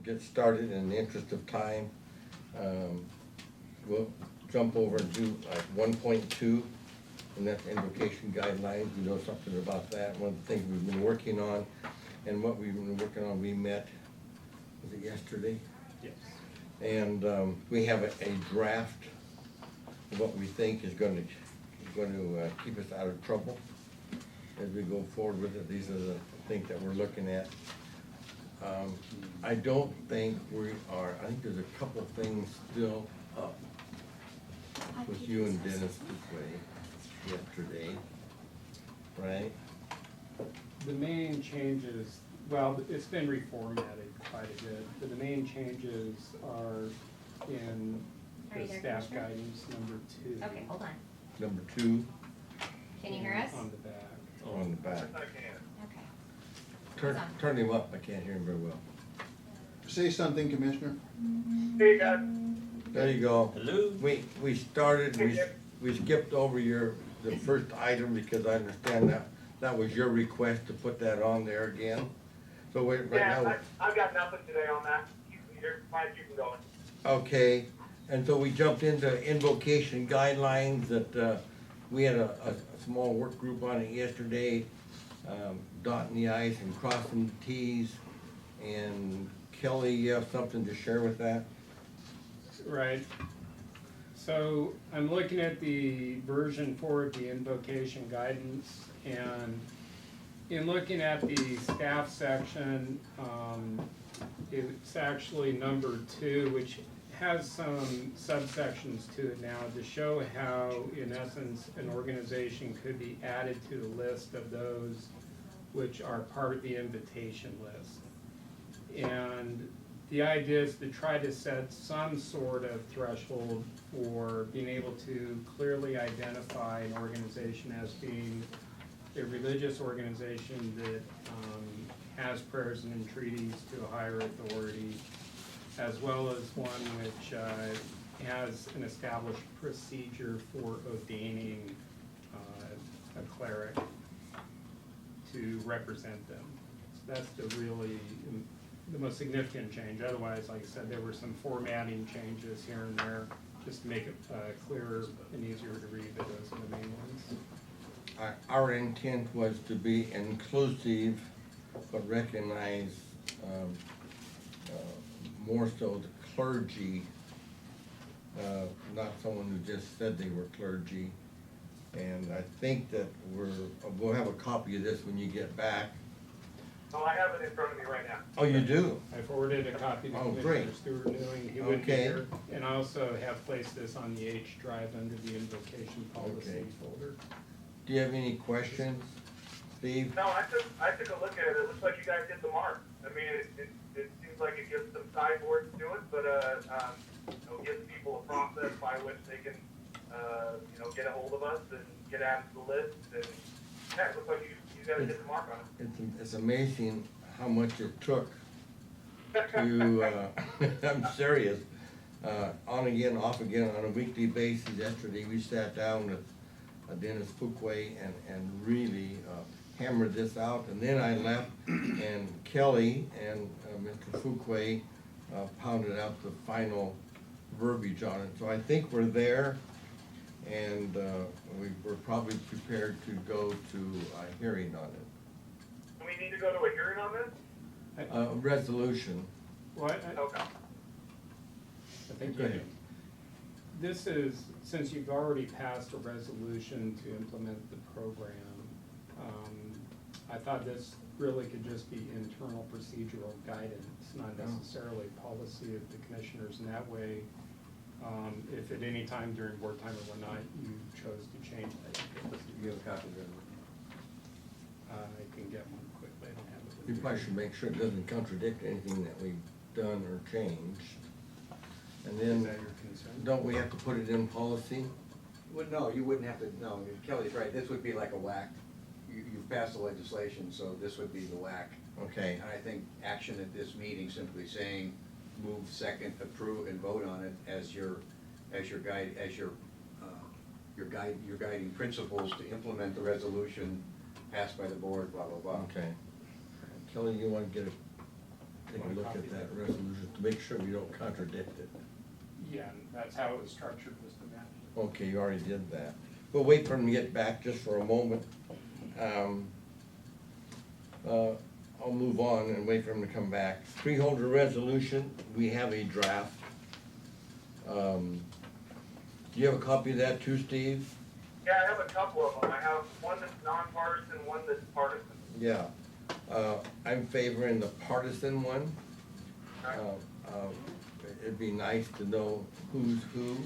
we'll get started in the interest of time. We'll jump over and do like 1.2, and that's invocation guidelines. You know something about that? One of the things we've been working on, and what we've been working on, we met, was it yesterday? Yes. And we have a draft of what we think is going to keep us out of trouble as we go forward with it. These are the things that we're looking at. I don't think we are, I think there's a couple things still up with you and Dennis this way yesterday, right? The main changes, well, it's been reformatted quite a bit, but the main changes are in Are you the there, staff Commissioner? guidance number 2. Okay, hold on. Number 2 Can you hear us? On the back. on the back. Okay. Turn him up, I can't hear him very well. Say something, Commissioner. Hey, guys. There you go. Hello? We started, we skipped over the first item because I understand that was your request to put that on there again. So right Yeah, now, I've got nothing today on that. You're fine, you can go. okay, and so we jumped into invocation guidelines that, we had a small work group on it yesterday, dotting the i's and crossing the t's. And Kelly, you have something to share with that? Right. So I'm looking at the version 4 of the invocation guidance, and in looking at the staff section, it's actually number 2, which has some subsections to it now to show how, in essence, an organization could be added to the list of those which are part of the invitation list. And the idea is to try to set some sort of threshold for being able to clearly identify an organization as being a religious organization that has prayers and entreaties to a higher authority, as well as one which has an established procedure for ordaining a cleric to represent them. So that's the most significant change. Otherwise, like I said, there were some formatting changes here and there, just to make it clearer and easier to read, but those are the main ones. Our intent was to be inclusive, but recognize more so the clergy, not someone who just said they were clergy. And I think that we'll have a copy of this when you get back. Oh, I have it in front of me right now. Oh, you do? I forwarded a copy to Oh, Commissioner great. Stewart, knowing he would be Okay. here. And I also have placed this on the H drive under the invocation policy Okay. folder. Do you have any questions, Steve? No, I took a look at it. It looks like you guys hit the mark. I mean, it seems like it gives some sideboards to it, but, gives people a process by which they can, get a hold of us and get added to the list. And, yeah, it looks like you guys hit the mark on it. It's amazing how much it took to, I'm serious, on again, off again, on a weekly basis. Yesterday, we sat down with Dennis Fuquay and really hammered this out. And then I left, and Kelly and Mr. Fuquay pounded out the final verbiage on it. So I think we're there, and we're probably prepared to go to a hearing on it. Do we need to go to a hearing on this? A resolution. Well, Okay. I think Go ahead. this is, since you've already passed a resolution to implement the program, I thought this really could just be internal procedural guidance, not necessarily policy of the commissioners. And that way, if at any time during board time or whatnot, you chose to change that, You have a copy of it. I can get one quickly. I don't have it with We me. probably should make sure it doesn't contradict anything that we've done or changed. And Is then, that your concern? don't we have to put it in policy? Well, no, you wouldn't have to, no, Kelly's right, this would be like a whack. You've passed the legislation, so this would be the whack. Okay, And I think action at this meeting, simply saying, move second, approve, and vote on it as your guide, as your guiding principles to implement the resolution passed by the board, blah, blah, blah. okay. Kelly, you wanna get take a Want a look copy at of that that? resolution to make sure we don't contradict it. Yeah, and that's how it was structured, was the map. Okay, you already did that. We'll wait for him to get back just for a moment. I'll move on and wait for him to come back. Freeholder resolution, we have a draft. Do you have a copy of that too, Steve? Yeah, I have a couple of them. I have one that's nonpartisan, one that's partisan. Yeah. I'm favoring the partisan one. It'd be nice to know who's who,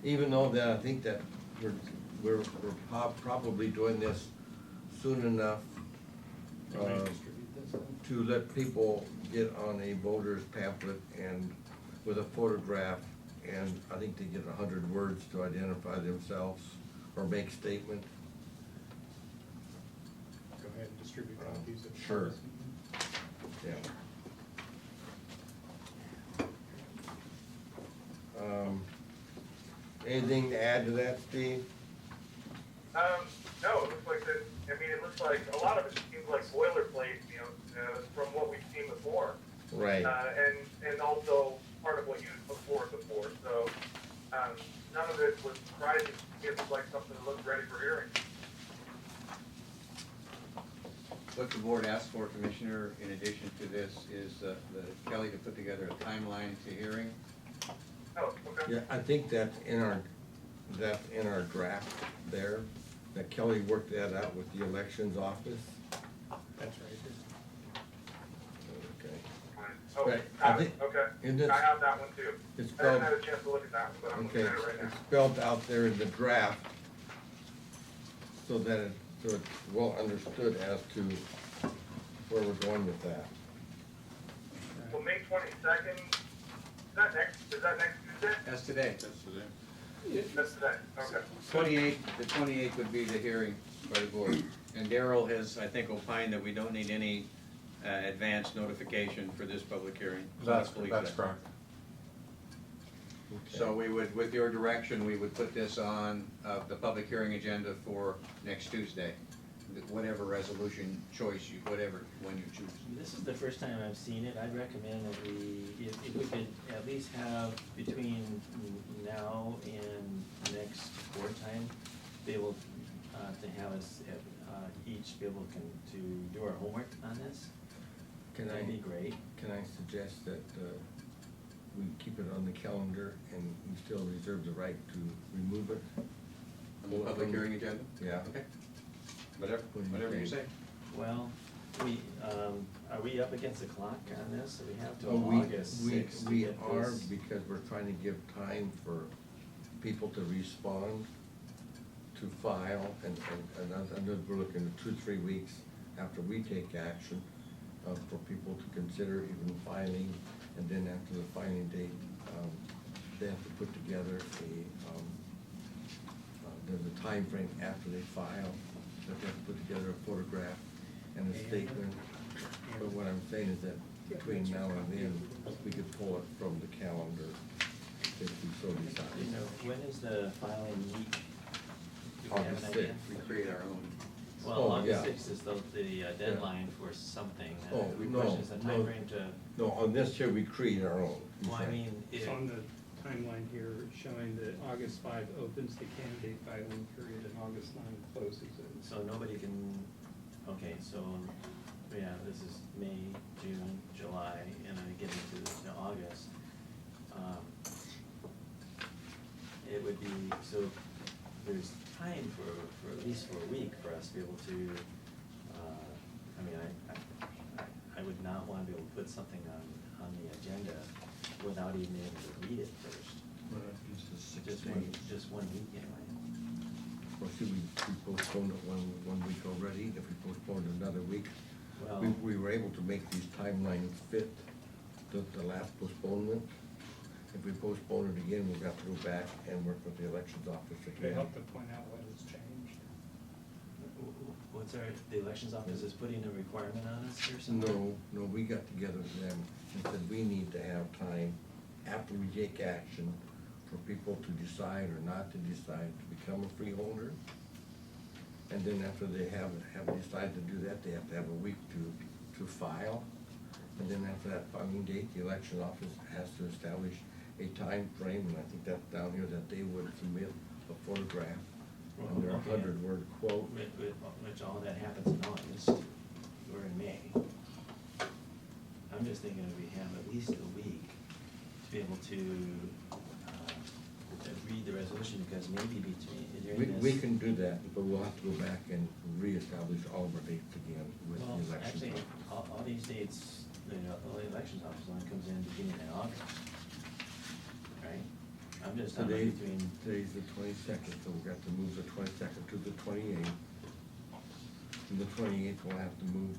even though that I think that we're probably doing this soon enough Can I distribute this then? to let people get on a voter's pamphlet and with a photograph, and I think they get 100 words to identify themselves or make statement. Go ahead and distribute copies of. Sure. Yeah. Anything to add to that, Steve? No, it looks like that, I mean, it looks like, a lot of it seems like boilerplate, you know, from what we've seen before. Right. And also part of what you put forward before, so, none of it was surprising. It was like something that looked ready for hearing. What the board asked for, Commissioner, in addition to this, is Kelly to put together a timeline to hearing. Oh, okay. Yeah, I think that's in our draft there, that Kelly worked that out with the elections office. That's right. Okay. Oh, Right, I got it, think- okay. isn't it- I have that one too. It's I haven't spelled, had a chance to look at that one, but I'm looking okay, at it right now. it's spelled out there in the draft so that it's well understood as to where we're going with that. Well, May 22nd, is that next Tuesday? That's today. That's today, okay. 28th would be the hearing by the board. And Darrell has, I think, opined that we don't need any advance notification for this public hearing. That's Please, correct. Okay. So we would, with your direction, we would put this on the public hearing agenda for next Tuesday. Whatever resolution choice you, whatever, one you choose. This is the first time I've seen it. I'd recommend that if we could at least have between now and next board time, be able to have us each be able to do our homework on this. Can That'd be I, great. can I suggest that we keep it on the calendar and we still reserve the right to remove it? On the public hearing agenda? Yeah. Okay. Whatever, What do you whatever you say. think? Well, are we up against the clock on this? We have till Oh, August sixth to We get are, this. because we're trying to give time for people to respond, to file, and we're looking at 2-3 weeks after we take action, for people to consider even filing, and then after the filing date, they have to put together there's a time frame after they file, that they have to put together a photograph and a statement. But what I'm saying is that between now and then, we could pull it from the calendar if we so You decide. know, when is the filing week? Do we have August an idea? 6th. We create our own. Well, Oh, August yeah. sixth is the deadline for something. Oh, The no, question is the no. timeframe to, No, on this here, we create our own. you well, I said. mean, if, It's on the timeline here showing that August 5 opens the candidate filing period and August 9 closes it. so nobody can, okay, so, yeah, this is May, June, July, and then get into August. It would be, so there's time for at least for a week for us to be able to, I mean, I would not wanna be able to put something on the agenda without even able to read it first. Just one week anyway. Or should we postpone it one week already, if we postponed another week? Well, We were able to make these timelines fit the last postponement. If we postpone it again, we'll have to go back and work with the elections office They again. help to point out what has changed. what's the elections office is putting a requirement on us or something? No, we got together with them and said we need to have time after we take action for people to decide or not to decide to become a freeholder. And then after they have decided to do that, they have to have a week to file. And then after that filing date, the election office has to establish a time frame, and I think that's down here, that they would submit a photograph under a Okay. 100-word quote. Which all that happens in August, we're in May. I'm just thinking if we have at least a week to be able to read the resolution, because maybe during this. We can do that, but we'll have to go back and reestablish all of our dates again with Well, the election. actually, all these dates, the elections office one comes in beginning in August, right? I'm just, I'm Today, between, today's the 22nd, so we've got to move the 22nd to the 28th. And the 28th, we'll have to move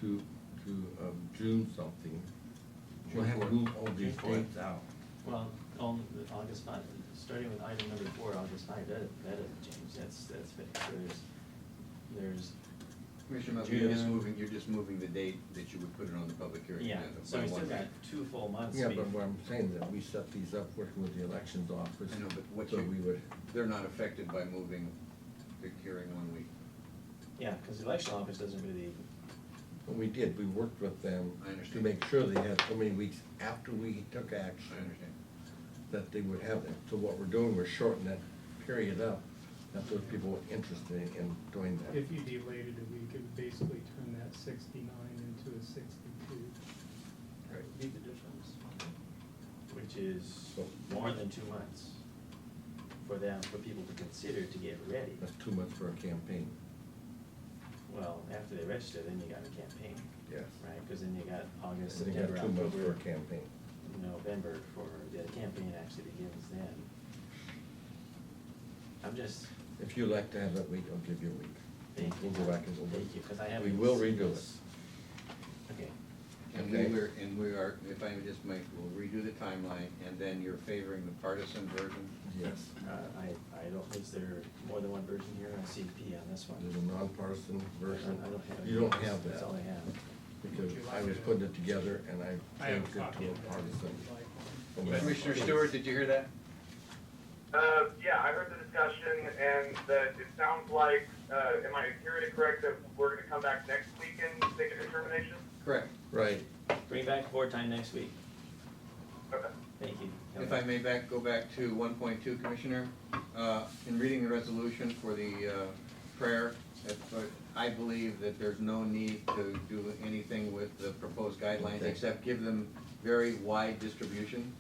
to June something. We'll have to move all these June 4th. dates out. well, on August 5, starting with item number 4, August 5, that doesn't change, that's fixed. There's, Commissioner Muttley, you're just moving the date that you would put it on the public hearing yeah, agenda. so by we still one got week. 2 full months. Yeah, but what I'm saying that we set these up working with the elections office. I know, but what So we would, they're not affected by moving the hearing 1 week. Yeah, because the election office doesn't really, what we did, we worked with them I to understand. make sure they had so many weeks after we took action. I understand. That they would have that. So what we're doing, we're shortening that period up, that those people were interested in doing that. If you delayed it a week, it would basically turn that 69 into a 62. That would be the difference. which is more than 2 months for them, for people to consider to get ready. That's 2 months for a campaign. Well, after they register, then you got a campaign, Yes. right? Because then you got August, And they got September, 2 months for October, a campaign. November for, the campaign actually begins then. I'm just, If you like to have that week, I'll give you a week. thank you. We'll go back and go. Thank you, because I haven't. We will redo it. this. Okay, And Okay. we are, if I may just make, we'll redo the timeline, and then you're favoring the partisan version? Yes. I don't, is there more than one version here? I see P on this one. There's a nonpartisan version. I don't have. You don't have That's all I that, have. because I was putting it together and I I have changed a it copy to a of that if partisan. you'd like one. from a- Commissioner Stewart, did you hear that? Yeah, I heard the discussion, and that it sounds like, am I hearing it correct, that we're gonna come back next week and make a determination? Correct. Right. Bring back board time next week. Okay. Thank you. If I may go back to 1.2, Commissioner, in reading the resolution for the prayer, I believe that there's no need to do anything with the proposed guidelines, Okay. except give them very wide distribution,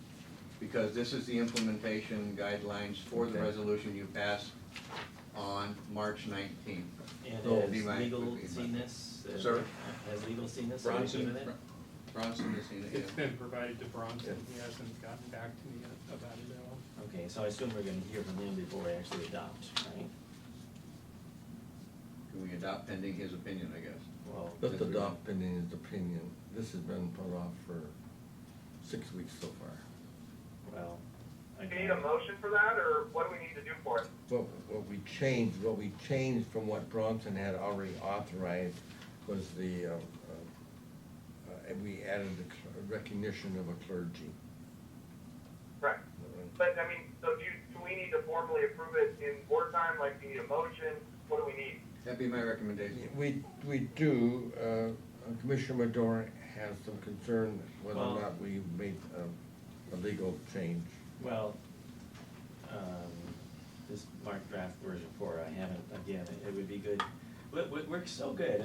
because this is the implementation guidelines for the Okay. resolution you passed on March 19th. And So- has Be my- legal would be my- seen this? Sir? Has legal seen this? Are they good with it? Bronson has seen it, It's yeah. been provided to Bronson, he hasn't gotten back to me yet about it at all. Okay, so I assume we're gonna hear from him before we actually adopt, right? Can we adopt pending his opinion, I guess? Well, Let's adopt pending his opinion. This has been put off for 6 weeks so far. well, Do you again. need a motion for that, or what do we need to do for it? What we changed from what Bronson had already authorized was and we added the recognition of a clergy. Right. But, I mean, so do we need to formally approve it in board time, like, do you need a motion, what do we need? That'd be my recommendation. We do, Commissioner Madore has some concern whether or Well- not we made a legal change. Well, this marked draft version 4, I haven't, again, it would be good, we're so good,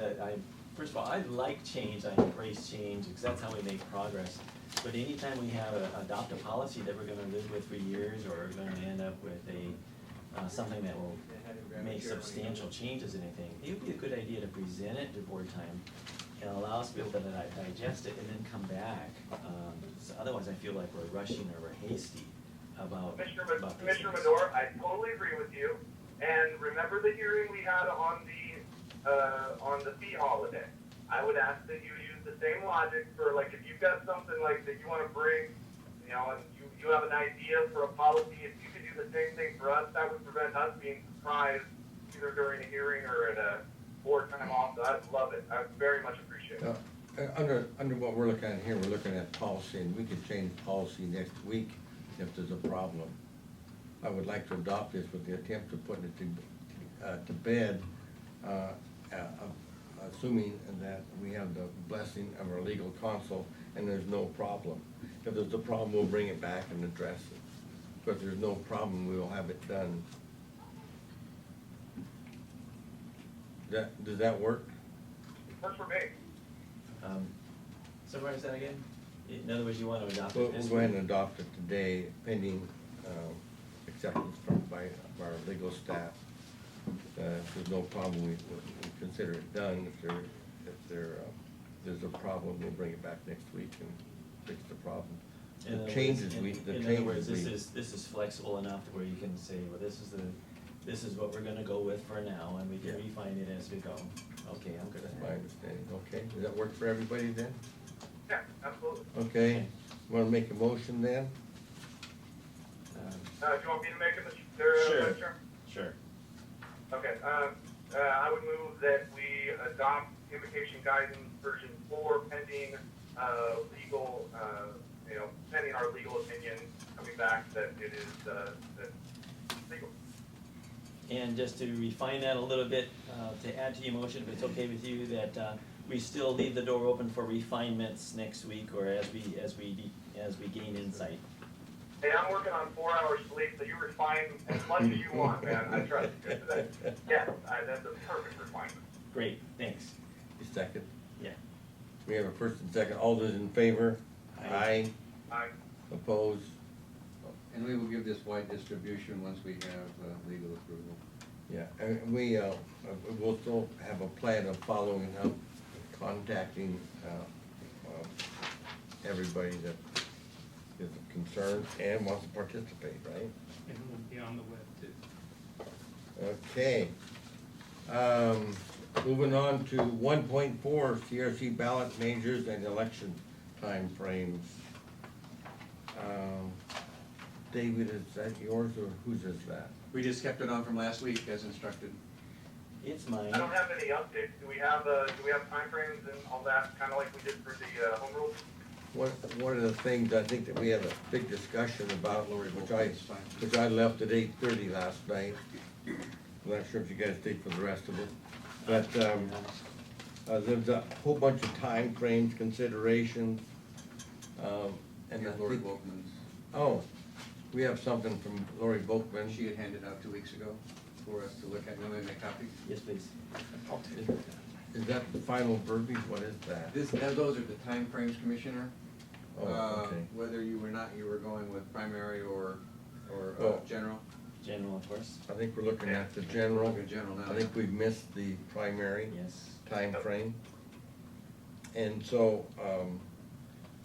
first of all, I like change, I embrace change, because that's how we make progress. But anytime we have adopt a policy that we're gonna live with for years, or we're gonna end up with something that will make substantial changes in anything, it would be a good idea to present it to board time and allow us to be able to digest it and then come back. So otherwise, I feel like we're rushing or we're hasty about these Commissioner things. Madore, I totally agree with you, and remember the hearing we had on the fee holiday? I would ask that you use the same logic for, like, if you've got something like that you wanna bring, you know, and you have an idea for a policy, if you could do the same thing for us, that would prevent us being surprised either during a hearing or at a board time off, so I'd love it, I very much appreciate it. Under what we're looking at here, we're looking at policy, and we could change policy next week if there's a problem. I would like to adopt this with the attempt of putting it to bed, assuming that we have the blessing of our legal counsel and there's no problem. If there's a problem, we'll bring it back and address it. But if there's no problem, we will have it done. Does that work? Works for me. So where is that again? In other words, you want to adopt We'll it this go ahead week? and adopt it today pending acceptance by our legal staff. If there's no problem, we consider it done. If there's a problem, we'll bring it back next week and fix the problem. In other The words- changes in other words, this is flexible enough where you can say, well, this is what we're gonna go with for now, and we can Yeah. refine it as we go. Okay, I'm good That's with my that. understanding. Okay, does that work for everybody then? Yeah, absolutely. Okay, wanna make a motion then? Do you want me to make it, Sure. Mr. Chair? Sure. Okay, I would move that we adopt invocation guidance version 4 pending, legal, pending our legal opinion coming back that it is, that legal. And just to refine that a little bit, to add to your motion, if it's okay with you, that we still leave the door open for refinements next week or as we gain insight. Hey, I'm working on 4 hours sleep, so you refine as much as you want, man, I trust you. Yes, that's a perfect refinement. Great, thanks. You second? Yeah. We have a first and second. All those in favor? Aye. Aye. Opposed? And we will give this wide distribution once we have legal approval. Yeah, and we'll still have a plan of following up, contacting, everybody that is concerned and wants to participate, right? And we'll be on the web too. Okay. Moving on to 1.4, CRC ballot measures and election timeframes. David, is that yours or whose is that? We just kept it on from last week as instructed. It's mine. I don't have any updates. Do we have timeframes and all that, kinda like we did for the, home rule? One of the things I think that we had a big discussion about, which I left at 8:30 last night. I'm not sure if you guys stayed for the rest of it, but, there's a whole bunch of time frames, considerations, and I And Lori think, Volkman's, oh, we have something from Lori Volkman. she had handed out 2 weeks ago for us to look at. You want me to make copies? Yes, please. Is that the final verbiage? What is that? Those are the timeframes, Commissioner. Oh, okay. Whether you were going with primary or Well- general. General, of course. I think we're looking at the general. Looking at general now. I think we've missed the primary Yes. time frame. And so,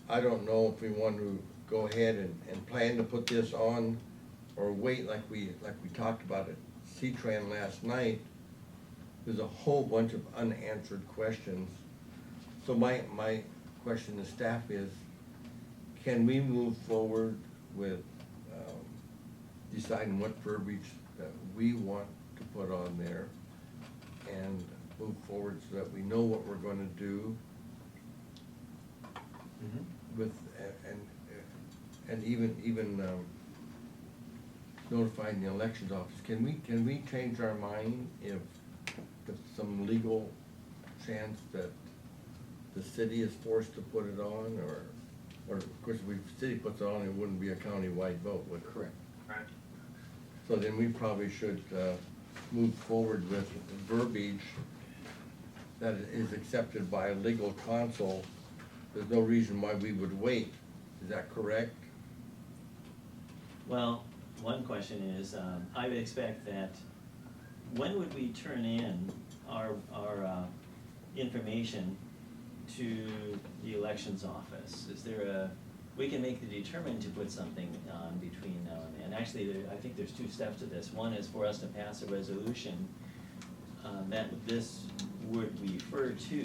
I don't know if we want to go ahead and plan to put this on or wait like we talked about at C-Tran last night. There's a whole bunch of unanswered questions. So my question to staff is, can we move forward with, deciding what verbiage that we want to put on there and move forward so that we know what we're gonna do with, and even notifying the elections office? Can we change our mind if there's some legal chance that the city is forced to put it on, or of course, if the city puts it on, it wouldn't be a county-wide vote, would it? Correct. Right. So then we probably should move forward with verbiage that is accepted by legal counsel. There's no reason why we would wait. Is that correct? Well, one question is, I would expect that, when would we turn in our information to the elections office? Is there we can make the determination to put something on between now and then. Actually, I think there's 2 steps to this. One is for us to pass a resolution that this would refer to,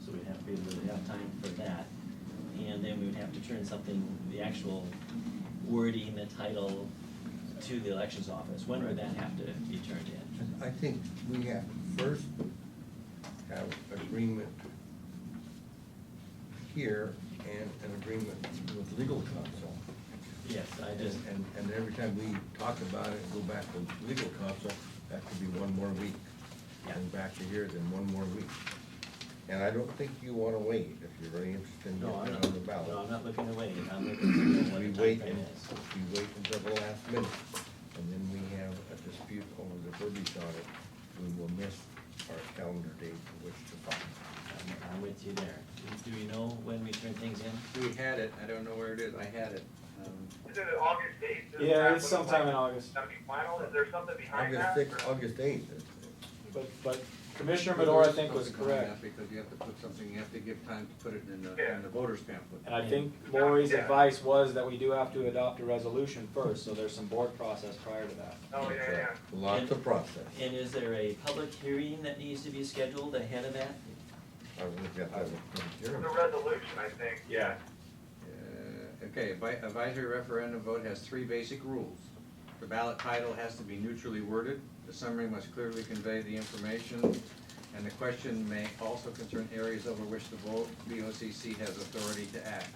so we'd have to be able to have time for that. And then we would have to turn something, the actual wording, the title, to the elections office. When would that have to be turned in? I think we have to first have agreement here and an agreement with legal counsel. Yes, I just, And every time we talk about it, go back to legal counsel, that could be one more week. Yeah. And back to here, then one more week. And I don't think you wanna wait, if you're really interested in No, I'm getting not, on the ballot. no, I'm not looking to wait, I'm looking to know what We the wait, timeframe is. we wait until the last minute, and then we have a dispute over the verbiage on it, we will miss our calendar date for which to file. I'm with you there. Do we know when we turn things in? We had it, I don't know where it is, I had it. Is it August eighth? Yeah, it's sometime in August. Gonna be final, is there something behind August that? sixth, or- August eighth. But Commissioner Medora, I think, was Something behind correct. that Because you have to put something, you have to give time to put it in Yeah. the voters pamphlet. And I think Lori's Yeah. advice was that we do have to adopt a resolution first, so there's some board process prior to that. Oh, yeah. Lots of process. And is there a public hearing that needs to be scheduled ahead of that? I would have to have a public The hearing. resolution, I think. Yeah. Okay, advisory referendum vote has three basic rules. The ballot title has to be neutrally worded, the summary must clearly convey the information, and the question may also concern areas over which the BOCC has authority to act.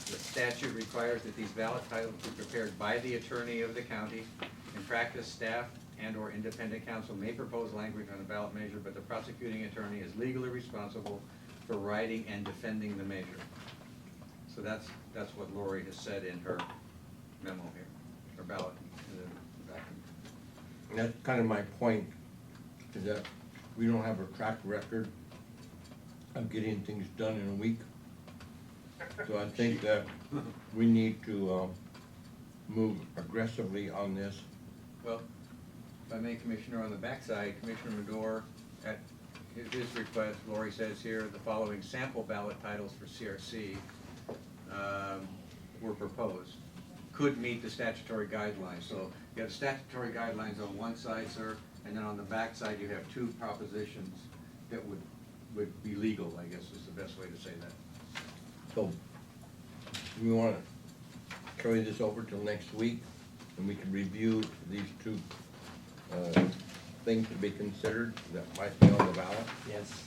The statute requires that these ballot titles be prepared by the attorney of the county. In practice, staff and/or independent counsel may propose language on a ballot measure, but the prosecuting attorney is legally responsible for writing and defending the measure. So that's what Lori has said in her memo here, her ballot. And that's kind of my point, is that we don't have a track record of getting things done in a week. So I think that we need to, move aggressively on this. Well, if I may, Commissioner, on the backside, Commissioner Medor, at his request, Lori says here, the following sample ballot titles for CRC were proposed. Could meet the statutory guidelines. So you have statutory guidelines on one side, sir, and then on the backside, you have two propositions that would be legal, I guess is the best way to say that. So we wanna carry this over till next week, and we can review these two, things to be considered that might be on the ballot. Yes.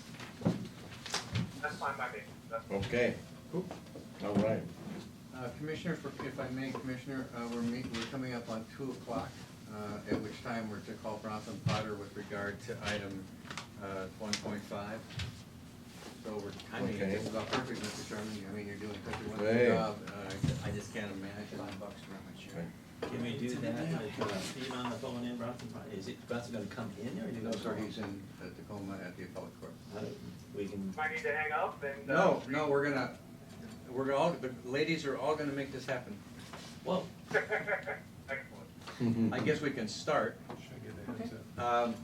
That's fine by me. Okay. All right. Commissioner, if I may, Commissioner, we're coming up on 2 o'clock, at which time we're to call Bronson Potter with regard to item 1.5. So we're timing it Okay. just about perfect, Mr. Sherman. I mean, you're doing such a wonderful Hey. job. I just can't imagine. Okay. Can we do that, like, Steve on the phone in Bronson? Is it, Bronson gonna come in, or? No, sir, he's in Tacoma at the appellate court. We can, Might need to hang up and. No, we're all, the ladies are all gonna make this happen. well, Excellent. I guess we can start. Should I get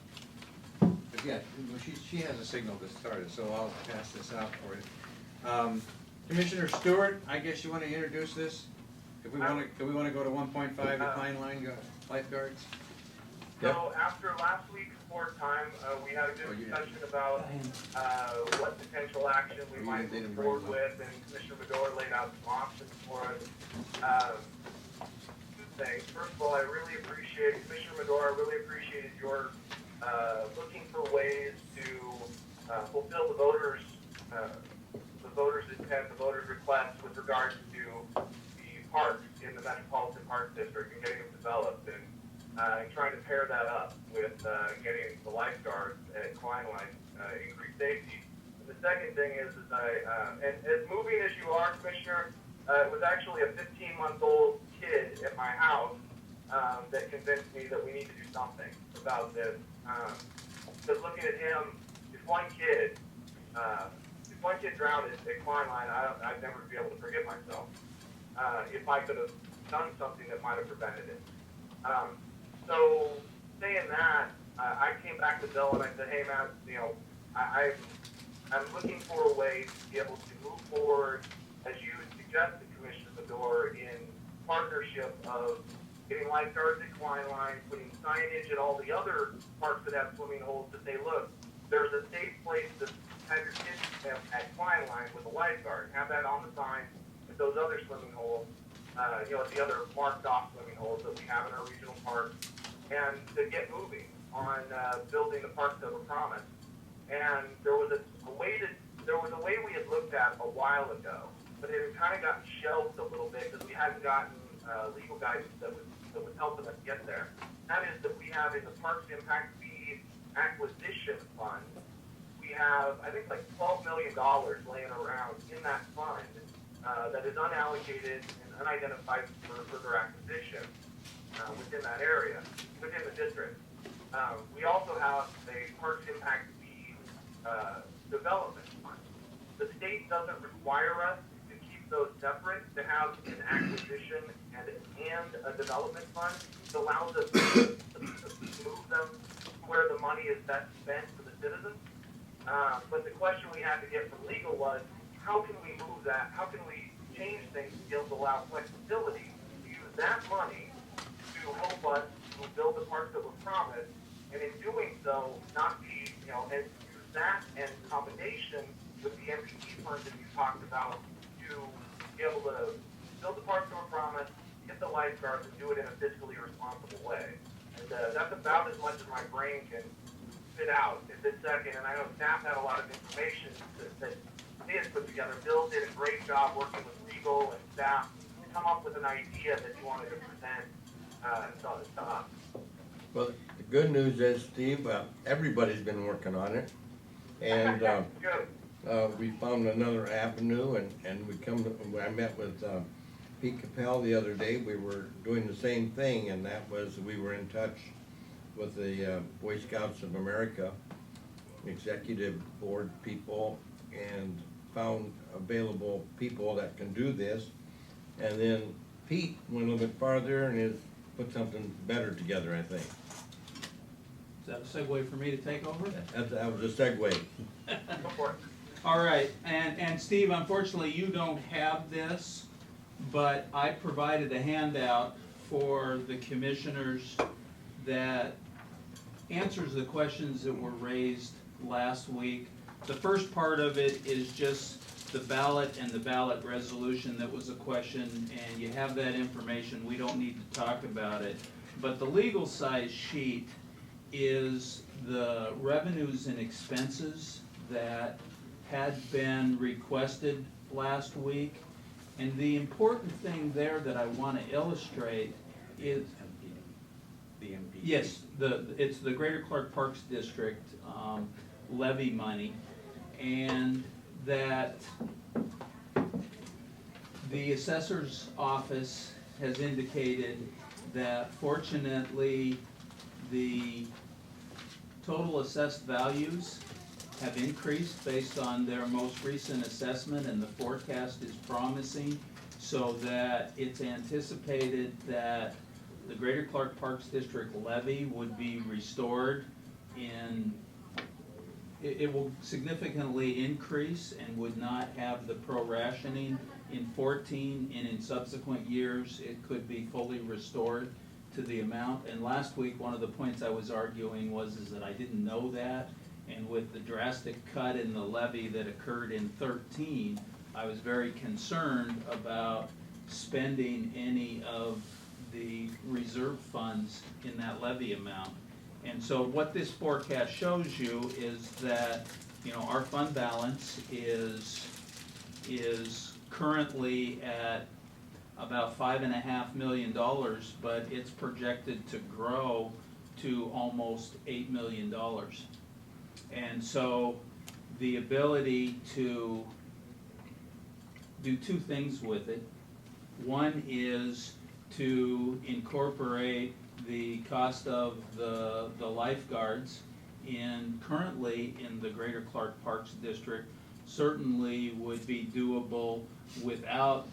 But yeah, well, she has a signal to start it, so I'll pass this out for you. Commissioner Stewart, I guess you wanna introduce this? Do we wanna go to 1.5, the Klein line lifeguards? So after last week's board time, we had a good discussion about, what potential action we might move forward with, and Commissioner Medor laid out some options for us. Two things. First of all, I really appreciate, Commissioner Medor, I really appreciated your, looking for ways to, fulfill the voters' intent, the voters' request with regards to the parks in the Metropolitan Park District and getting them developed, and trying to pair that up with getting the lifeguards at Klein Line increased safety. And the second thing is and as moving as you are, Commissioner, it was actually a 15-month-old kid at my house that convinced me that we need to do something about this. Because looking at him, if one kid drowned at Klein Line, I'd never be able to forgive myself if I could have done something that might have prevented it. So saying that, I came back to Bill and I said, hey man, I'm looking for a way to be able to move forward, as you suggested, Commissioner Medor, in partnership of getting lifeguards at Klein Line, putting signage at all the other parks that have swimming holes to say, look, there's a safe place to have your kids at Klein Line with a lifeguard. Have that on the sign at those other swimming holes, at the other marked off swimming holes that we have in our regional parks, and to get moving on building the parks that were promised. And there was a way we had looked at a while ago, but it had kind of gotten shelved a little bit because we hadn't gotten legal guidance that was helping us get there. That is that we have in the Parks Impact Fee Acquisition Fund, we have, I think, like $12 million laying around in that fund that is unallocated and unidentified for further acquisition within that area, within the district. We also have a Parks Impact Fee development fund. The state doesn't require us to keep those separate, to have an acquisition and a development fund. It allows us to move them where the money is best spent for the citizens. But the question we had to get from legal was, how can we move that? How can we change things to be able to allow flexibility to use that money to help us to build the parks that were promised, and in doing so, not be, and use that and combination with the MPT funds that you talked about to be able to build the parks that were promised, get the lifeguards, and do it in a fiscally responsible way. And that's about as much as my brain can spit out at this second. And I know staff had a lot of information that they had put together. Bill did a great job working with legal and staff to come up with an idea that you wanted to present to us. Well, the good news is, Steve, everybody's been working on it. And Good. we found another avenue, and I met with Pete Capel the other day. We were doing the same thing, and that was, we were in touch with the Boy Scouts of America executive board people, and found available people that can do this. And then Pete went a little bit farther and has put something better together, I think. Is that a segue for me to take over? That was a segue. Go for it. All right, and Steve, unfortunately, you don't have this, but I provided a handout for the commissioners that answers the questions that were raised last week. The first part of it is just the ballot and the ballot resolution that was a question, and you have that information. We don't need to talk about it. But the legal size sheet is the revenues and expenses that had been requested last week. And the important thing there that I want to illustrate is, The MP. yes, it's the Greater Clark Parks District levy money, and that the assessor's office has indicated that fortunately the total assessed values have increased based on their most recent assessment, and the forecast is promising, so that it's anticipated that the Greater Clark Parks District levy would be restored in, it will significantly increase and would not have the pro-rationing in 14, and in subsequent years, it could be fully restored to the amount. And last week, one of the points I was arguing is that I didn't know that, and with the drastic cut in the levy that occurred in 13, I was very concerned about spending any of the reserve funds in that levy amount. And so what this forecast shows you is that, our fund balance is currently at about $5.5 million, but it's projected to grow to almost $8 million. And so the ability to do two things with it. One is to incorporate the cost of the lifeguards currently in the Greater Clark Parks District certainly would be doable without,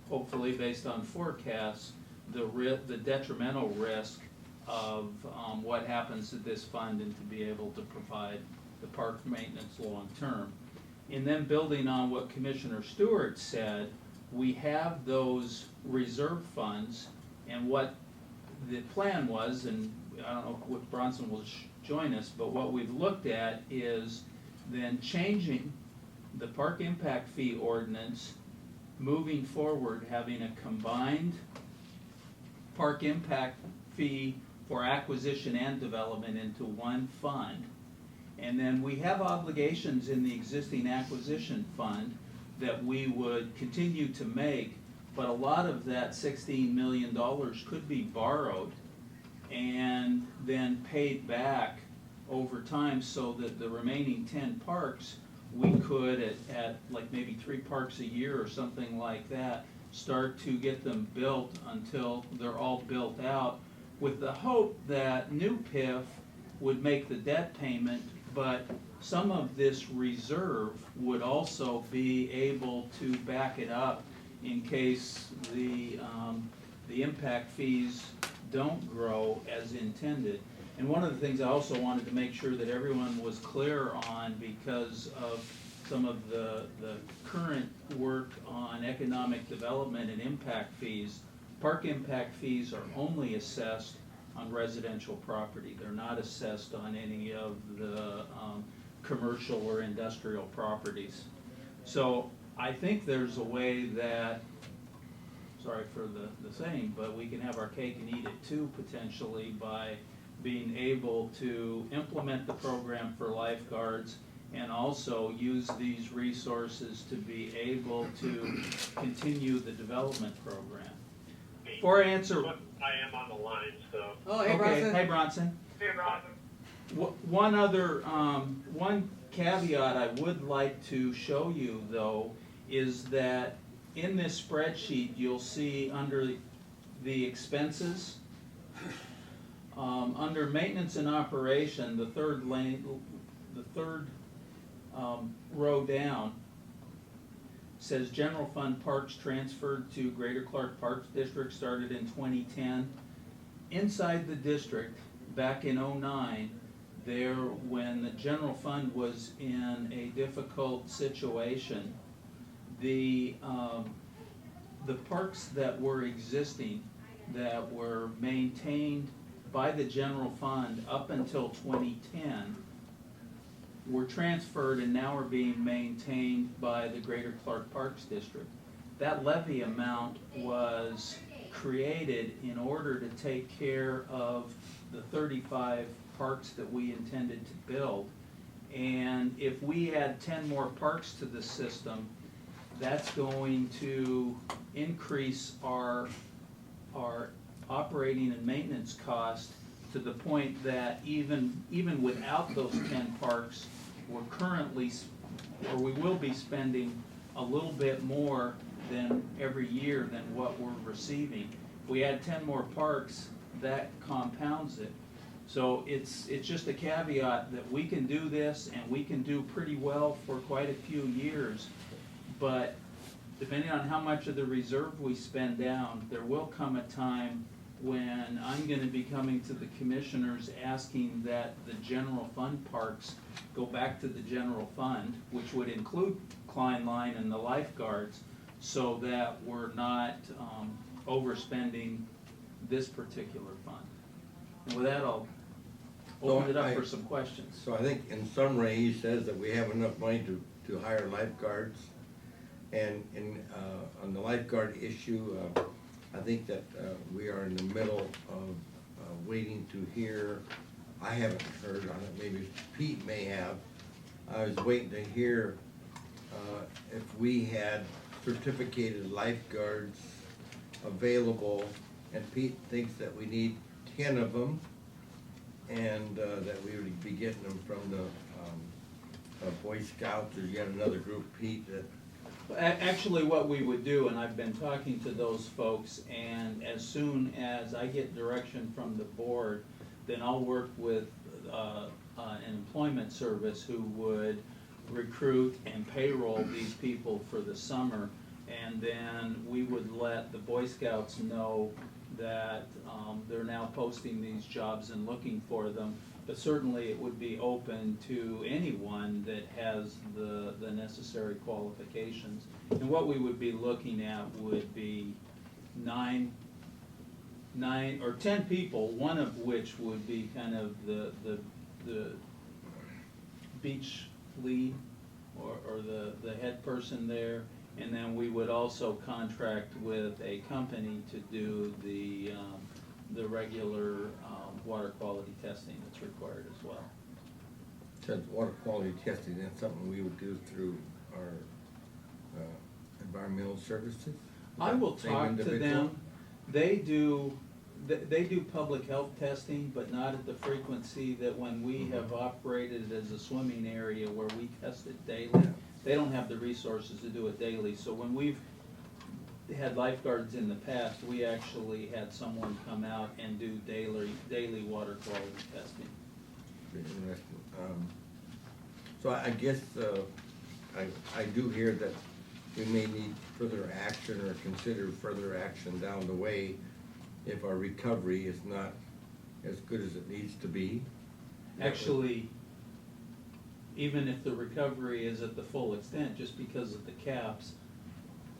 hopefully based on forecasts, the detrimental risk of what happens to this fund, and to be able to provide the park maintenance long term. And then building on what Commissioner Stewart said, we have those reserve funds, and what the plan was, and I don't know if Bronson will join us, but what we've looked at is then changing the park impact fee ordinance, moving forward, having a combined park impact fee for acquisition and development into one fund. And then we have obligations in the existing acquisition fund that we would continue to make, but a lot of that $16 million could be borrowed and then paid back over time so that the remaining 10 parks, we could at like maybe 3 parks a year or something like that, start to get them built until they're all built out, with the hope that new PIF would make the debt payment, but some of this reserve would also be able to back it up in case the impact fees don't grow as intended. And one of the things I also wanted to make sure that everyone was clear on, because of some of the current work on economic development and impact fees, park impact fees are only assessed on residential property. They're not assessed on any of the commercial or industrial properties. So I think there's a way that, sorry for the saying, but we can have our cake and eat it too, potentially, by being able to implement the program for lifeguards and also use these resources to be able to continue the development program. For answer. I am on the line, so. Oh, hey, Okay, Bronson. hey Bronson. Hey, Bronson. One other, one caveat I would like to show you though is that in this spreadsheet, you'll see under the expenses, under maintenance and operation, the third row down says general fund parks transferred to Greater Clark Parks District started in 2010. Inside the district, back in '09, there, when the general fund was in a difficult situation, the parks that were existing, that were maintained by the general fund up until 2010, were transferred and now are being maintained by the Greater Clark Parks District. That levy amount was created in order to take care of the 35 parks that we intended to build. And if we add 10 more parks to the system, that's going to increase our operating and maintenance cost to the point that even without those 10 parks, we're currently, or we will be spending a little bit more than every year than what we're receiving. If we add 10 more parks, that compounds it. So it's just a caveat that we can do this and we can do pretty well for quite a few years, but depending on how much of the reserve we spend down, there will come a time when I'm gonna be coming to the commissioners asking that the general fund parks go back to the general fund, which would include Klein Line and the lifeguards, so that we're not overspending this particular fund. And with that, I'll open it up for some questions. So I think in summary, he says that we have enough money to hire lifeguards. And on the lifeguard issue, I think that we are in the middle of waiting to hear. I haven't heard on it, maybe Pete may have. I was waiting to hear if we had certificated lifeguards available, and Pete thinks that we need 10 of them, and that we would be getting them from the Boy Scouts, or yet another group, Pete, that. Actually, what we would do, and I've been talking to those folks, and as soon as I get direction from the board, then I'll work with an employment service who would recruit and payroll these people for the summer, and then we would let the Boy Scouts know that they're now posting these jobs and looking for them. But certainly it would be open to anyone that has the necessary qualifications. And what we would be looking at would be 9 or 10 people, one of which would be kind of the beach lead or the head person there. And then we would also contract with a company to do the regular water quality testing that's required as well. Said water quality testing, that's something we would do through our environmental services? I will Same talk to individual? them. They do they do public health testing, but not at the frequency that when we have operated as a swimming area where we test it daily. They don't have the resources to do it daily, so when we've had lifeguards in the past, we actually had someone come out and do daily water quality testing. Interesting. So I guess, I do hear that we may need further action or consider further action down the way if our recovery is not as good as it needs to be. Actually, even if the recovery is at the full extent, just because of the caps,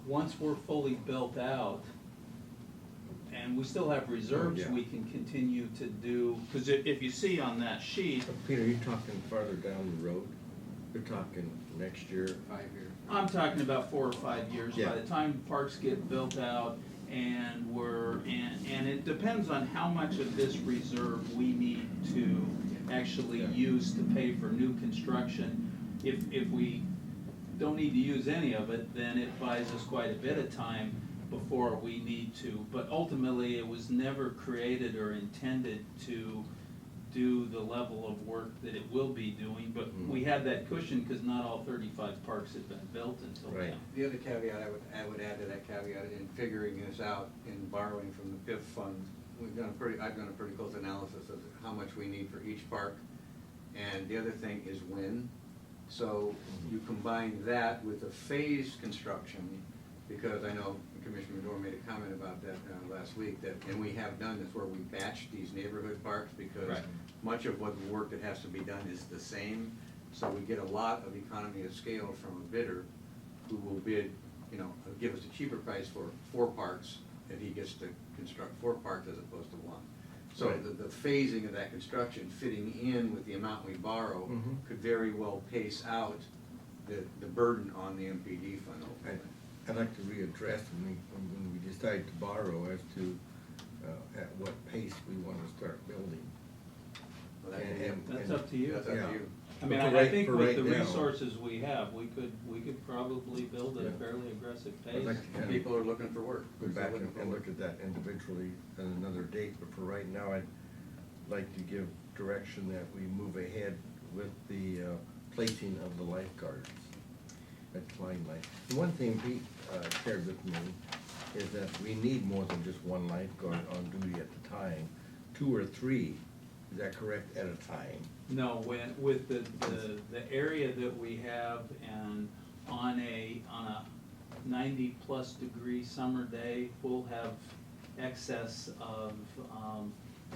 once we're fully built out, and we still have reserves, yeah. we can continue to do, because if you see on that sheet, Peter, you're talking farther down the road? You're talking next year? 5 years. I'm talking about 4 or 5 years, Yeah. by the time parks get built out, and and it depends on how much of this reserve we need to actually use to pay for new construction. If we don't need to use any of it, then it buys us quite a bit of time before we need to. But ultimately, it was never created or intended to do the level of work that it will be doing, but we had that cushion because not all 35 parks had been built until Right. now. The other caveat I would add to that caveat in figuring this out in borrowing from the PIF funds, I've done a pretty close analysis of how much we need for each park. And the other thing is when. So you combine that with a phased construction, because I know Commissioner Medor made a comment about that last week, and we have done this where we batch these neighborhood parks because Right. much of what the work that has to be done is the same. So we get a lot of economy of scale from a bidder who will bid, give us a cheaper price for 4 parks, and he gets to construct 4 parks as opposed to 1. So Right. the phasing of that construction fitting in with the amount we borrow could very well pace out the burden on the MPD fund ultimately. I'd like to readdress when we decide to borrow as to at what pace we want to start building. Well, that- And- That's up to you. That's up Yeah. to you. I mean, For I right- think for with right the now. resources we have, we could probably build at a Yeah. fairly aggressive I'd pace. like to kind of People are looking for work. go They're back looking for and work. look at that individually at another date, but for right now, I'd like to give direction that we move ahead with the placing of the lifeguards at Klein Light. And one thing Pete shared with me is that we need more than just 1 lifeguard on duty at the time, 2 or 3, is that correct, at a time? No, with the area that we have, and on a 90+ degree summer day, we'll have excess of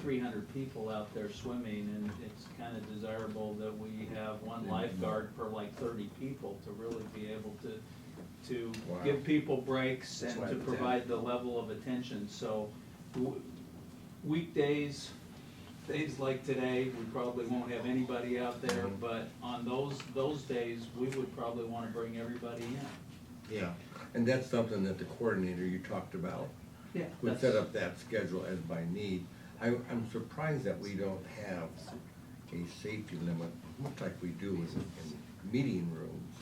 300 people out there swimming, and it's kind of desirable that we have 1 lifeguard per like 30 people to really be able to Wow. give people breaks That's and why to the provide the level of attention. So weekdays, days like today, we probably won't have anybody out there, but on those days, we would probably wanna bring everybody in. Yeah, and that's something that the coordinator you talked about Yeah. would set up that schedule as by need. I'm surprised that we don't have a safety limit, much like we do in meeting rooms,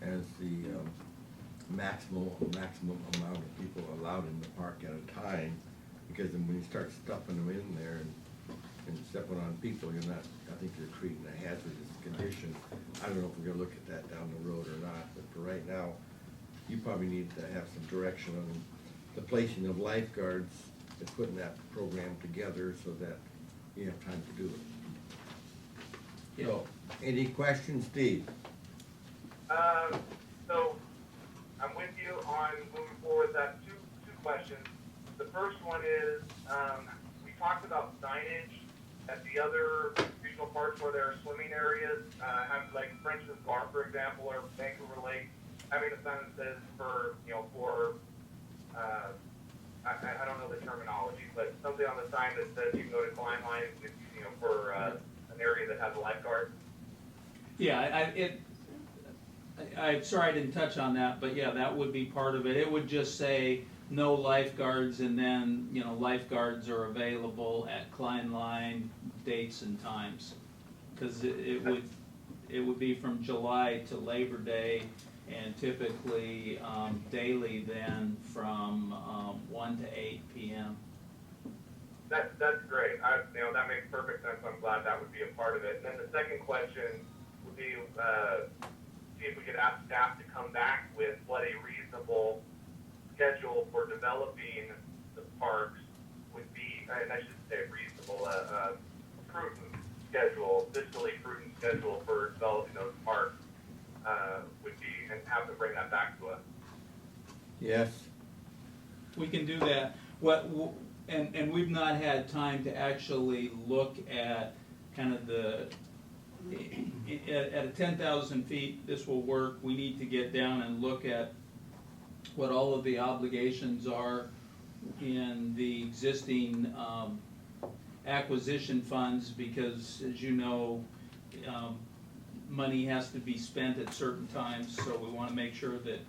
as the maximum amount of people allowed in the park at a time, because then when you start stuffing them in there and stepping on people, I think you're creating a hazardous condition. I don't know if we're gonna look at that down the road or not, but for right now, you probably need to have some direction on the placing of lifeguards and putting that program together so that you have time to do it. So, any questions, Steve? So, I'm with you on moving forward. That's two questions. The first one is, we talked about signage at the other regional parks where there are swimming areas, like Frenchman's Bar, for example, or Vancouver Lake, having a sign that says I don't know the terminology, but something on the sign that says you can go to Klein Line, for an area that has a lifeguard. Yeah, I'm sorry I didn't touch on that, but yeah, that would be part of it. It would just say no lifeguards, and then, lifeguards are available at Klein Line, dates and times. Cause it would be from July to Labor Day, and typically, daily then from 1 to 8 p.m. That's great. That makes perfect sense. I'm glad that would be a part of it. And then the second question would be, see if we could ask staff to come back with what a reasonable schedule for developing the parks would be, and I should say reasonable, prudent schedule, fiscally prudent schedule for developing those parks, would be, and have them bring that back to us. Yes, We can do that. And we've not had time to actually look at kind of at 10,000 feet, this will work. We need to get down and look at what all of the obligations are in the existing acquisition funds, because as you know, money has to be spent at certain times, so we want to make sure that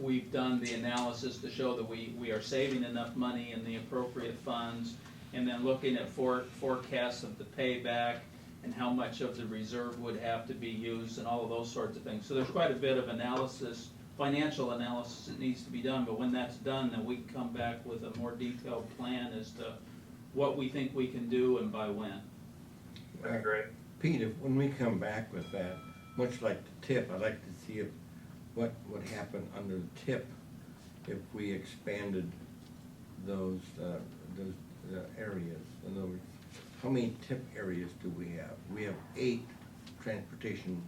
we've done the analysis to show that we are saving enough money in the appropriate funds, and then looking at forecasts of the payback and how much of the reserve would have to be used and all of those sorts of things. So there's quite a bit of analysis, financial analysis that needs to be done, but when that's done, then we can come back with a more detailed plan as to what we think we can do and by when. That'd be great. Pete, when we come back with that, much like the tip, I'd like to see what would happen under the tip if we expanded those areas. In other words, how many tip areas do we have? We have 8 transportation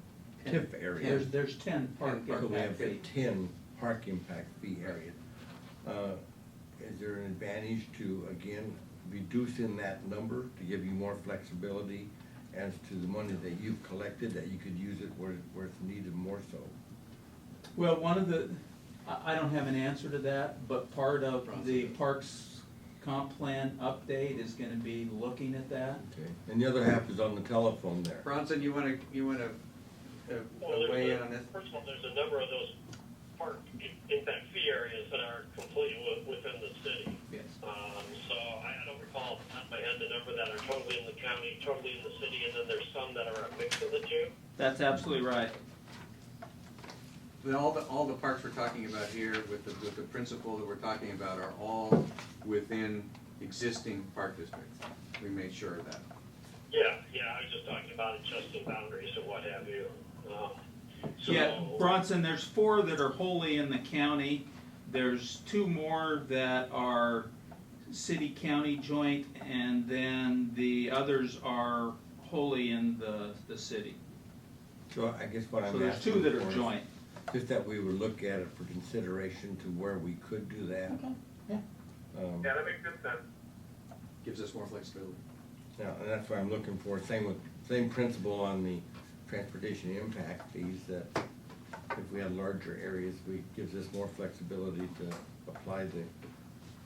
tip areas. There's 10 park So we impact have fee. 10 park impact fee areas. Is there an advantage to, again, reducing that number to give you more flexibility as to the money that you've collected, that you could use it where it's needed more so? Well, I don't have an answer to that, but part of the Parks Comp Plan update is gonna be looking at that. Okay. And the other half is on the telephone there. Bronson, you wanna weigh in on this? First of all, there's a number of those park impact fee areas that are completely within the city. Yes. So I don't recall off the top of my head the number that are totally in the county, totally in the city, and then there's some that are a mix of the two. That's absolutely right. But all the parks we're talking about here with the principle that we're talking about are all within existing park districts. We made sure of that. Yeah, I was just talking about adjusting boundaries and what have you. Yeah, Bronson, there's 4 that are wholly in the county. There's 2 more that are city-county joint, and then the others are wholly in the city. So I guess what I'm So asking there's 2 that for are is joint. just that we would look at it for consideration to where we could do that. Okay, yeah. Yeah, that makes good sense. Gives us more flexibility. Yeah, and that's what I'm looking for, same principle on the transportation impact fees, that if we had larger areas, gives us more flexibility to apply the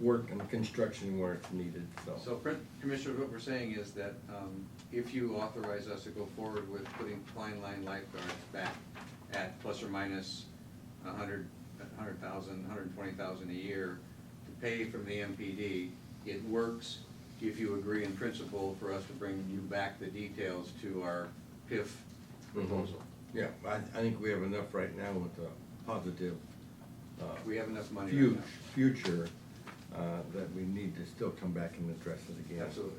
work and construction where it's needed, So, Commissioner, what we're saying is that if you authorize us to go forward with putting Klein Line lifeguards back at plus or minus $100,000, $120,000 a year to pay from the MPD, it works if you agree in principle for us to bring you back the details to our PIF proposal. yeah, I think we have enough right now with the positive We have enough money right now. future that we need to still come back and address it again. Absolutely.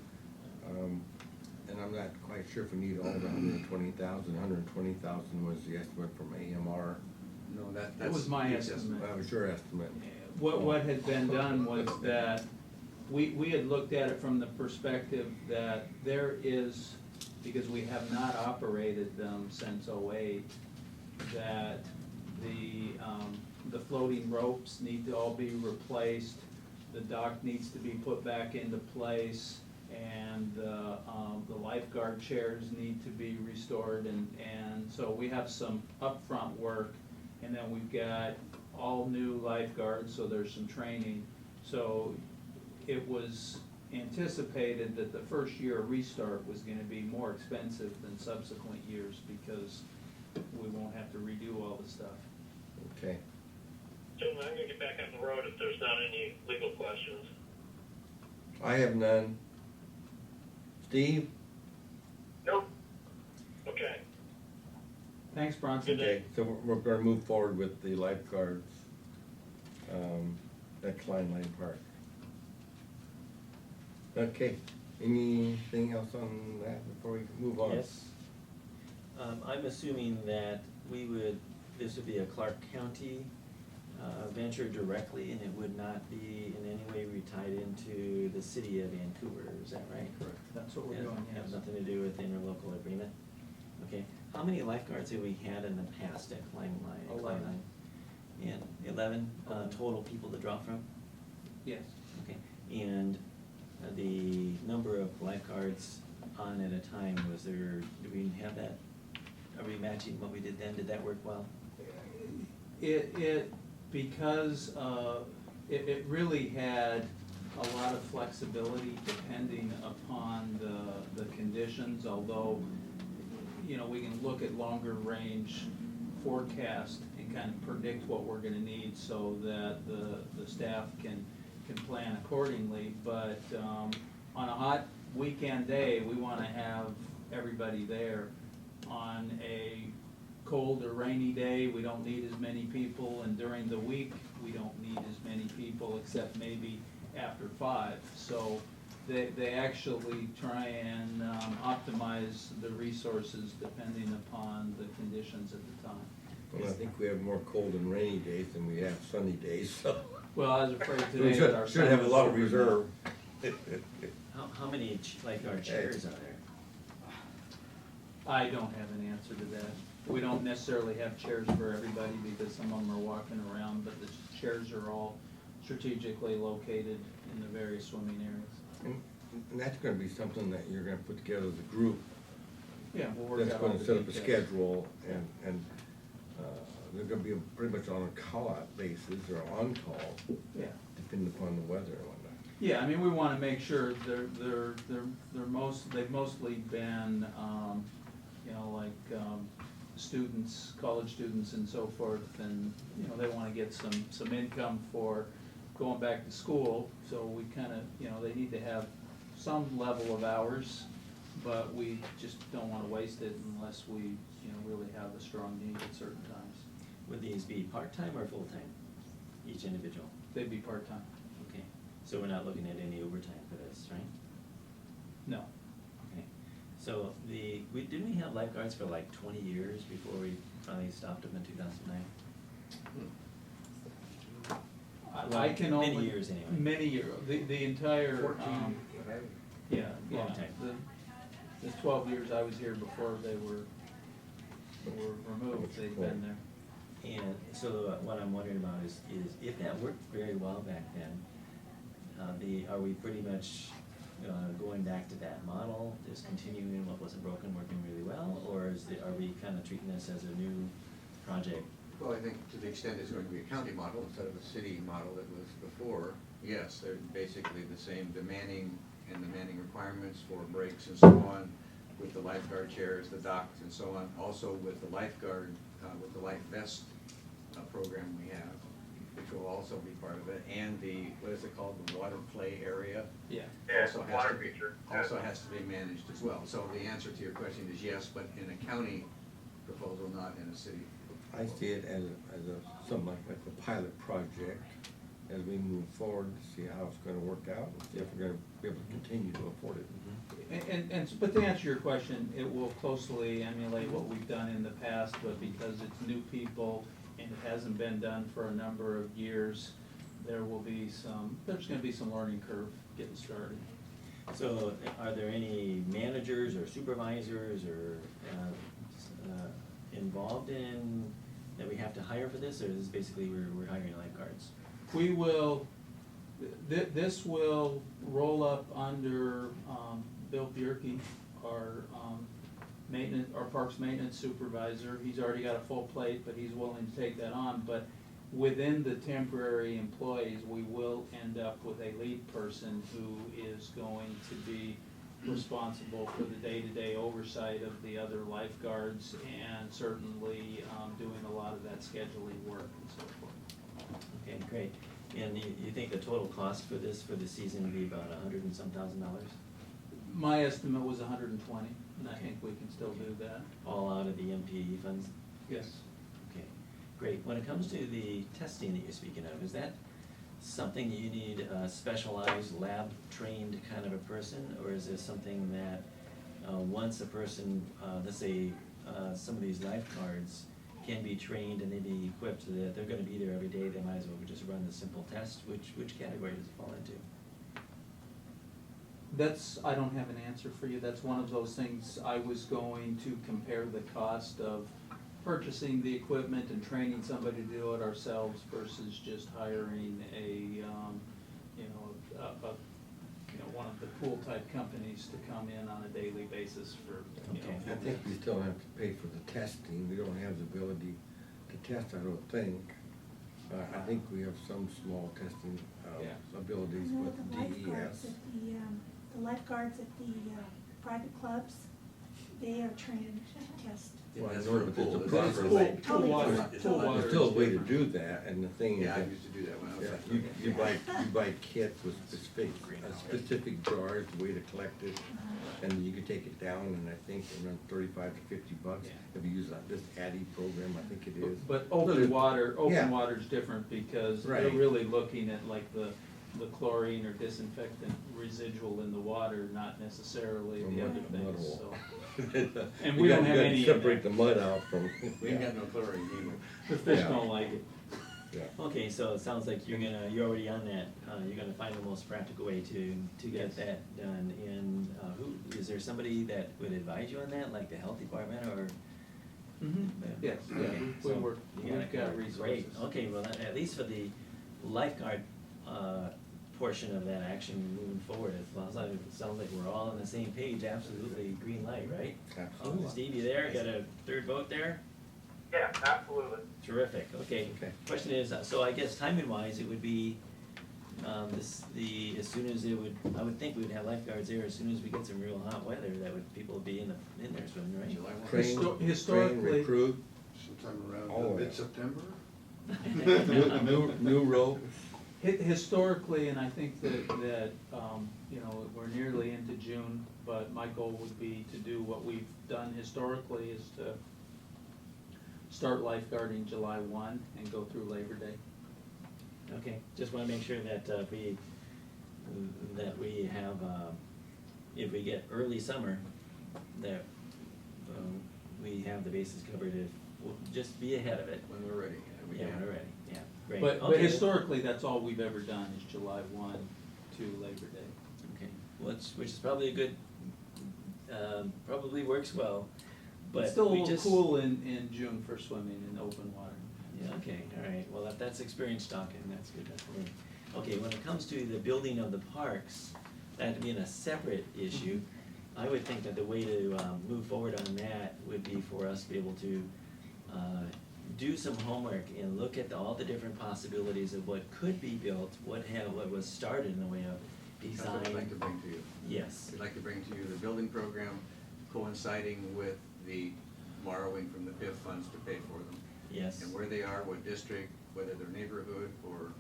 And I'm not quite sure if we need all the 120,000. 120,000 was the estimate from AMR. No, that's. That was my his estimate. That was your estimate. What had been done was that we had looked at it from the perspective that there is, because we have not operated them since '08, that the floating ropes need to all be replaced, the dock needs to be put back into place, and the lifeguard chairs need to be restored, and so we have some upfront work, and then we've got all new lifeguards, so there's some training. So it was anticipated that the first year restart was gonna be more expensive than subsequent years, because we won't have to redo all the stuff. Okay. Gentlemen, I'm gonna get back on the road if there's not any legal questions. I have none. Steve? Nope. Okay. Thanks, Bronson. Good day. Okay, so we're gonna move forward with the lifeguards at Klein Lane Park. Okay, anything else on that before we move on? Yes. I'm assuming that this would be a Clark County venture directly, and it would not be in any way tied into the city of Vancouver, is that right? Correct. That's what we're And doing, yes. have nothing to do with the interlocal agreement? Okay, how many lifeguards have we had in the past at Limelight? 11. And 11 total people to draw from? Yes. Okay, and the number of lifeguards on at a time, do we have that? Are we matching what we did then? Did that work well? Because it really had a lot of flexibility depending upon the conditions, although, you know, we can look at longer range forecast and kind of predict what we're gonna need so that the staff can plan accordingly. But on a hot weekend day, we wanna have everybody there. On a cold or rainy day, we don't need as many people, and during the week, we don't need as many people, except maybe after 5. So they actually try and optimize the resources depending upon the conditions at the time. Well, I think we have more cold and rainy days than we have sunny days, so. Well, I was afraid We today that our should have a lot of sun was reserve. How many lifeguard chairs are there? I don't have an answer to that. We don't necessarily have chairs for everybody because some of them are walking around, but the chairs are all strategically located in the various swimming areas. And that's gonna be something that you're gonna put together as a group. Yeah, we'll work That's out all gonna the set up a details. schedule and they're gonna be pretty much on a call-out basis or on call, Yeah. depending upon the weather and whatnot. Yeah, I mean, we wanna make sure they've mostly been, you know, like, students, college students and so forth, and, you know, they wanna get some income for going back to school, so we kinda, you know, they need to have some level of hours, but we just don't wanna waste it unless we, you know, really have a strong need at certain times. Would these be part-time or full-time, each individual? They'd be part-time. Okay, so we're not looking at any overtime for this, right? No. Okay, so didn't we have lifeguards for like 20 years before we finally stopped them in 2009? I can only. Many years anyway. Many years, the entire, yeah, Long yeah. time. The 12 years I was here before they were removed, they've been there. And so what I'm wondering about is if that worked very well back then, are we pretty much going back to that model, just continuing what wasn't broken, working really well, or are we kind of treating this as a new project? Well, I think to the extent it's going to be a county model instead of a city model that was before, yes, they're basically the same demanding requirements for breaks and so on, with the lifeguard chairs, the docks and so on, also with the lifeguard, with the life vest program we have, which will also be part of it, and the, what is it called, the water play area? Yeah. Yeah, Also has water to be- feature. Also has to be managed as well. So the answer to your question is yes, but in a county proposal, not in a city. I see it as something like a pilot project as we move forward to see how it's gonna work out, and see if we're gonna be able to continue to afford it. But to answer your question, it will closely emulate what we've done in the past, but because it's new people and it hasn't been done for a number of years, there's gonna be some learning curve getting started. So are there any managers or supervisors or involved in, that we have to hire for this, or is this basically we're hiring lifeguards? We will, this will roll up under Bill Bierke, our our parks maintenance supervisor. He's already got a full plate, but he's willing to take that on. But within the temporary employees, we will end up with a lead person who is going to be responsible for the day-to-day oversight of the other lifeguards and certainly doing a lot of that scheduling work and so forth. Okay, great. And you think the total cost for this, for the season would be about $100 and some thousand? My estimate was 120, and I think we can still do that. All out of the MPE funds? Yes. Okay, great. When it comes to the testing that you're speaking of, is that something that you need a specialized, lab-trained kind of a person? Or is this something that, once a person, let's say, some of these lifeguards can be trained and they be equipped so that they're gonna be there every day, they might as well just run the simple test? Which category does it fall into? I don't have an answer for you. That's one of those things. I was going to compare the cost of purchasing the equipment and training somebody to do it ourselves versus just hiring one of the pool type companies to come in on a daily basis for, I think we still have to pay for the testing, we don't have the ability to test, I don't think. I think we have some small testing, Yeah. abilities I know with the lifeguards DES. at the lifeguards at the private clubs, they are trained to test. Well, I That's know, for a but there's a pool. proper It's way. pool water, There's pool water. There's still a is way to different. do that, and the thing is Yeah, I that, used to do that when I was. yeah, at- you buy kits with specific jars, the way to collect it, and you can take it down, and I think around $35 to $50 if you use this ADDIE program, I think it is. But So open there's- water, yeah. open water's different because they're Right. really looking at like the chlorine or disinfectant residual in the water, not necessarily the other things, so. And we don't have any in Separate there. the mud out from. We ain't got no chlorine either. The fish Yeah. don't like it. Yeah. Okay, so it sounds like you're already on that, you're gonna find the most practical way to get Yes. that done. And, is there somebody that would advise you on that, like the health department or? Yes, Okay, we so work, you we've got got it. resources. Great, okay, well, at least for the lifeguard, portion of that action moving forward, it sounds like we're all on the same page, absolutely, green light, right? Absolutely. Steve, you there, got a third vote there? Yeah, absolutely. Terrific, okay. Okay. Question is, so I guess timing wise, it would be, as soon as I would think we would have lifeguards there as soon as we get some real hot weather, people would be in there swimming, right? July 1. Train, Historically- recruit, Sometime Oh, around yeah. mid-September? new rope. Historically, and I think that, we're nearly into June, but my goal would be to do what we've done historically is to start lifeguarding July 1 and go through Labor Day. Okay, just wanna make sure that, we have, if we get early summer, that, we have the bases covered, we'll just be ahead of it. When we're ready. and we Yeah, can. when we're ready, yeah, great. But Okay. historically, that's all we've ever done is July 1 to Labor Day. Okay, which is probably a good, probably works well, but It's still a we little just. cool in June for swimming in open water. Yeah, okay, all right, well, that's experience talking, that's good enough for me. Okay, when it comes to the building of the parks, that being a separate issue, I would think that the way to, move forward on that would be for us to be able to, do some homework and look at all the different possibilities of what could be built, what was started in the way of That's design. what I'd like to bring to you. Yes, We'd like to bring to you the building program coinciding with the borrowing from the PIF funds to pay for them. yes, And where they are, what district, whether they're neighborhood or,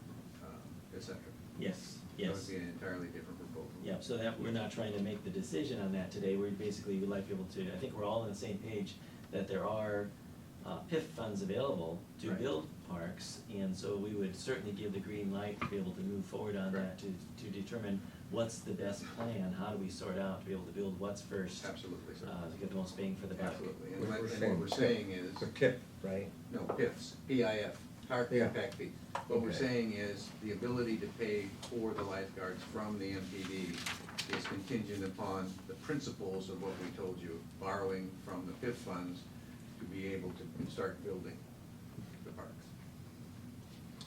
et cetera. yes, That yes. would be an entirely different proposal. Yep, so that, we're not trying to make the decision on that today, we basically would like people to, I think we're all on the same page, that there are PIF funds available to Right. build parks, and so we would certainly give the green light to be able to move forward on that, to determine what's the best plan, how do we sort out to be able to build what's first, Absolutely, sir. to get the most bang for the buck. Absolutely. And what we're saying is, The tip, right? no, PIFs, PIF, Park Yeah. Impact Fee. What we're Okay. saying is the ability to pay for the lifeguards from the MPD is contingent upon the principles of what we told you, borrowing from the PIF funds to be able to start building the parks,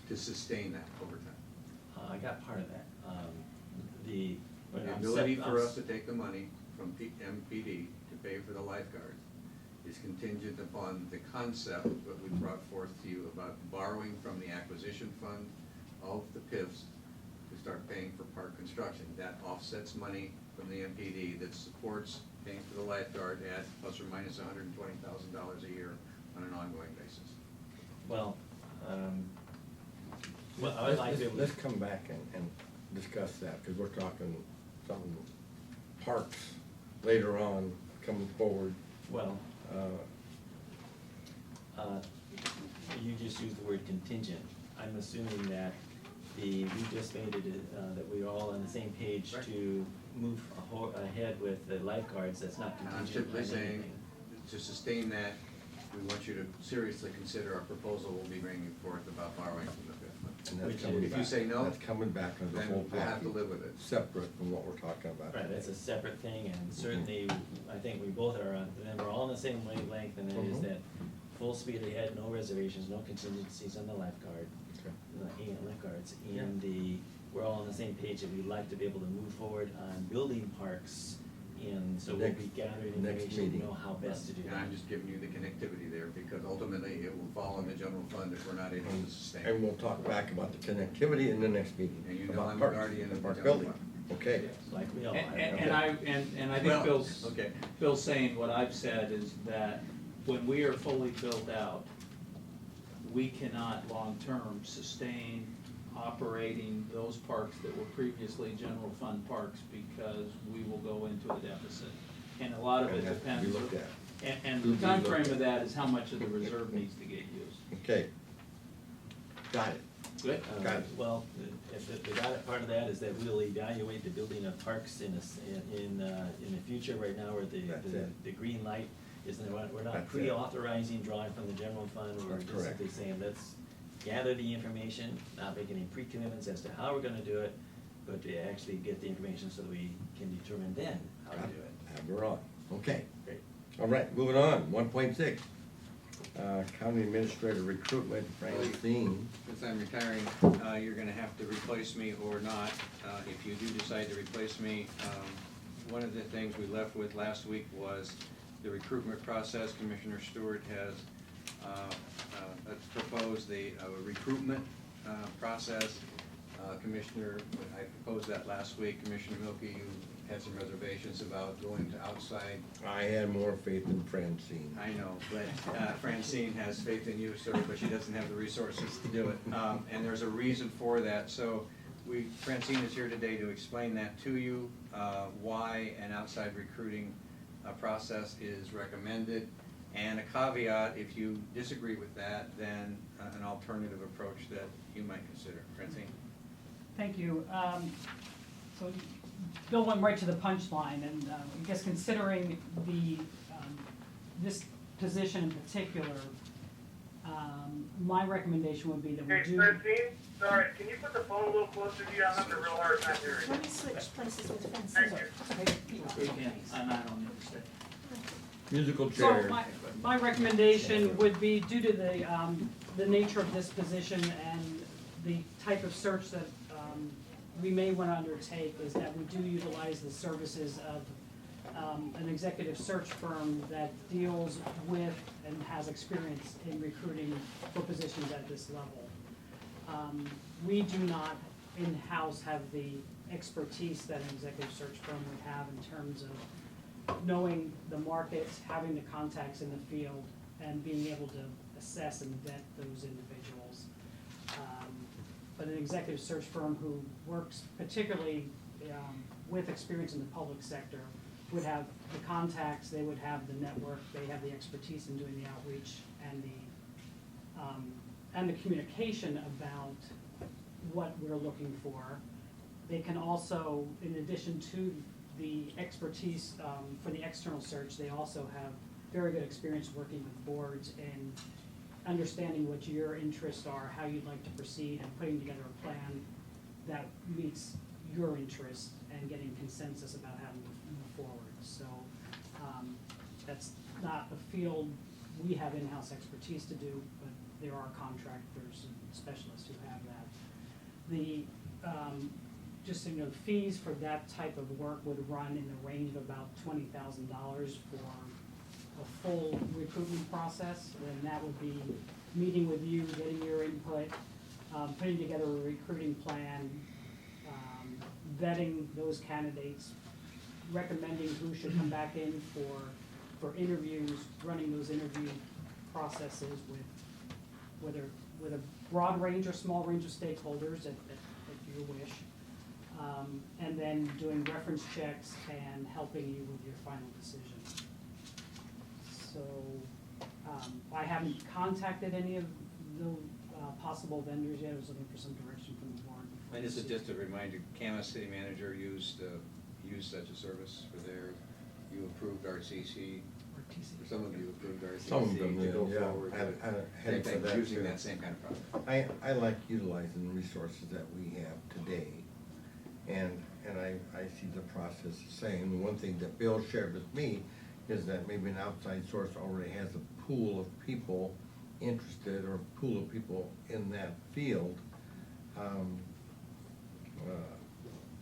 to sustain that over time. I got part of that, The ability for us to take the money from MPD to pay for the lifeguards is contingent upon the concept that we brought forth to you about borrowing from the acquisition fund of the PIFs to start paying for park construction. That offsets money from the MPD that supports paying for the lifeguard at plus or minus $120,000 a year on an ongoing basis. well, I would like to. Let's come back and discuss that, because we're talking something, parks later on coming forward. Well, you just used the word contingent. I'm assuming that we just made it, that we are all on the same page Right. to move ahead with the lifeguards, that's not And I'm contingent simply on saying, anything. to sustain that, we want you to seriously consider our proposal we'll be bringing forth about borrowing from the fifth one. And that's Which coming is- If you back. say no, That's coming back on the then whole we'll have to package, live with it. separate from what we're talking about. Right, that's a separate thing, and certainly, I think we both are on, and we're all on the same wavelength, and that is Mhm. that full speed ahead, no reservations, no contingencies on the lifeguard, Okay. and lifeguards, and we're all on the same page that we'd like to be able to move forward on building parks, and so we'll be Next- gathering next information, meeting. know how best to do And that. I'm just giving you the connectivity there, because ultimately it will fall in the general fund if we're not able to sustain. And we'll talk back about the connectivity in the next meeting. And you know about I'm a parks, guardian the of park the general building. fund. Okay. Like we all. And I think Well, Bill's, okay. Bill's saying what I've said is that when we are fully built out, we cannot long-term sustain operating those parks that were previously general fund parks because we will go into a deficit. And a lot of it And that depends. we looked at. And To the be timeframe looked of that is how much of the reserve needs to get used. Okay. Got it. Good? Got it. Well, if the part of that is that we'll evaluate the building of parks in the future. Right now, where That's it. the green light is, that we're not That's it. pre-authorizing drawing from the general fund. We're That's just correct. simply saying, let's gather the information, not make any pre-commitments as to how we're gonna do it, but to actually get the information so that we can determine then how to do it. And we're on. Okay. Great. All right, moving on, 1.6. County Administrator Recruitment, Francine. Since I'm retiring, you're gonna have to replace me or not. If you do decide to replace me, one of the things we left with last week was the recruitment process. Commissioner Stewart has proposed the recruitment process. Commissioner, I proposed that last week. Commissioner Milky, you had some reservations about going to outside. I had more faith in Francine. I know, but Francine has faith in you, sir, but she doesn't have the resources to do it. And there's a reason for that. So Francine is here today to explain that to you, why an outside recruiting process is recommended. And a caveat, if you disagree with that, then an alternative approach that you might consider. Francine? Thank you. So Bill went right to the punchline, and I guess considering this position in particular, my recommendation would be that we Hey, do. Francine, sorry, can you put the phone a little closer to you? I'm having a real hard time hearing Let you. me switch places with Thank Francine. you. We can, and I don't understand. Musical So chair. my recommendation would be, due to the nature of this position and the type of search that we may want to undertake, is that we do utilize the services of an executive search firm that deals with and has experience in recruiting for positions at this level. We do not in-house have the expertise that an executive search firm would have in terms of knowing the markets, having the contacts in the field, and being able to assess and vet those individuals. But an executive search firm who works particularly with experience in the public sector would have the contacts, they would have the network, they have the expertise in doing the outreach and the communication about what we're looking for. They can also, in addition to the expertise for the external search, they also have very good experience working with boards and understanding what your interests are, how you'd like to proceed, and putting together a plan that meets your interests and getting consensus about how to move forward. So that's not a field we have in-house expertise to do, but there are contractors and specialists who have that. The just so you know, fees for that type of work would run in the range of about $20,000 for a full recruitment process, and that would be meeting with you, getting your input, putting together a recruiting plan, vetting those candidates, recommending who should come back in for interviews, running those interview processes with a broad range or small range of stakeholders at your wish. And then doing reference checks and helping you with your final decision. So, I haven't contacted any of the possible vendors yet. I was looking for some direction from the board, And this is just a reminder, Camas City Manager used such a service for their, you approved RCC, or some of you approved RCC Some of them, to go yeah. forward. I with had same for that thing, using too. that same kind of process. I like utilizing the resources that we have today, and I see the process the same. The one thing that Bill shared with me is that maybe an outside source already has a pool of people interested, or a pool of people in that field.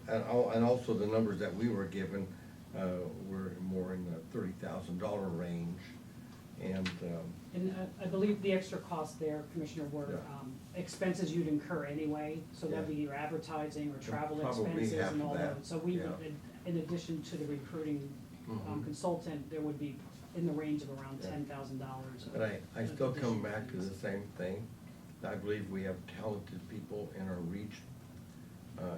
And also the numbers that we were given were more in the $30,000 range, and And I believe the extra cost there, Commissioner, were Yeah. expenses you'd incur anyway, so that'd be Yeah. your advertising or travel Probably expenses half and of all that, that. So we yeah. would, in addition to the recruiting Mhm. consultant, there would be in the range of around Yeah. $10,000. But I still come additional back to fees. the same thing. I believe we have talented people in our reach.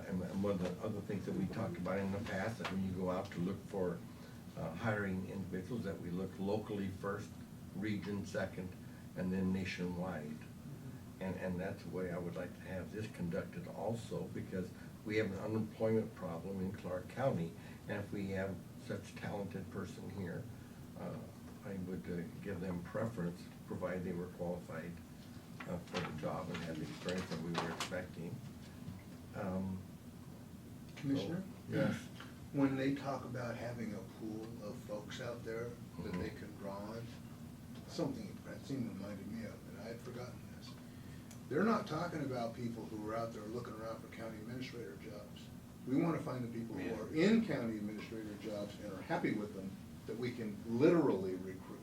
And one of the other things that we talked about in the past, that when you go out to look for hiring individuals, that we look locally first, region second, and then nationwide. And that's the way I would like to have this conducted also, because we have an unemployment problem in Clark County. And if we have such talented person here, I would give them preference, provided they were qualified for the job and had the experience that we were expecting. Commissioner? So, yes. When they talk about having a pool of folks out there that they Mhm. can draw on, something Francine reminded me of, and I had forgotten this. They're not talking about people who are out there looking around for county administrator jobs. We wanna find the people who are in county administrator jobs and are happy with them, that we can literally recruit.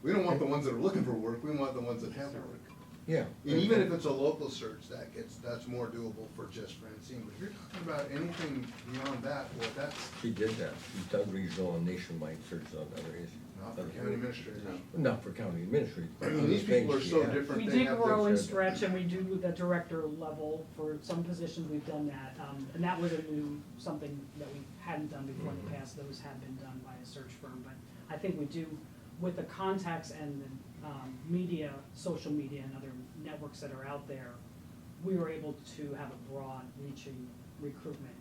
We don't want the ones that are looking for work, we want the ones that have work. Yeah. And even if it's a local search, that's more doable for just Francine, but if you're talking about anything beyond that, well, that's She did that. She's done regional and nationwide search on other issues. not for county administrators. Not for county administrators. but I mean, other these people things are she so has. different. We They did have grow and different- stretch, and we do the director level for some positions, we've done that. And that was something that we hadn't done before in the past, those had been done by a search firm. But I think we do, with the contacts and the media, social media and other networks that are out there, we were able to have a broad reaching recruitment.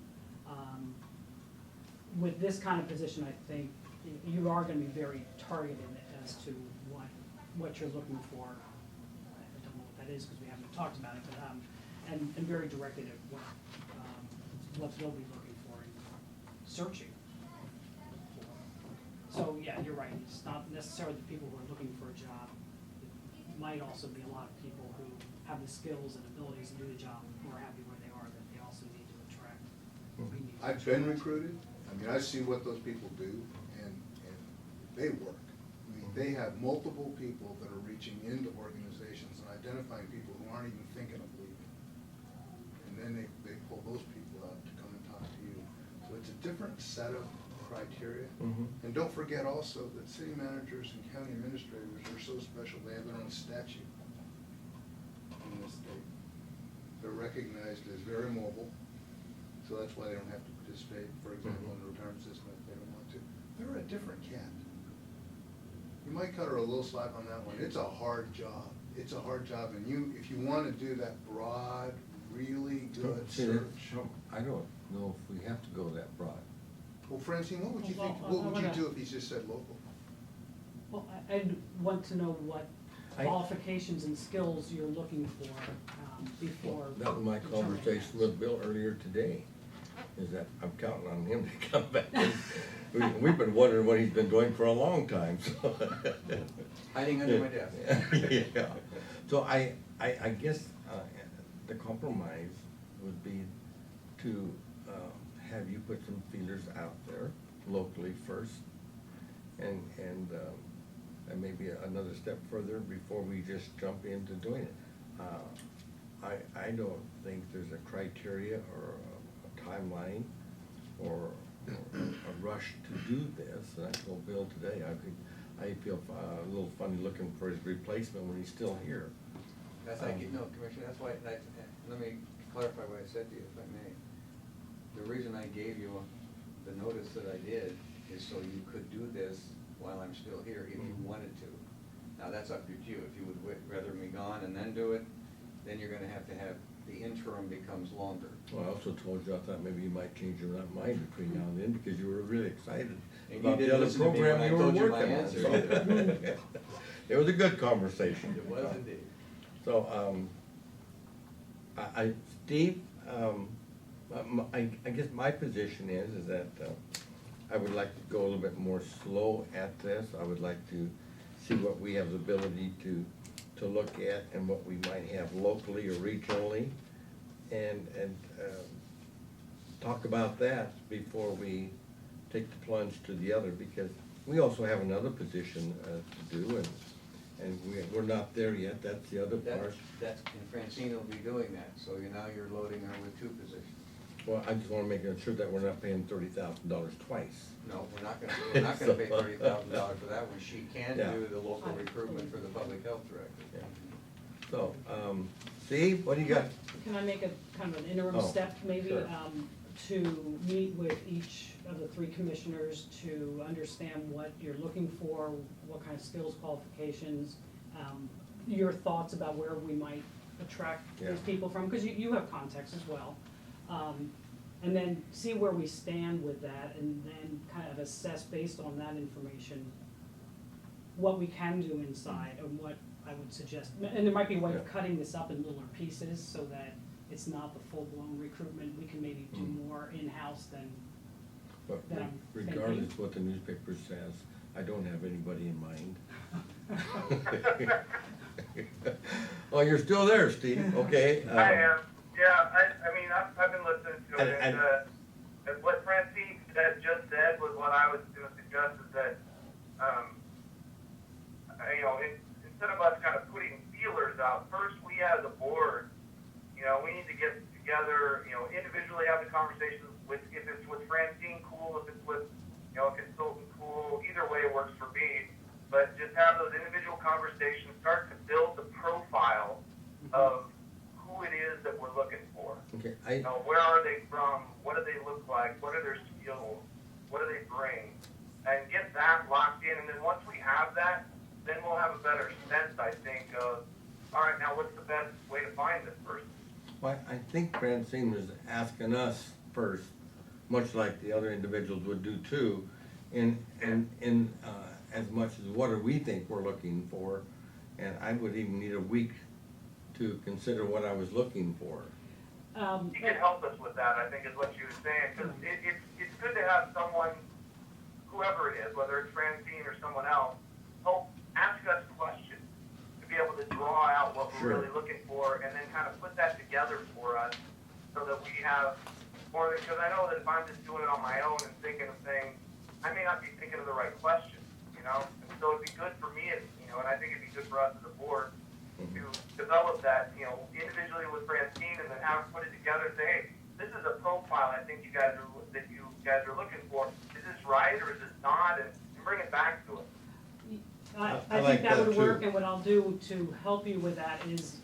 With this kind of position, I think you are gonna be very targeted as to what you're looking for. I don't know what that is, because we haven't talked about it, but, and very directed at what they'll be looking for and searching for. So, yeah, you're right, it's not necessarily the people who are looking for a job. It might also be a lot of people who have the skills and abilities to do the job, who are happy where they are, that they also need to attract. we need to I've been recruited, I mean, I see what those people do, and they work. I mean, they have multiple people that are reaching into organizations and identifying people who aren't even thinking of leaving. And then they pull those people out to come and talk to you. So it's a different set of criteria. Mhm. And don't forget also that city managers and county administrators are so special, they have their own statute in this state. They're recognized as very mobile, so that's why they don't have to participate, for example, in the retirement system if they don't want to. They're a different cat. You might cut her a little slack on that one. It's a hard job. It's a hard job, and if you wanna do that broad, really good See, search. I don't know if we have to go that broad. Well, Francine, what would you Well, think, I what would you wanna- do if he just said local? Well, I'd want to know what I- qualifications and skills you're looking for before. That was my determining conversation that. with Bill earlier today, is that I'm counting on him to come back. We've been wondering what he's been doing for a long time, so. Hiding under my desk. Yeah, so I guess the compromise would be to have you put some feelers out there locally first, and maybe another step further before we just jump into doing it. I don't think there's a criteria or a timeline or a rush to do this. And I told Bill today, I feel a little funny looking for his replacement when he's still here. That's like, no, Commissioner, that's why, let me clarify what I said to you, if I may. The reason I gave you the notice that I did is so you could do this while I'm still here if you wanted to. Now, that's up to you. If you would rather me gone and then do it, then you're gonna have to have the interim becomes longer. Well, I also told you, I thought maybe you might change your mind between now and then, because you were really excited And you about the didn't other listen to me program when I you were told you my working on. answer so. either. It was a good conversation. It was indeed. So, Steve, I guess my position is that I would like to go a little bit more slow at this. I would like to see what we have the ability to look at and what we might have locally or regionally, and talk about that before we take the plunge to the other, because we also have another position to do, and we're not there yet. That's the other part. That's, and Francine will be doing that, so you're loading her with two positions. Well, I just wanna make sure that we're not paying $30,000 twice. No, we're not gonna pay $30,000 for that one. She can Yeah. do the local recruitment for the public health director. Yeah. So, Steve, what do you got? Can I make a kind of an interim Oh, step, maybe, sure. to meet with each of the three commissioners to understand what you're looking for, what kind of skills, qualifications, your thoughts about where we might attract Yeah. these people from, because you have contacts as well. And then see where we stand with that, and then kind of assess based on that information what we can do inside, and what I would suggest. And there might be a way of Yeah. cutting this up in littler pieces, so that it's not the full-blown recruitment. We can maybe do more in-house than, But that I'm regardless thinking. of what the newspaper says, I don't have anybody in mind. Oh, you're still there, Steve, okay. I am, yeah, I mean, I've been listening to it, And- and what Francine just said was what I was gonna suggest, is that, you know, instead of us kind of putting feelers out, first we as a board, you know, we need to get together, you know, individually have the conversations with, if it's with Francine, cool, if it's with, you know, a consultant, cool, either way works for me, but just have those individual conversations, start to build the profile of who it is that we're looking for. Okay, You know, where are they from, what do they look like, what are their skills, what do they bring, and get that locked in, and then once we have that, then we'll have a better sense, I think, of, all right, now what's the best way to find this person? Well, I think Francine was asking us first, much like the other individuals would do too, in as much as what do we think we're looking for, and I would even need a week to consider what I was looking for. You can help us with that, I think is what she was saying, because it's good to have someone, whoever it is, whether it's Francine or someone else, help ask us questions to be able to draw out what we're Sure. really looking for, and then kind of put that together for us, so that we have more, because I know that if I'm just doing it on my own and thinking of things, I may not be thinking of the right questions, you know? And so it'd be good for me, you know, and I think it'd be good for us as a board to develop that, you know, individually with Francine, and then have her put it together and say, hey, this is a profile I think you guys are looking for. Is this right or is this not? And bring it back to us. I I like think that that would work, too. and what I'll do to help you with that is,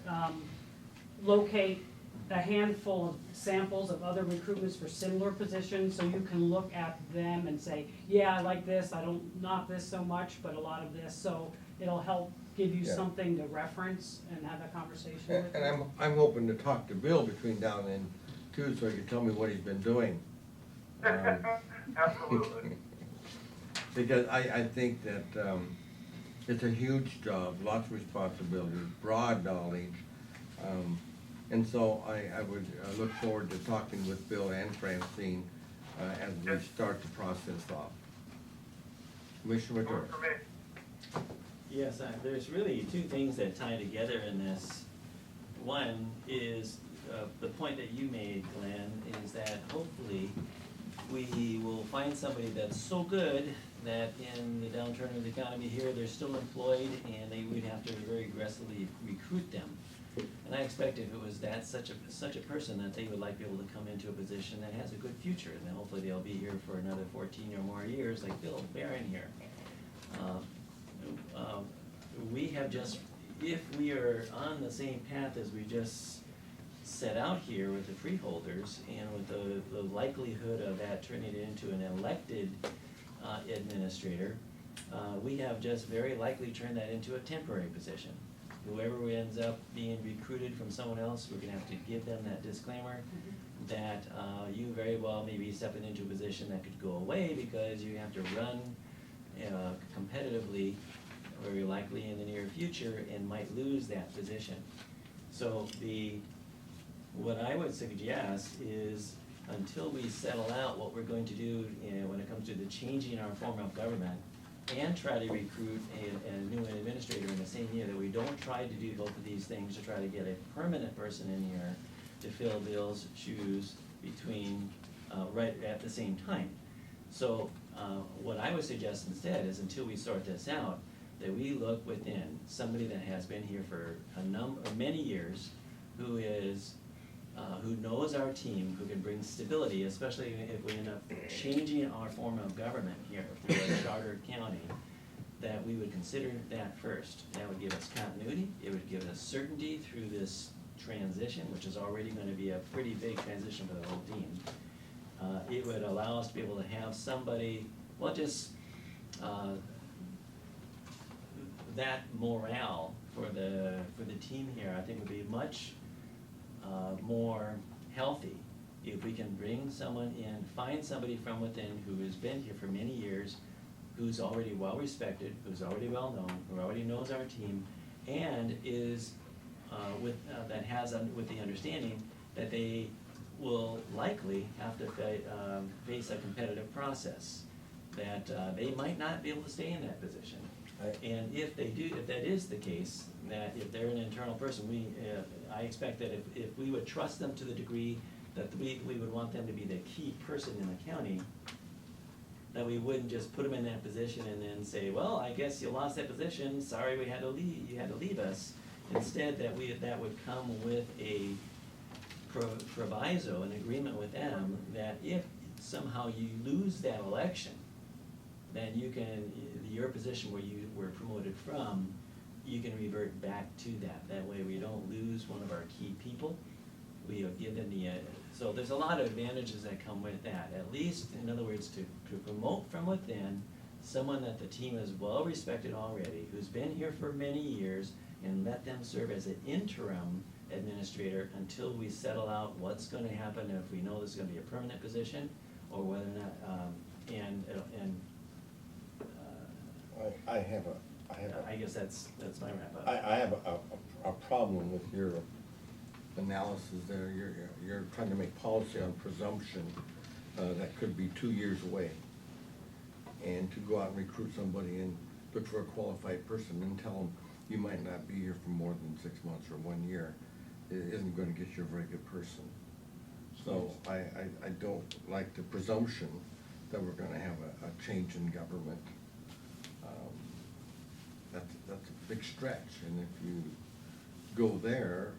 locate a handful of samples of other recruitments for similar positions, so you can look at them and say, yeah, I like this, I don't, not this so much, but a lot of this, so it'll help give you Yeah. something to reference and have that conversation And with. and I'm hoping to talk to Bill between now and then too, so he can tell me what he's been doing. Absolutely. Because I think that it's a huge job, lots of responsibility, broad knowledge. And so I would look forward to talking with Bill and Francine as we start the process off. Commissioner Work McDermott. for me. Yes, there's really two things that tie together in this. One is, the point that you made, Glenn, is that hopefully we will find somebody that's so good that in the downturn of the economy here, they're still employed and they would have to very aggressively recruit them. And I expect if it was such a person, that they would like to be able to come into a position that has a good future, and then hopefully they'll be here for another 14 or more years, like Bill Barron here. We have just, if we are on the same path as we just set out here with the freeholders, and with the likelihood of that turning it into an elected administrator, we have just very likely turned that into a temporary position. whoever ends up being recruited from someone else, we're gonna have to give them that disclaimer that, you very well may be stepping into a position that could go away because you have to run, competitively, very likely in the near future, and might lose that position. So what I would suggest is, until we settle out what we're going to do, when it comes to the changing our form of government, and try to recruit a new administrator in the same year, that we don't try to do both of these things, to try to get a permanent person in here to fill Bill's shoes between, right at the same time. So, what I would suggest instead is, until we sort this out, that we look within somebody that has been here for many years, who is, who knows our team, who can bring stability, especially if we end up changing our form of government here through a charter county, that we would consider that first. That would give us continuity, it would give us certainty through this transition, which is already gonna be a pretty big transition for the whole team. It would allow us to be able to have somebody, well, just, that morale for the team here, I think would be much more healthy if we can bring someone in, find somebody from within who has been here for many years, who's already well respected, who's already well known, who already knows our team, and is with the understanding that they will likely have to face a competitive process, that they might not be able to stay in that position. And if they do, if that is the case, that if they're an internal person, I expect that if we would trust them to the degree that we would want them to be the key person in the county, that we wouldn't just put them in that position and then say, well, I guess you lost that position, sorry, you had to leave us. Instead, that would come with a proviso, an agreement with them, that if somehow you lose that election, then you can, your position where you were promoted from, you can revert back to that. That way we don't lose one of our key people. We give them so there's a lot of advantages that come with that. At least, in other words, to promote from within, someone that the team is well respected already, who's been here for many years, and let them serve as an interim administrator until we settle out what's gonna happen, if we know this is gonna be a permanent position, or whether or not, I guess that's my wrap up. I have a problem with your analysis there. You're trying to make policy on presumption that could be 2 years away. And to go out and recruit somebody and look for a qualified person and tell them you might not be here for more than 6 months or 1 year, it isn't gonna get you a very good person. So I don't like the presumption that we're gonna have a change in government. That's a big stretch, and if you go there,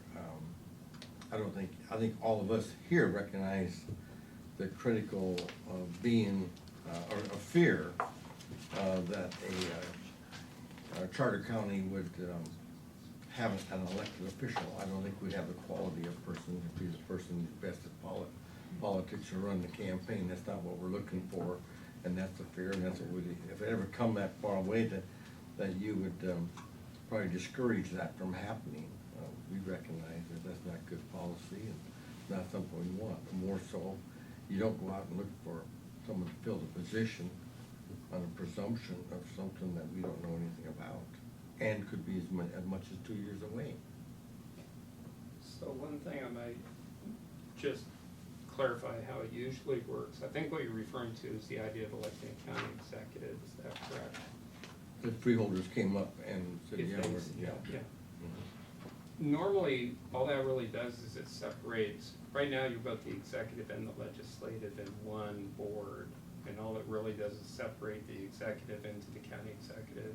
I think all of us here recognize the critical being, or a fear that a charter county would have an elected official. I don't think we'd have the quality of person to be the person who's best at politics or run the campaign. That's not what we're looking for, and that's the fear, and that's what if it ever come that far away that you would probably discourage that from happening. We recognize that that's not good policy and not something we want. More so, you don't go out and look for someone to fill the position on a presumption of something that we don't know anything about, and could be as much as 2 years away. So one thing I might just clarify how it usually works. I think what you're referring to is the idea of electing a county executive, is that correct? The freeholders came up and said, If yeah, they- yeah. yeah. Normally, all that really does is it separates, right now you're both the executive and the legislative in one board. And all it really does is separate the executive into the county executive,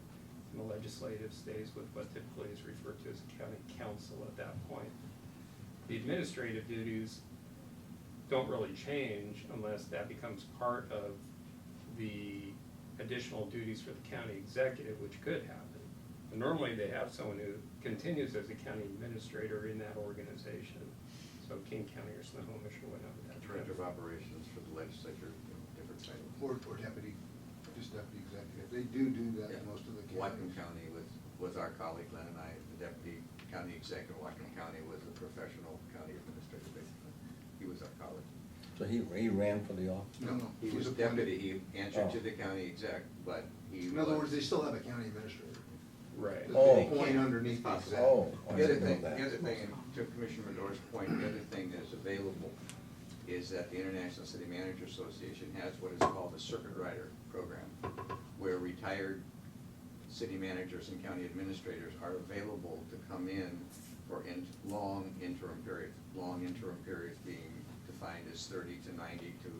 and the legislative stays with what typically is referred to as a county council at that point. The administrative duties don't really change unless that becomes part of the additional duties for the county executive, which could happen. And normally they have someone who continues as a county administrator in that organization. So King County or Snohomish or whatever that. Director of Operations for the legislature, different titles. Or deputy, just deputy executive. They do that in most of the counties. Whatcom County with was our colleague, Len and I, the deputy county executive of Whatcom County, was a professional county administrator, basically. He was our colleague. So he ran for the office? No, He was appointed. deputy, he answered Oh. to the county exec, but he was. In other words, they still have a county administrator. Right. That Oh. they appoint underneath the exec. Oh, I The other didn't know thing, that. the other thing, and to Commissioner Medore's point, the other thing that's available is that the International City Manager Association has what is called a circuit rider program, where retired city managers and county administrators are available to come in for long interim periods. Long interim periods being defined as 30 to 90 to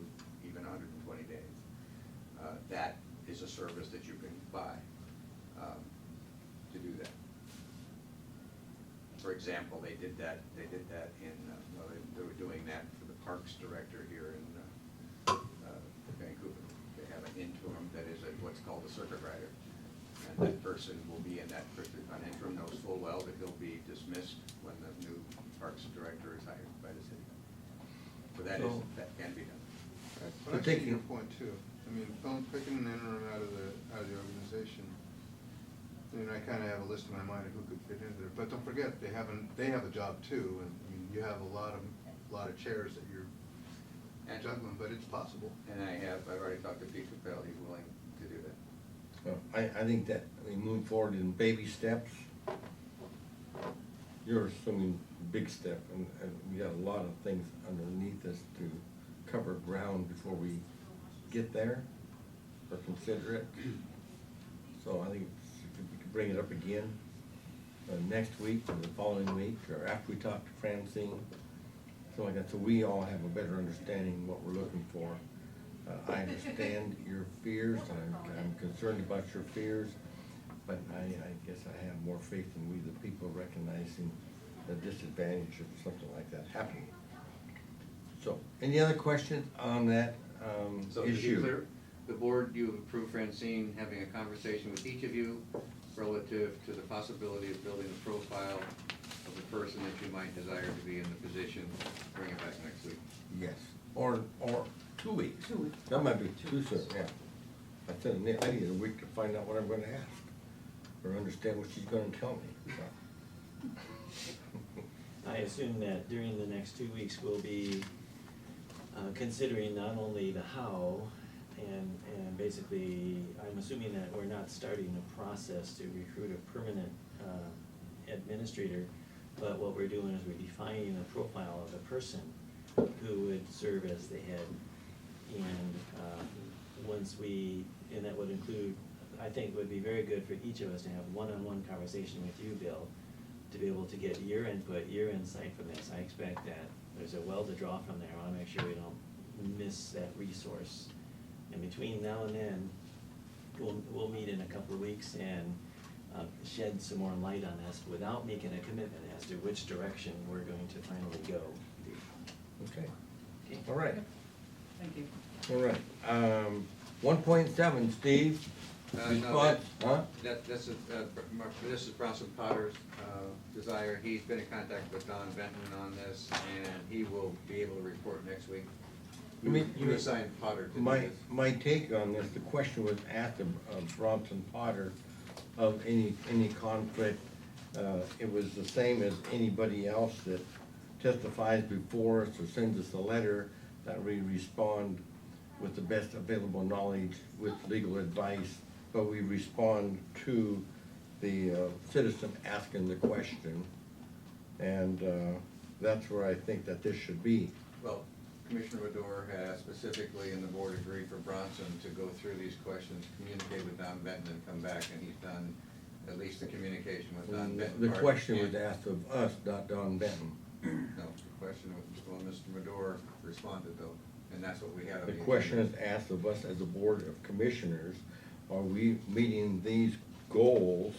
even 120 days. That is a service that you can buy to do that. For example, they did that in, well, they were doing that for the Parks Director here in Vancouver. They have an interim that is what's called a circuit rider. And that person will be in that, an interim knows full well that he'll be dismissed when the new Parks Director is hired by the city. So that can be done. But I see your point too. I mean, picking an interim out of the organization, I mean, I kinda have a list in my mind of who could fit in there, but don't forget, they have a job too, and I mean, you have a lot of chairs that you're juggling, but it's possible. And I've already talked to Pete Capel, he's willing to do that. Well, I think that we move forward in baby steps. You're assuming big step, and we got a lot of things underneath us to cover ground before we get there, or consider it. So I think we could bring it up again next week, or the following week, or after we talk to Francine. So like that, so we all have a better understanding of what we're looking for. I understand your fears, I'm concerned about your fears, but I guess I have more faith in we the people recognizing the disadvantage of something like that happening. So, any other questions on that So to be issue? clear, the board, you approved Francine having a conversation with each of you relative to the possibility of building a profile of the person that you might desire to be in the position, bring it back next week. Yes, or 2 weeks. 2 weeks. That might be too soon, yeah. I said, I need a week to find out what I'm gonna ask, or understand what she's gonna tell me, so. I assume that during the next 2 weeks, we'll be considering not only the how, and basically, I'm assuming that we're not starting a process to recruit a permanent administrator, but what we're doing is we're defining a profile of a person who would serve as the head. And and that would include, I think would be very good for each of us to have one-on-one conversation with you, Bill, to be able to get your input, your insight from this. I expect that there's a well to draw from there. I wanna make sure we don't miss that resource. And between now and then, we'll meet in a couple of weeks and shed some more light on this without making a commitment as to which direction we're going to finally go. Okay, Okay? all right, Thank you. all right. 1.7, Steve, No, response, huh? This is Bronson Potter's desire. He's been in contact with Don Benton on this, and he will be able to report next week. You assigned Potter to do this. My take on this, the question was asked of Bronson Potter of any conflict. It was the same as anybody else that testifies before us or sends us a letter, that we respond with the best available knowledge with legal advice, but we respond to the citizen asking the question. And that's where I think that this should be. Well, Commissioner Medore has specifically, and the board agreed for Bronson to go through these questions, communicate with Don Benton and come back, and he's done at least the communication with Don Benton. The question was asked of us, not Don Benton. No, the question was, well, Mr. Medore responded though, and that's what we had on The the question is agenda. asked of us as a board of commissioners, are we meeting these goals?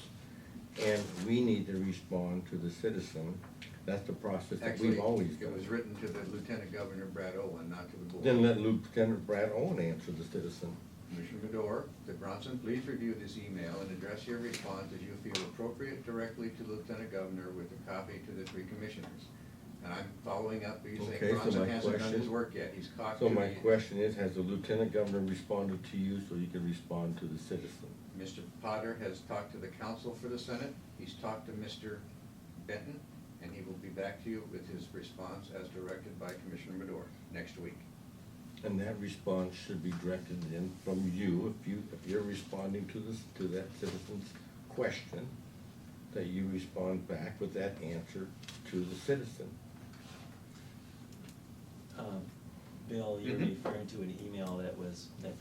And we need to respond to the citizen. That's the process that Actually, we've always it done. was written to the Lieutenant Governor Brad Owen, not to the board. Then let Lieutenant Brad Owen answer the citizen. Commissioner Medore, to Bronson, please review this email and address your response as you feel appropriate directly to the Lieutenant Governor with a copy to the three commissioners. And I'm following up, you Okay, saying so Bronson my hasn't done his question- work yet, he's caught. So my question is, has the Lieutenant Governor responded to you so you can respond to the citizen? Mr. Potter has talked to the counsel for the Senate, he's talked to Mr. Benton, and he will be back to you with his response as directed by Commissioner Medor next week. And that response should be directed in from you, if you're responding to this, to that citizen's question, that you respond back with that answer to the citizen. Bill, you're Mhm. referring to an email that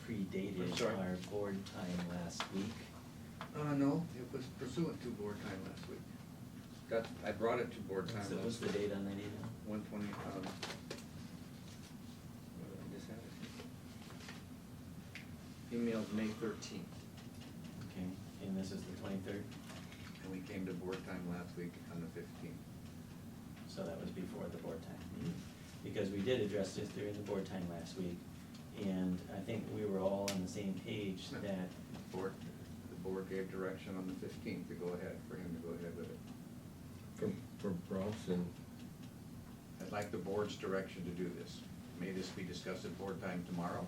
predated I'm sorry. our board time last week. No, it was pursuant to board time last week. I brought it to board time So last what's the week. date on that email? 120, what did I just have it? Emailed May 13th, Okay, and this is the 23rd, and we came to board time last week on the 15th. so that was before the board time meeting. Because we did address this during the board time last week, and I think we were all on the same page that, The board gave direction on the 15th to go ahead, for him to go ahead with it. For Bronson, I'd like the board's direction to do this. May this be discussed at board time tomorrow?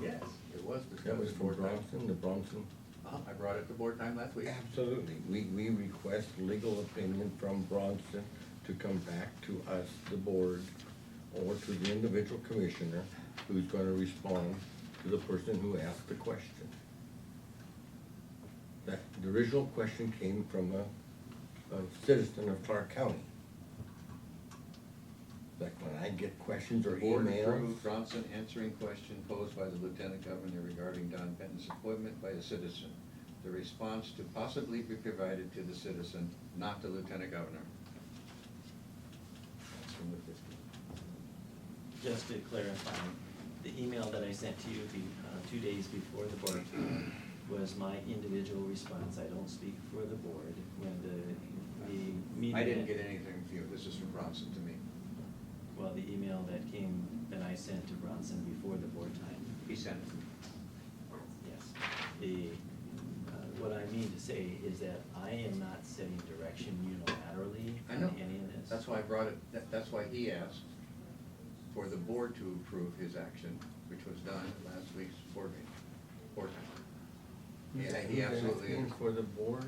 Yes, it was that discussed was at for board time. Bronson, the Bronson. I brought it to board time last week. Absolutely. We request legal opinion from Bronson to come back to us, the board, or to the individual commissioner who's gonna respond to the person who asked the question. The original question came from a citizen of Clark County. Like when I get questions or The board emails. approved Bronson answering question posed by the Lieutenant Governor regarding Don Benton's appointment by a citizen. The response to possibly be provided to the citizen, not the Lieutenant Governor. That's from the 15th. just to clarify, the email that I sent to you 2 days before the board was my individual response. I don't speak for the board. When the meeting. I didn't get anything from you, this is from Bronson to me. Well, the email that I sent to Bronson before the board time. He sent it. Yes. What I mean to say is that I am not setting direction unilaterally I know, on any of this. that's why I brought it, that's why he asked for the board to approve his action, which was done at last week's board meeting, board time. Yeah, he Who's absolutely. asking for the board?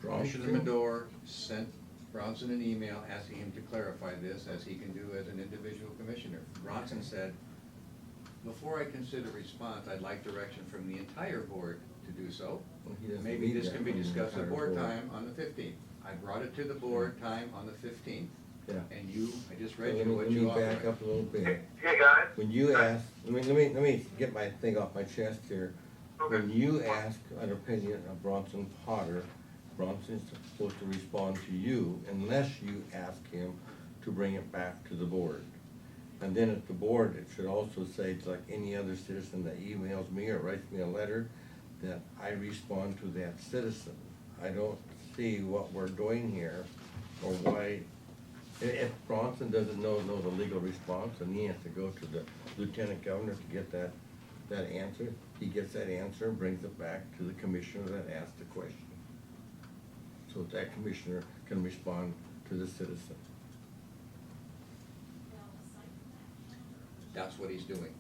Commissioner Bronson? Medor sent Bronson an email asking him to clarify this, as he can do as an individual commissioner. Bronson said, before I consider response, I'd like direction from the entire board to do so. Well, he doesn't Maybe need this that can be from the discussed at entire board board. time on the 15th. I brought it to the board time on the 15th, Yeah. and I just So read let you me- what you Let me back authorized. up a little bit. Hey, guys. When you ask, let me get my thing off my chest here. When Okay. you ask an opinion of Bronson Potter, Bronson's supposed to respond to you unless you ask him to bring it back to the board. And then at the board, it should also say, it's like any other citizen that emails me or writes me a letter, that I respond to that citizen. I don't see what we're doing here, or why, if Bronson doesn't know the legal response, then he has to go to the Lieutenant Governor to get that answer. He gets that answer and brings it back to the commissioner that asked the question. So that commissioner can respond to the citizen. That's what he's doing.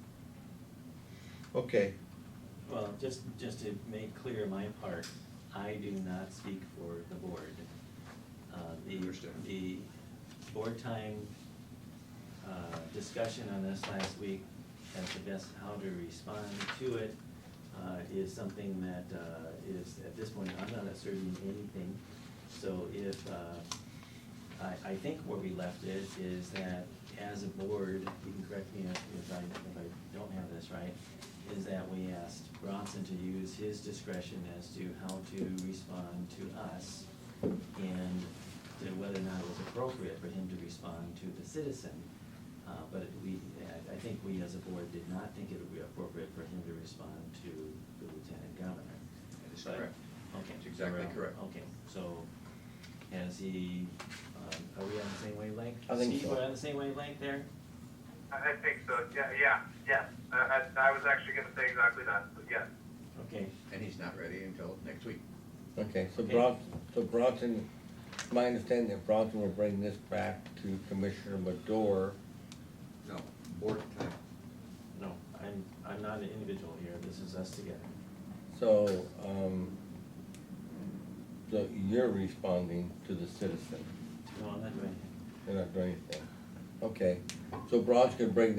Okay, Well, just to make clear my part, I do not speak for the board. Understood. The board time, discussion on this last week as to best how to respond to it, is something that, is, at this point, I'm not asserting anything. So if, I think where we left it is that as a board, you can correct me if I don't have this right, is that we asked Bronson to use his discretion as to how to respond to us and to whether or not it was appropriate for him to respond to the citizen. But I think we as a board did not think it would be appropriate for him to respond to the Lieutenant Governor. That is But- correct. Okay. That's exactly so we're- correct. Okay, so has he, are we on the same wavelength? I think Steve, so. we're on the same wavelength there? I think so, yes. I was actually gonna say exactly that, but yes. Okay, And he's not ready until next week. okay, so Okay. Bronson, my understanding that Bronson will bring this back to Commissioner Medor. No, board time. no, I'm not an individual here. this is us together. So, so you're responding to the citizen, No, I'm not doing anything. you're not doing anything. Okay, so Bron's gonna bring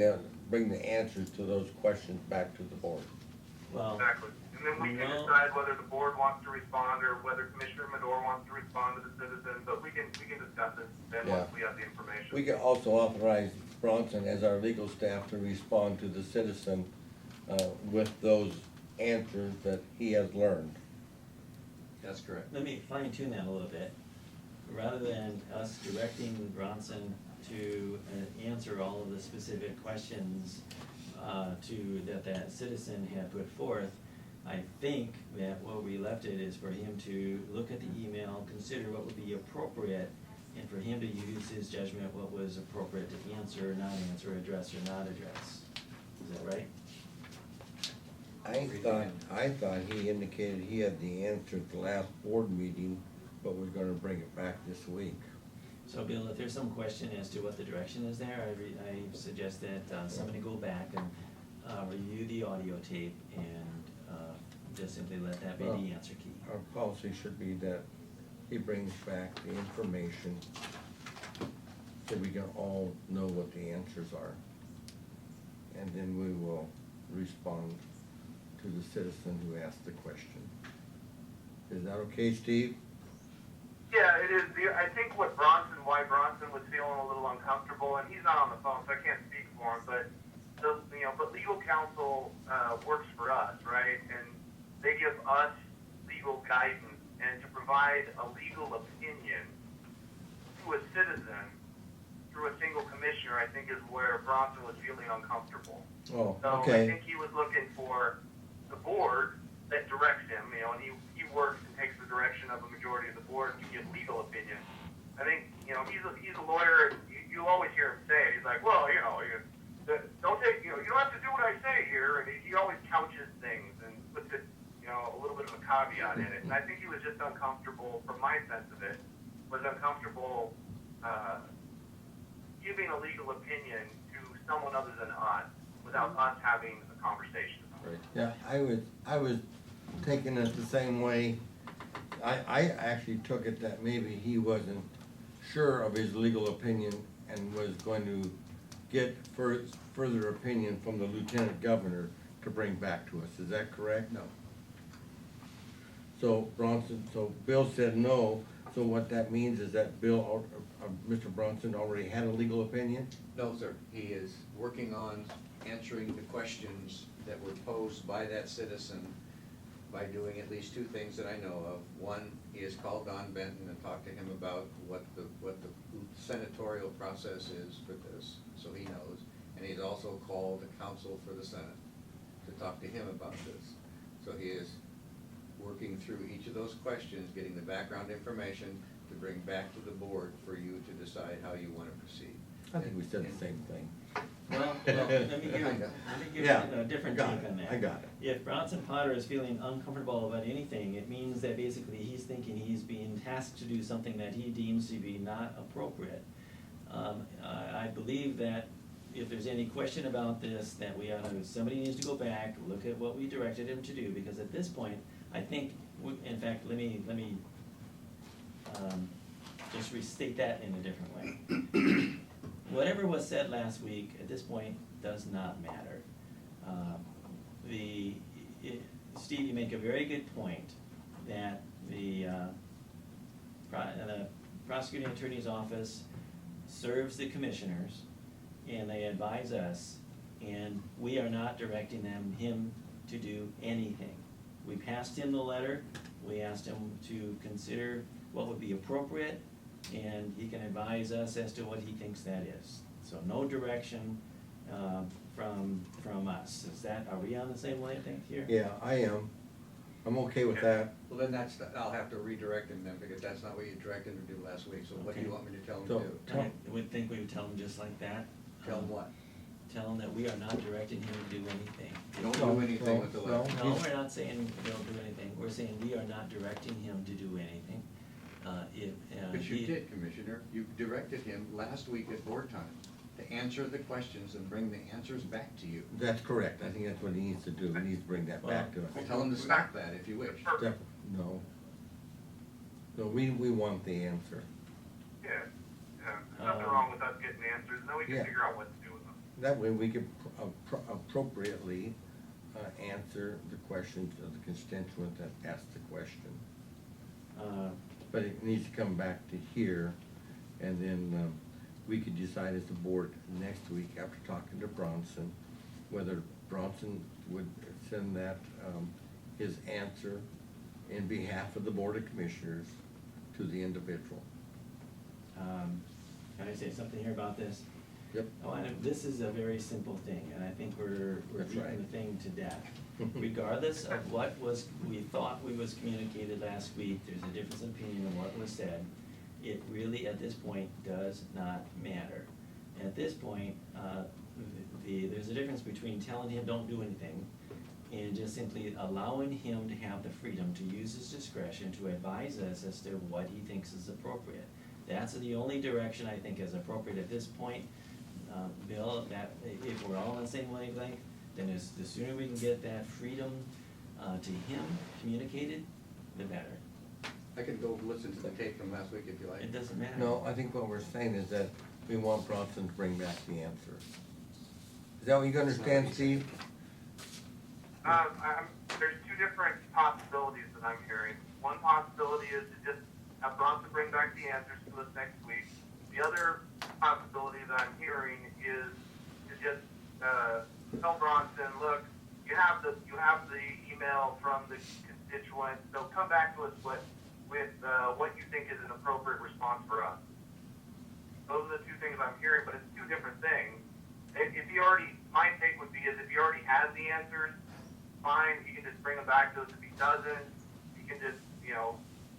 the answers to those questions back to the board. Well, Exactly. And then we can Well- decide whether the board wants to respond or whether Commissioner Medor wants to respond to the citizen, but we can discuss it then once Yeah. we have the information. We can also authorize Bronson as our legal staff to respond to the citizen, with those answers that he has learned. That's correct. let me fine tune that a little bit. Rather than us directing Bronson to answer all of the specific questions that citizen had put forth, I think that what we left it is for him to look at the email, consider what would be appropriate, and for him to use his judgment what was appropriate to answer, not answer, address, or not address. Is that right? I thought he indicated he had the answer at the last board meeting, but we're gonna bring it back this week. So Bill, if there's some question as to what the direction is there, I suggest that somebody go back and review the audio tape and just simply let that be Well, the answer key. Our policy should be that he brings back the information so we can all know what the answers are. And then we will respond to the citizen who asked the question. Is that okay, Steve? Yeah, it is. I think why Bronson was feeling a little uncomfortable, and he's not on the phone, so I can't speak for him, but but legal counsel works for us, right? And they give us legal guidance, and to provide a legal opinion to a citizen through a single commissioner, I think is where Bronson was feeling uncomfortable. Oh, So I okay. think he was looking for the board that directs him, and he works and takes the direction of a majority of the board to give legal opinion. I think, he's a lawyer, and you always hear him say it, he's like, well, don't take, you don't have to do what I say here, and he always couches things and puts it, a little bit of a caveat in it. And I think he was just uncomfortable, from my sense of it, was uncomfortable giving a legal opinion to someone other than us, without us having a conversation about it. Yeah, I was taking it the same way. I actually took it that maybe he wasn't sure of his legal opinion and was going to get further opinion from the lieutenant governor to bring back to us. Is that correct? No. So Bill said no, so what that means is that Mr. Bronson already had a legal opinion? No, sir. He is working on answering the questions that were posed by that citizen by doing at least two things that I know of. One, he has called Don Benton and talked to him about what the senatorial process is for this, so he knows. And he's also called the counsel for the Senate to talk to him about this. So he is working through each of those questions, getting the background information to bring back to the board for you to decide how you want to proceed. I think we said the same thing. Well, let me give Yeah, a different I take got on it, that. I got it. If Bronson Potter is feeling uncomfortable about anything, it means that basically he's thinking he's being tasked to do something that he deems to be not appropriate. I believe that if there's any question about this, that somebody needs to go back, look at what we directed him to do, because at this point, I think, in fact, let me just restate that in a different way. Whatever was said last week, at this point, does not matter. Steve, you make a very good point that the prosecuting attorney's office serves the commissioners, and they advise us, and we are not directing him to do anything. We passed him the letter, we asked him to consider what would be appropriate, and he can advise us as to what he thinks that is. So no direction from us. Are we on the same wavelength here? Yeah, I am. I'm okay with that. Well, then I'll have to redirect him then, because that's not what you directed him to do last week, so what do you want me to tell him to So- do? I would think we would tell him just like that. Tell him what? Tell him that we are not directing him to do anything. You don't do anything with the No, letter. No, we're not saying we don't do anything. We're saying we are not directing him to do anything. But you did, Commissioner. You directed him last week at board time to answer the questions and bring the answers back to you. That's correct, I think that's what he needs to do, he needs to bring that back to us. Tell him to stop that if you wish. No. No, we want the answer. Yeah, yeah, there's nothing wrong with us getting the answers, and then we can Yeah. figure out what to do with them. That way we can appropriately answer the questions of the constituent that asked the question. But it needs to come back to here, and then we could decide as a board next week after talking to Bronson, whether Bronson would send that, his answer in behalf of the Board of Commissioners to the individual. Can I say something here about this? Yep. Oh, and this is a very simple thing, and I think we're That's beating right. the thing to death. Regardless of what we thought was communicated last week, there's a difference in opinion on what was said. It really, at this point, does not matter. At this point, there's a difference between telling him don't do anything and just simply allowing him to have the freedom to use his discretion to advise us as to what he thinks is appropriate. That's the only direction I think is appropriate at this point. Bill, that if we're all on the same wavelength, then the sooner we can get that freedom to him communicated, the better. I could go listen to the tape from last week if you like. It doesn't matter. No, I think what we're saying is that we want Bronson to bring back the answer. Is that what you understand, Steve? There's two different possibilities that I'm hearing. One possibility is to just have Bronson bring back the answers to us next week. The other possibility that I'm hearing is to just tell Bronson, look, you have the email from the constituent, so come back to us with what you think is an appropriate response for us. Those are the two things I'm hearing, but it's two different things. If he already, my take would be is if he already has the answers, fine, he can just bring them back to us. If he doesn't, he can just,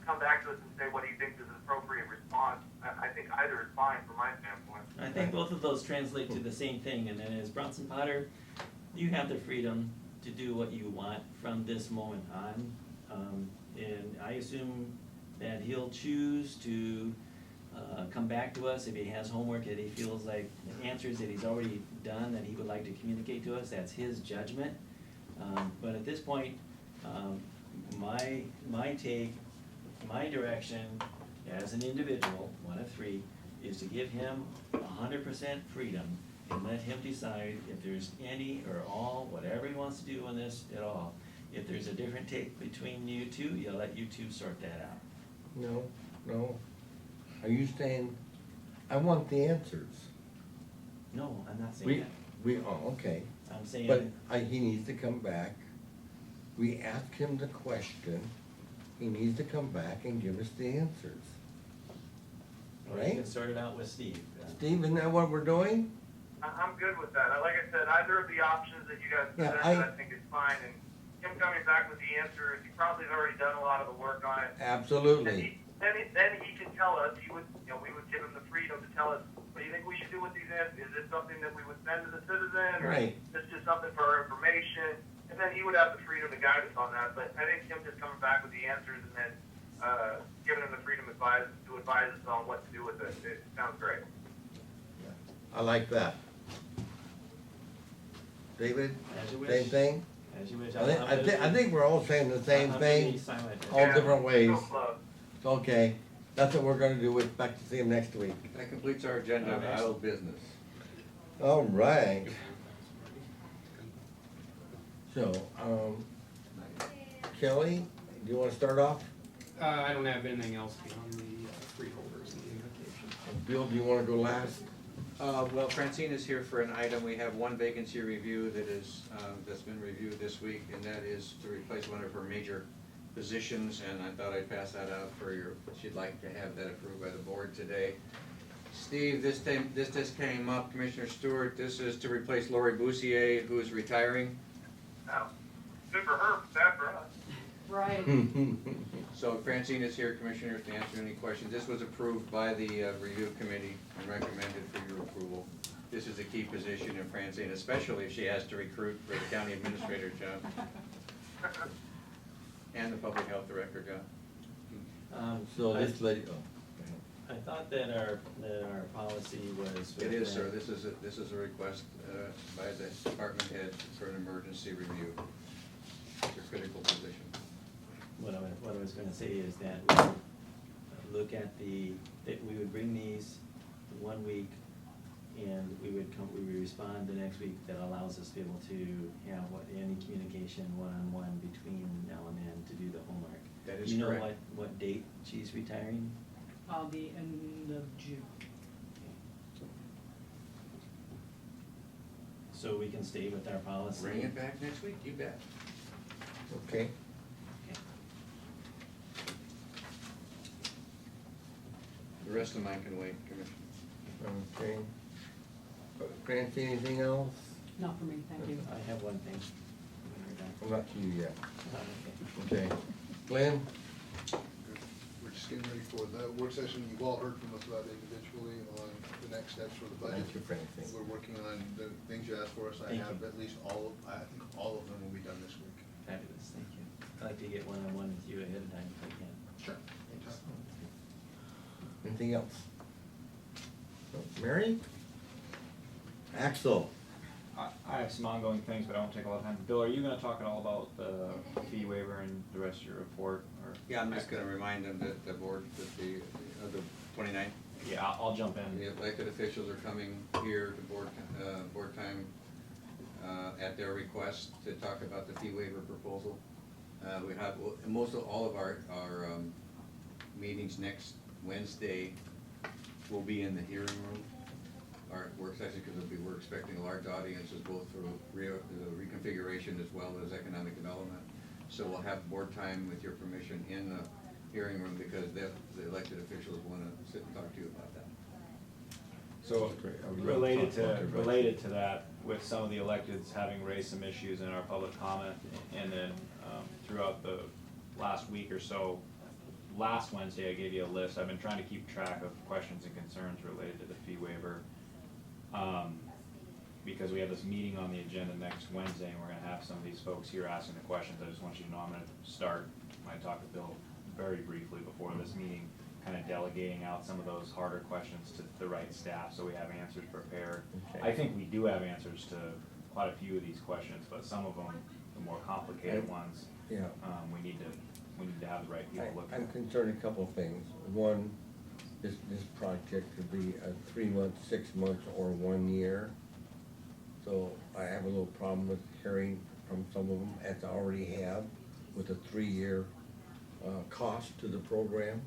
come back to us and say what he thinks is an appropriate response. I think either is fine from my standpoint. I think both of those translate to the same thing, and that is Bronson Potter, you have the freedom to do what you want from this moment on. And I assume that he'll choose to come back to us if he has homework that he feels like, answers that he's already done that he would like to communicate to us, that's his judgment. But at this point, my take, my direction as an individual, one of three, is to give him 100% freedom and let him decide if there's any or all, whatever he wants to do on this at all. If there's a different take between you two, you'll let you two sort that out. No. Are you saying, I want the answers? No, I'm not saying that. Okay. I'm saying. But he needs to come back. We ask him the question, he needs to come back and give us the answers. Or you Right? can sort it out with Steve. Steve, isn't that what we're doing? I'm good with that. Like I said, either of the options that you guys Yeah, presented, I think is fine. And him coming back with the answers, he probably has already done a lot of the work on it. Absolutely. Then he can tell us, we would give him the freedom to tell us, what do you think we should do with these answers? Is this something that we would send to the citizen? Or Right. is this just something for our information? And then he would have the freedom to guide us on that. But I think him just coming back with the answers and then giving him the freedom to advise us on what to do with it, it sounds great. I like that. David, As you wish. same thing? As you wish. I think we're all saying the same I'm thing, gonna be silent. all different ways. So close. Okay, that's what we're gonna do, we expect to see him next week. That completes our agenda of idle business. All right. So, Kelly, do you wanna start off? I don't have anything else beyond the freeholders and the invitation. Bill, do you wanna go last? Well, Francine is here for an item. We have one vacancy review that is, that's been reviewed this week, and that is to replace one of her major positions, and I thought I'd pass that out for your, she'd like to have that approved by the board today. Steve, this just came up, Commissioner Stewart, this is to replace Lori Boussier, who is retiring. Now, good for her, bad for us. Right. So Francine is here, Commissioners, to answer any questions. This was approved by the review committee and recommended for your approval. This is a key position in Francine, especially if she has to recruit for the county administrator job and the public health director job. So this lady, I thought that our policy was. It is, sir, this is a request by the department head for an emergency review. It's a critical position. What I was gonna say is that we would look at that we would bring these 1 week, and we would respond the next week. That allows us to be able to have any communication one-on-one between now and then to do the homework. That is Do you know correct. what date she's retiring? The end of June. So we can stay with our policy? Bring it back next week, you bet. Okay, The rest of mine can wait, Commissioner. okay. Francie, anything else? Not for me, thank you. I have one thing. I'm not to you yet. Okay. Okay. Glenn? We're just getting ready for the work session. You've all heard from us about individually on the next steps for the budget. Thank you, Francie. We're working on the things you asked for us. I Thank have you. at least I think all of them will be done this week. Fabulous, thank you. I'd like to get one-on-one with you ahead of time if I can. Sure. Thanks. Anything else? Mary? Axel? I have some ongoing things, but I won't take a lot of time. Bill, are you gonna talk at all about the fee waiver and the rest of your report, or? Yeah, I'm just gonna remind them that the board, that the 29th, Yeah, I'll jump in. the elected officials are coming here to board time at their request to talk about the fee waiver proposal. We have, most of, all of our meetings next Wednesday will be in the hearing room, our work session, because we're expecting large audiences both for the reconfiguration as well as economic development. So we'll have board time, with your permission, in the hearing room, because the elected officials wanna sit and talk to you about that. So, Great. I would love to talk about their budget. related to that, with some of the electeds having raised some issues in our public comment, and then throughout the last week or so, last Wednesday I gave you a list. I've been trying to keep track of questions and concerns related to the fee waiver. Because we have this meeting on the agenda next Wednesday, and we're gonna have some of these folks here asking the questions. I just want you to know I'm gonna start, I talked to Bill very briefly before this meeting, kind of delegating out some of those harder questions to the right staff, so we have answers prepared. Okay. I think we do have answers to quite a few of these questions, but some of them, the more complicated ones, Yeah. we need to have the right people look at. I'm concerned a couple of things. One, this project could be a 3 month, 6 months, or 1 year. So I have a little problem with hearing from some of them, as I already have, with a 3-year cost to the program.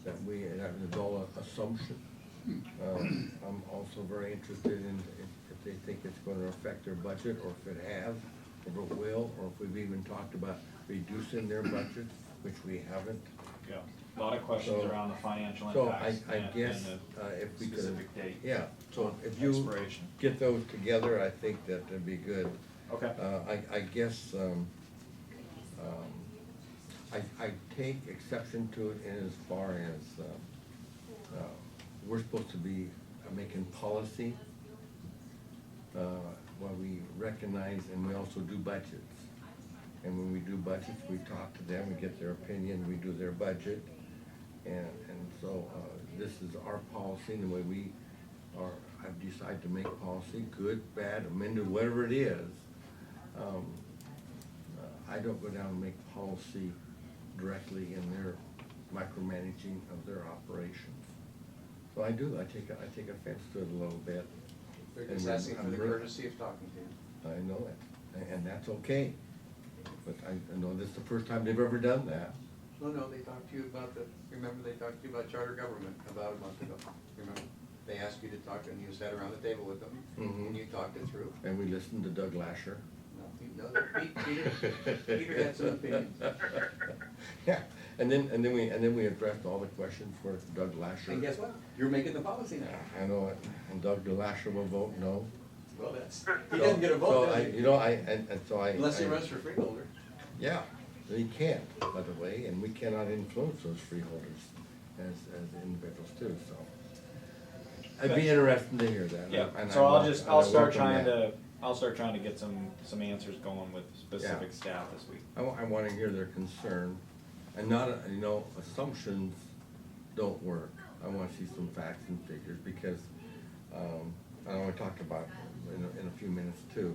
That is all an assumption. I'm also very interested in if they think it's gonna affect their budget, or if it has, or if it will, or if we've even talked about reducing their budget, which we haven't. Yeah, a lot of questions So- around the financial So impacts I and guess the if we could, specific date. yeah, so if you Expiration. get those together, I think that'd be good. Okay. I guess, I take exception to it in as far as, we're supposed to be making policy, while we recognize, and we also do budgets. And when we do budgets, we talk to them, we get their opinion, we do their budget. And so, this is our policy, and the way we are, I've decided to make policy, good, bad, amended, whatever it is. I don't go down and make policy directly in their micromanaging of their operations. So I do, I take offense to it a little bit. They're And just we're- asking for I'm the really- courtesy of talking to you. I know it, and that's okay. But I know this is the first time they've ever done that. No, they talked to you about remember they talked to you about charter government about a month ago, remember? They asked you to talk, and you sat around the table with them, Mhm. and you talked it through. And we listened to Doug Lasher. Peter had some opinions. Yeah, and then we addressed all the questions for Doug Lasher. And guess what? You're making the policy now. I know it, and Doug Lasher will vote no. Well, he doesn't get a vote, So does I, he? you know, and so I. Unless he I- runs for freeholder. Yeah, he can't, by the way, and we cannot influence those freeholders as individuals too, so. I'd be interested to hear that. Yeah, and so I I'll start welcome trying that. to get some answers going with specific staff this week. I wanna hear their concern, and not, assumptions don't work. I wanna see some facts and figures, because, I wanna talk about in a few minutes too.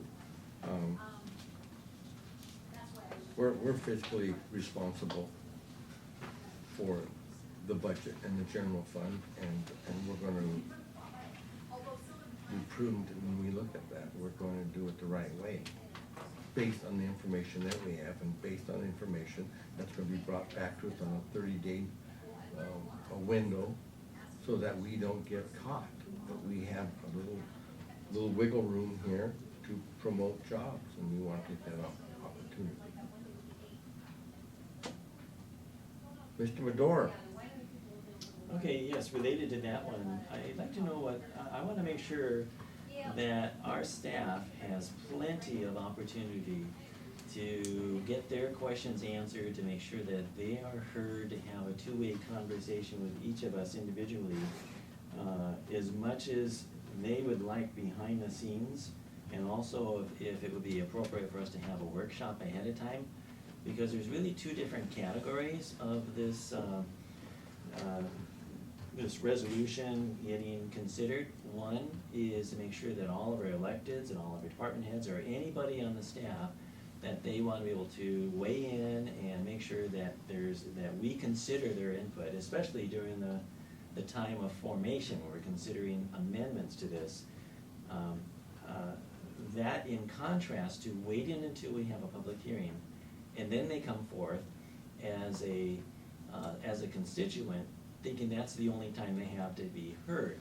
We're fiscally responsible for the budget and the general fund, and we're gonna be prudent when we look at that. We're gonna do it the right way, based on the information that we have, and based on information that's gonna be brought back to us on a 30-day a window, so that we don't get caught, but we have a little wiggle room here to promote jobs, and we want to take that opportunity. Mr. Medora? Okay, yes, related to that one, I'd like to know what, I wanna make sure that our staff has plenty of opportunity to get their questions answered, to make sure that they are heard, to have a two-way conversation with each of us individually, as much as they would like behind the scenes, and also if it would be appropriate for us to have a workshop ahead of time, because there's really two different categories of this, this resolution getting considered. One is to make sure that all of our electeds and all of our department heads, or anybody on the staff, that they want to be able to weigh in and make sure that that we consider their input, especially during the time of formation, where we're considering amendments to this. That in contrast to waiting until we have a public hearing, and then they come forth as a constituent, thinking that's the only time they have to be heard.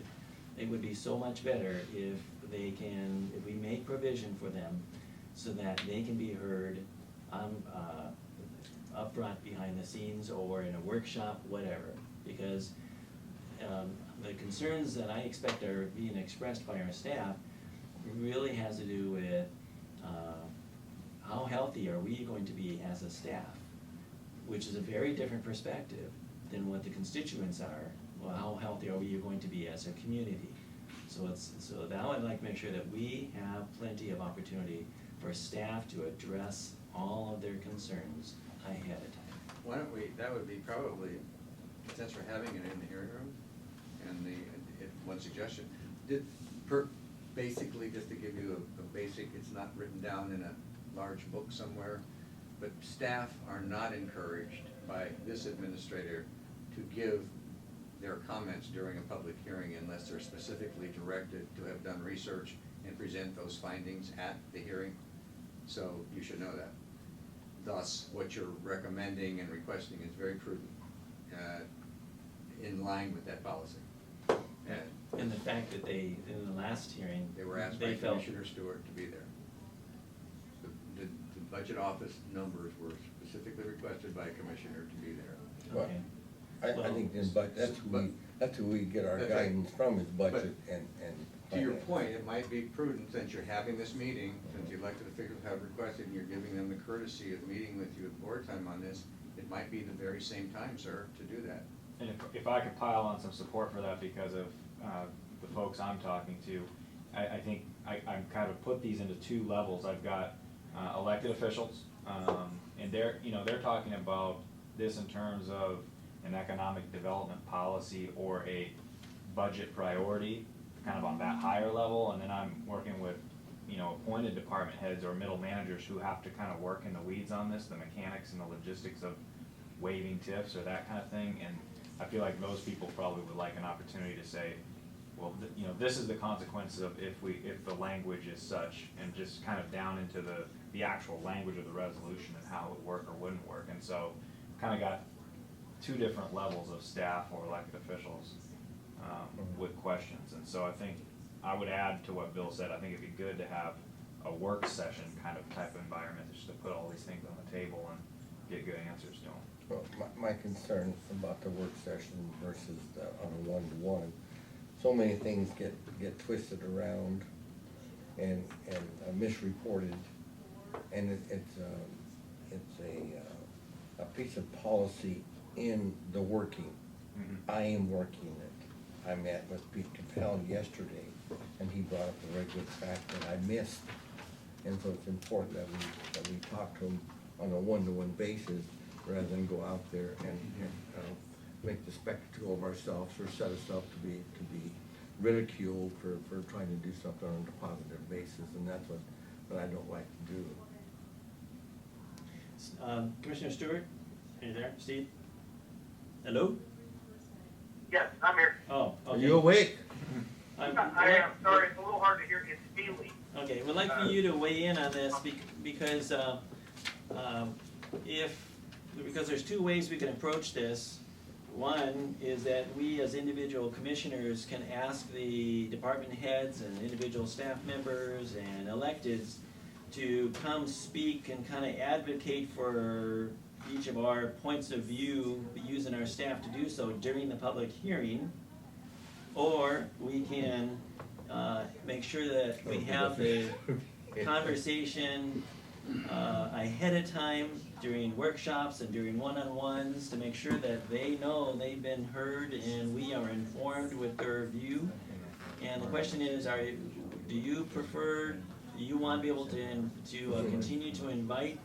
It would be so much better if we make provision for them so that they can be heard up front, behind the scenes, or in a workshop, whatever. Because the concerns that I expect are being expressed by our staff really has to do with how healthy are we going to be as a staff, which is a very different perspective than what the constituents are. Well, how healthy are we going to be as a community? So now I'd like to make sure that we have plenty of opportunity for staff to address all of their concerns ahead of time. Why don't we, that would be probably, since we're having it in the hearing room, and one suggestion, basically, just to give you a basic, it's not written down in a large book somewhere, but staff are not encouraged by this administrator to give their comments during a public hearing unless they're specifically directed to have done research and present those findings at the hearing. So you should know that. Thus, what you're recommending and requesting is very prudent, in line with that policy. And the fact that in the last hearing, They were asked by Commissioner Stewart to be there. The budget office numbers were specifically requested by a commissioner to be there. Well, Okay. I think that's who we get our That's right. guidance from, is budget and. To your finance. point, it might be prudent, since you're having this meeting, since the elected officials have requested, and you're giving them the courtesy of meeting with you at board time on this, it might be the very same time, sir, to do that. And if I could pile on some support for that because of the folks I'm talking to, I think I'm kind of put these into two levels. I've got elected officials, and they're talking about this in terms of an economic development policy or a budget priority, kind of on that higher level, and then I'm working with appointed department heads or middle managers who have to kind of work in the weeds on this, the mechanics and the logistics of waiving TIFs or that kind of thing. And I feel like those people probably would like an opportunity to say, well, this is the consequences of if the language is such, and just kind of down into the actual language of the resolution and how it would work or wouldn't work. And so kind of got two different levels of staff or elected officials with questions. And so I think I would add to what Bill said, I think it'd be good to have a work session kind of type of environment, just to put all these things on the table and get good answers to them. Well, my concern about the work session versus on a one-to-one, so many things get twisted around and misreported, and it's a piece of policy in the working. Mhm. I am working it. I met with Pete Capel yesterday, and he brought up a very good fact that I missed. And so it's important that we talk to him on a one-to-one basis, rather than go out there and make the spectacle of ourselves or set us up to be ridiculed for trying to do something on a positive basis, and that's what I don't like to do. Commissioner Stewart, are you there? Steve? Hello? Yes, I'm here. Oh, Are okay. you awake? I am, sorry, it's a little hard to hear, it's Haley. Okay, we'd like for you to weigh in on this because because there's two ways we can approach this. One is that we as individual commissioners can ask the department heads and individual staff members and electeds to come speak and kind of advocate for each of our points of view, using our staff to do so during the public hearing. Or we can make sure that we have the conversation ahead of time during workshops and during one-on-ones to make sure that they know they've been heard and we are informed with their view. And the question is, do you want to be able to continue to invite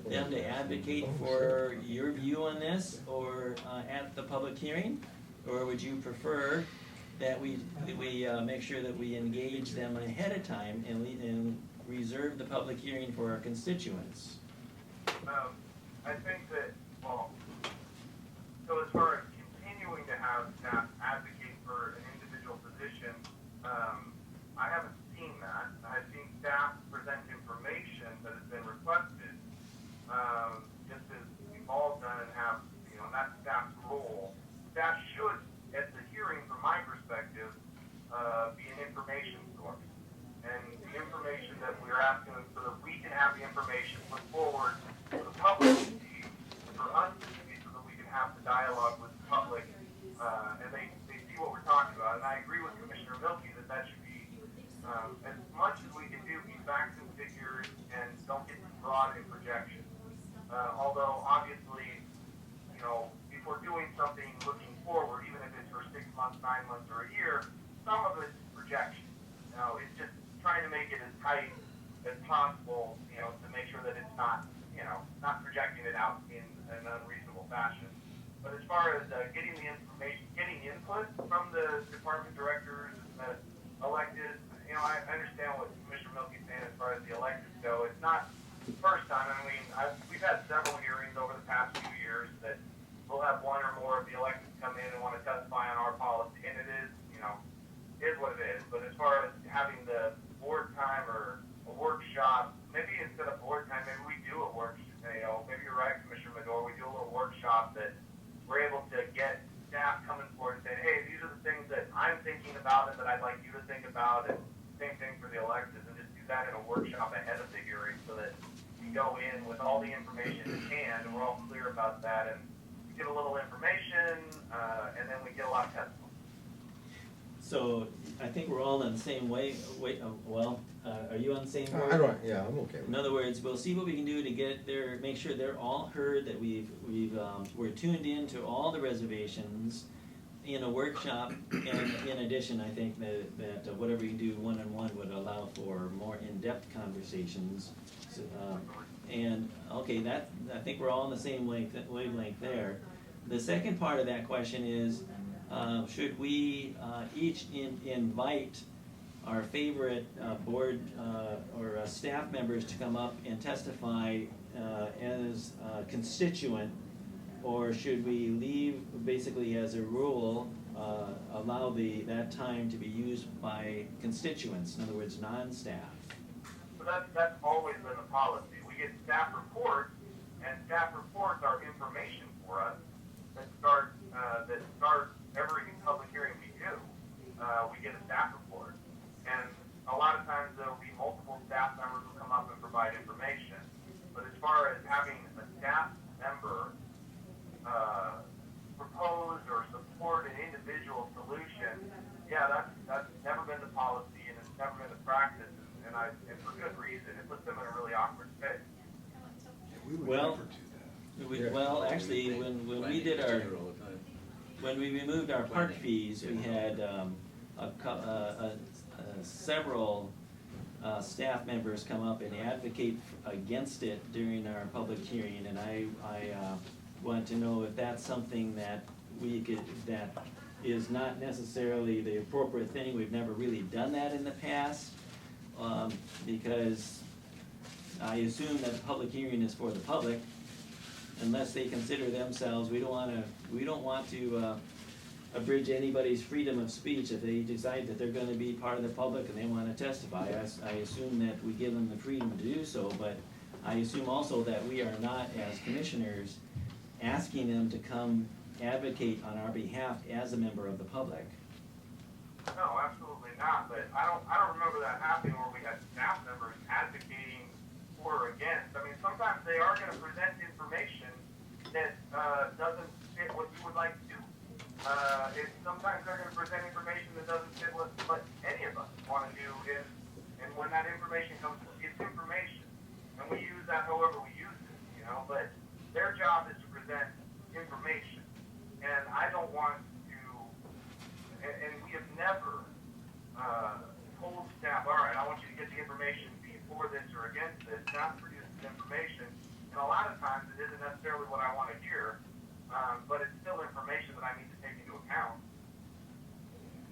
them to advocate for your view on this or at the public hearing? Or would you prefer that we make sure that we engage them ahead of time and reserve the public hearing for our constituents? I think that, well, so as far as continuing to have staff advocate for an individual position, I haven't seen that. I've seen staff present information that has been requested, just as we've all done and have, and that's staff's role. Staff should, at the hearing, from my perspective, be an information source. And the information that we're asking so that we can have the information put forward for the public to see, for us to see, so that we can have the dialogue with the public, and they see what we're talking about. And I agree with Commissioner Milky that should be, as much as we can do, be facts and figures and don't get too broad in projection. Although, obviously, if we're doing something looking forward, even if it's for 6 months, 9 months, or a year, some of it's projection. It's just trying to make it as tight as possible, to make sure that it's not, not projecting it out in an unreasonable fashion. But as far as getting the information, getting input from the department directors and the elected, I understand what Commissioner Milky's saying as far as the electeds go. It's not the first time. I mean, we've had several hearings over the past few years that we'll have one or more of the electeds come in and want to testify on our policy, and it is, is what it is. But as far as having the board time or a workshop, maybe instead of board time, maybe we do a workshop. Maybe you're right, Commissioner Medor, we do a little workshop that we're able to get staff coming forward and saying, hey, these are the things that I'm thinking about and that I'd like you to think about, and same thing for the electeds, and just do that in a workshop ahead of the hearing so that we go in with all the information in hand and we're all clear about that, and we get a little information, and then we get a lot of testimony. So I think we're all on the same way. Are you on the same board? I'm okay with In other words, we'll see what we can do to make sure they're all heard, that we're tuned in to all the reservations in a workshop. And in addition, I think that whatever you do one-on-one would allow for more in-depth conversations. So, I think we're all on the same wavelength there. The second part of that question is, should we each invite our favorite board or staff members to come up and testify as a constituent, or should we leave, basically as a rule, allow that time to be used by constituents, in other words, non-staff? So that's always been the policy. We get staff reports, and staff reports are information for us that start every public hearing we do. We get a staff report, and a lot of times there will be multiple staff members who come up and provide information. But as far as having a staff member propose or support an individual solution, that's never been the policy, and it's never been the practice, and for good reason. It puts them in a really awkward space. We would Well, never do that. Well, actually, when we did when we removed our park fees, we had several staff members come up and advocate against it during our public hearing, and I want to know if that's something that that is not necessarily the appropriate thing. We've never really done that in the past, because I assume that the public hearing is for the public, unless they consider themselves, we don't want to abridge anybody's freedom of speech if they decide that they're gonna be part of the public and they wanna testify. I assume that we give them the freedom to do so, but I assume also that we are not, as commissioners, asking them to come advocate on our behalf as a member of the public. No, absolutely not, but I don't remember that happening where we had staff members advocating for or against. I mean, sometimes they are gonna present information that, doesn't fit what you would like to do. Sometimes they're gonna present information that doesn't fit what any of us wanna do, and when that information comes, it's information. And we use that however we use it, you know, but their job is to present information. And I don't want to, and we have never, told staff, all right, I want you to get the information, be for this or against this. Staff produces information, and a lot of times it isn't necessarily what I wanna hear, but it's still information that I need to take into account.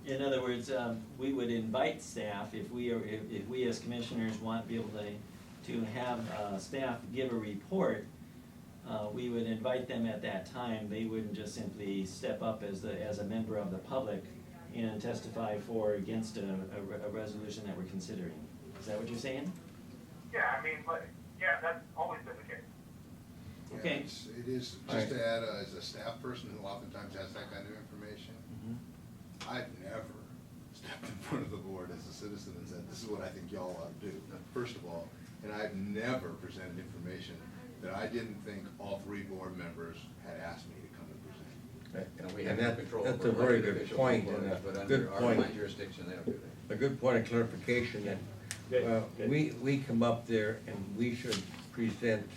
In other words, we would invite staff, if we as commissioners want to be able to have staff give a report, we would invite them at that time. They wouldn't just simply step up as a member of the public and testify for or against a resolution that we're considering. Is that what you're saying? Yeah, I mean, but, yeah, that's always been the case. Yeah, Okay. It is, just to add, as a staff person who oftentimes has that kind of information, I've never stepped in front of the board as a citizen and said, this is what I think y'all ought to do, first of all. And I've never presented information that I didn't think all three board members had asked me to come and present. And we And have no that- control that's over a very elected good officials point, and and a boards, but good under our point. my jurisdiction, they don't do that. A good point of clarification, that, Good. we come up there and we should present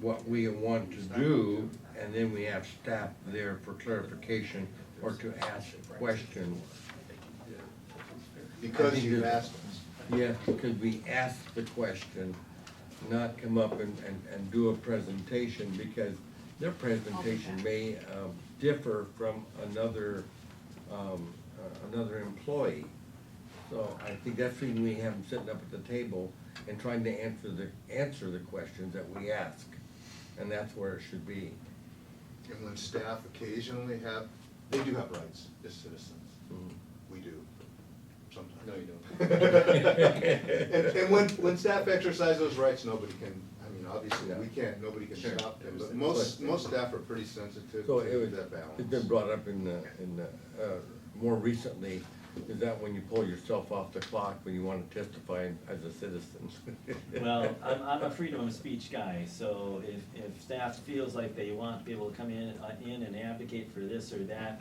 what we want to do, and then we have staff there for clarification or to ask questions. Because you asked us. Yeah, because we ask the question, not come up and do a presentation, because their presentation may differ from another employee. So I think that's when we have them sitting up at the table and trying to answer the questions that we ask, and that's where it should be. And when staff occasionally they do have rights as citizens. Mhm. We do, sometimes. No, you don't. And when staff exercise those rights, nobody can, I mean, obviously, Yeah. nobody can Sure. stop them, but most staff are pretty sensitive So to that balance. it's been brought up more recently, is that when you pull yourself off the clock when you want to testify as a citizen? Well, I'm a freedom of speech guy, so if staff feels like they want to be able to come in and advocate for this or that,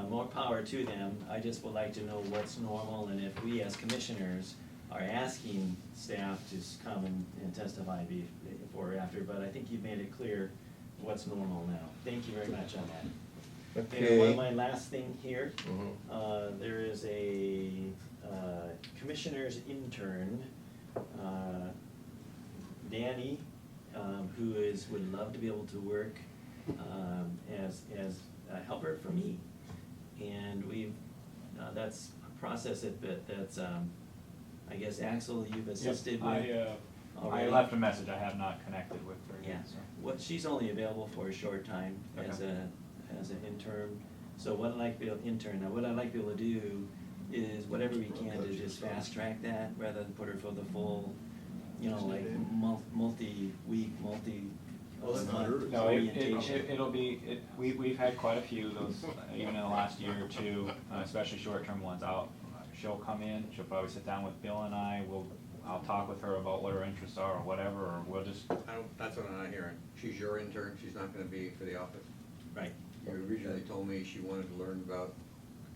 more power to them. I just would like to know what's normal, and if we as commissioners are asking staff to come and testify before or after, but I think you've made it clear what's normal now. Thank you very much on that. And one of my last thing here, there is a commissioner's intern, Danny, who would love to be able to work as a helper for me. And that's a process that's, I guess, Axel, you've assisted with. I already. left a message, I have not connected with her Yeah, yet, so. she's only available for a short time as Okay. as an intern. So what I'd like to be able to do is whatever we can to just fast track that, rather than put her for the full, like multi-week, month No, orientation. we've had quite a few of those, even in the last year or two, especially short-term ones out. She'll come in, she'll probably sit down with Bill and I'll talk with her about what her interests are or whatever, or we'll just. That's what I'm not hearing. She's your intern, she's not gonna be for the office. Right. You originally told me she wanted to learn about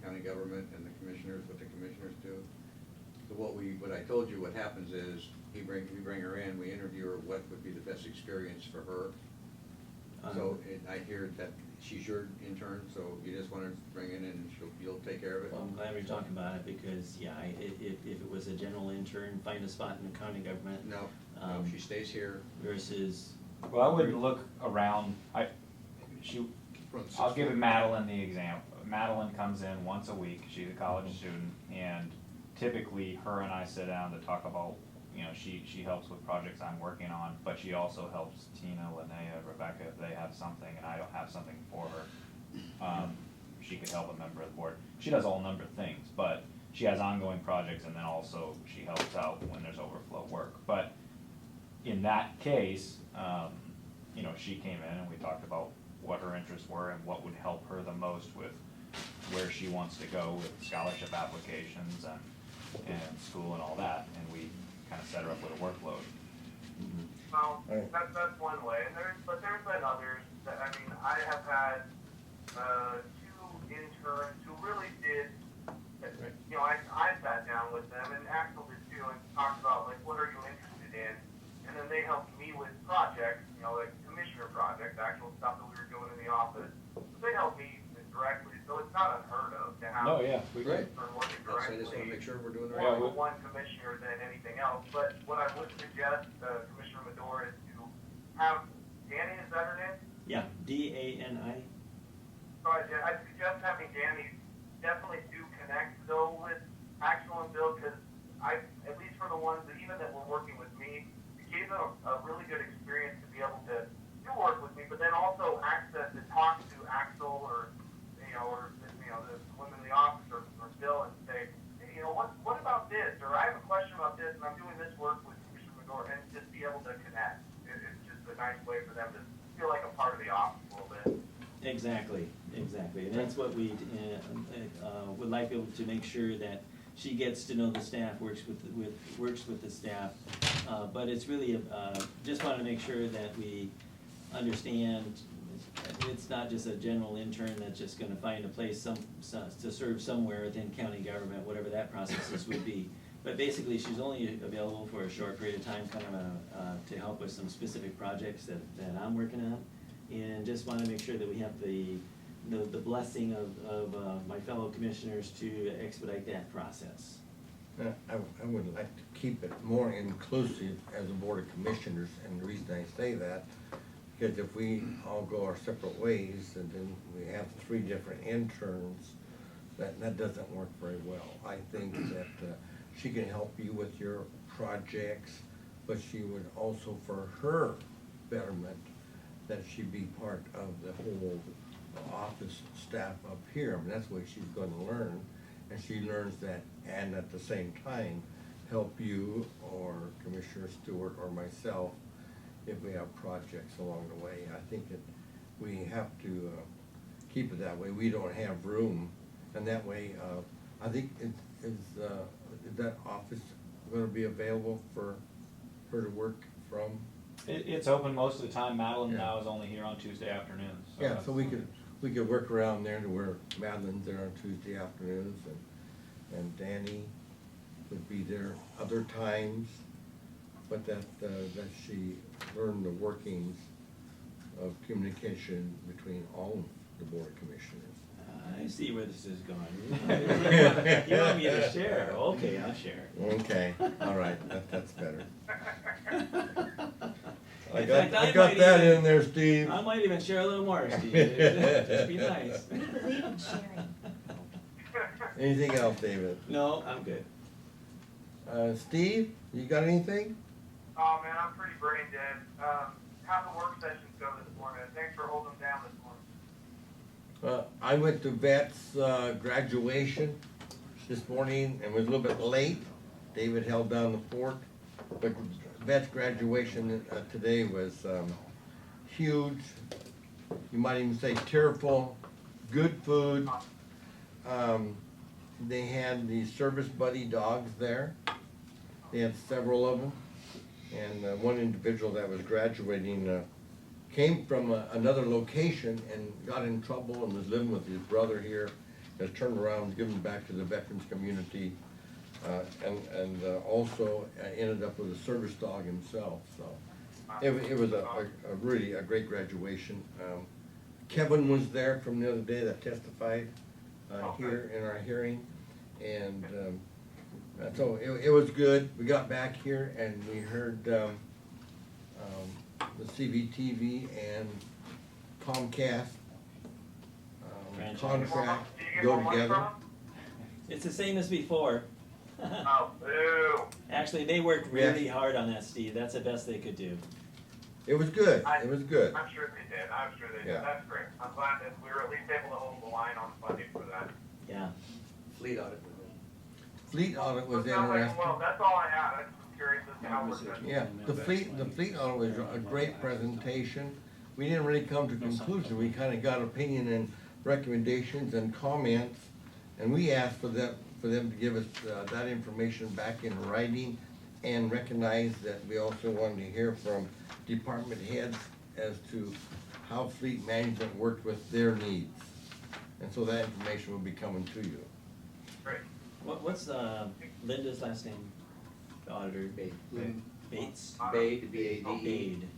county government and the commissioners, what the commissioners do. So what I told you, what happens is, we bring her in, we interview her, what would be the best experience for her. So I hear that she's your intern, so you just want to bring in and you'll take care of it? Well, I'm glad we're talking about it, because, if it was a general intern, find a spot in the county government. No, she stays here. Versus. Well, I wouldn't look around, Front I'll give 6 foot. Madeline the example. Madeline comes in once a week, she's a college student, and typically her and I sit down to talk about, you know, she helps with projects I'm working on, but she also helps Tina, Linnea, Rebecca, if they have something and I don't have something for her. She could help a member of the board. She does a whole number of things, but she has ongoing projects, and then also she helps out when there's overflow work. But in that case, you know, she came in and we talked about what her interests were and what would help her the most with where she wants to go with scholarship applications and school and all that, and we kind of set her up with a workload. Well, Right. that's one way, and there's been others, that, I mean, I have had, 2 interns who really did, you know, I sat down with them, and Axel did too, and talked about, like, what are you interested in? And then they helped me with projects, you know, like commissioner projects, actual stuff that we were doing in the office. So they helped me directly, so it's not unheard of to have. Oh, yeah. Great. For working I directly. just wanna make sure we're doing the More right. of a one commissioner than anything else, but what I would suggest, Commissioner Medor, is to have, Danny, is that her name? Yeah, DANI. Sorry, I suggest having Danny definitely do connect though with Axel and Bill, because at least for the ones that even that were working with me, it gave them a really good experience to be able to do work with me, but then also access to talk to Axel or the women in the office or Bill and say, hey, you know, what about this? Or I have a question about this, and I'm doing this work with Commissioner Medor, and just be able to connect. It's just a nice way for them to feel like a part of the office a little bit. Exactly, and that's what we would like to make sure that she gets to know the staff, works with the staff. But it's really, just want to make sure that we understand it's not just a general intern that's just gonna find a place to serve somewhere within county government, whatever that process would be. But basically, she's only available for a short period of time, kind of to help with some specific projects that I'm working on. And just wanna make sure that we have the blessing of my fellow commissioners to expedite that process. I would like to keep it more inclusive as a board of commissioners, and the reason I say that, because if we all go our separate ways, and then we have 3 different interns, that doesn't work very well. I think that she can help you with your projects, but she would also, for her betterment, that she be part of the whole office staff up here. I mean, that's what she's gonna learn, and she learns that, and at the same time, help you or Commissioner Stewart or myself if we have projects along the way. I think that we have to keep it that way. We don't have room, and that way, I think is that office gonna be available for her to work from? It's open most of the time. Madeline Yeah. now is only here on Tuesday afternoons. So Yeah, that's- so we could work around there to where Madeline's there on Tuesday afternoons, and Danny would be there other times, but that she learn the workings of communication between all the board of commissioners. I see where this is going. You want me to share? Okay, I'll share. Okay, all right, that's better. I In got fact, I that might even- in there, Steve. I might even share a little more, Steve. Just be nice. We believe in sharing. Anything else, David? No, I'm good. Steve, you got anything? Oh, man, I'm pretty brain dead. How'd the work sessions go this morning? Thanks for holding them down this morning. I went to Bet's graduation this morning and was a little bit late. David held down the fort, but Bet's graduation today was huge. You might even say tearful. Good food. They had the service buddy dogs there. They had several of them, and one individual that was graduating came from another location and got in trouble and was living with his brother here, has turned around and given back to the veterans community, and also ended up with a service dog himself, so. It was a really a great graduation. Kevin was there from the other day that testified here in our hearing, and so it was good. We got back here and we heard the CVTV and Comcast franchise. contract Do you get go more money together? from them? It's the same as before. Oh, boo. Actually, they worked Yeah. really hard on that, Steve. That's the best they could do. It was good, it was good. I'm sure they did, I'm sure they Yeah. did. That's great. I'm glad that we were at least able to hold the line on funding for that. Yeah. Fleet audit. Fleet audit was Sounds like- interesting. Well, that's all I had. I'm just curious as to how we're doing. Yeah, the fleet audit was a great presentation. We didn't really come to conclusion, we kinda got opinion and recommendations and comments. And we asked for them to give us, that information back in writing and recognize that we also wanted to hear from department heads as to how fleet management worked with their needs. And so that information will be coming to you. Great. What's Linda's last name? The auditor. Lynn Bates? Bade, B-A-D-E. Bade.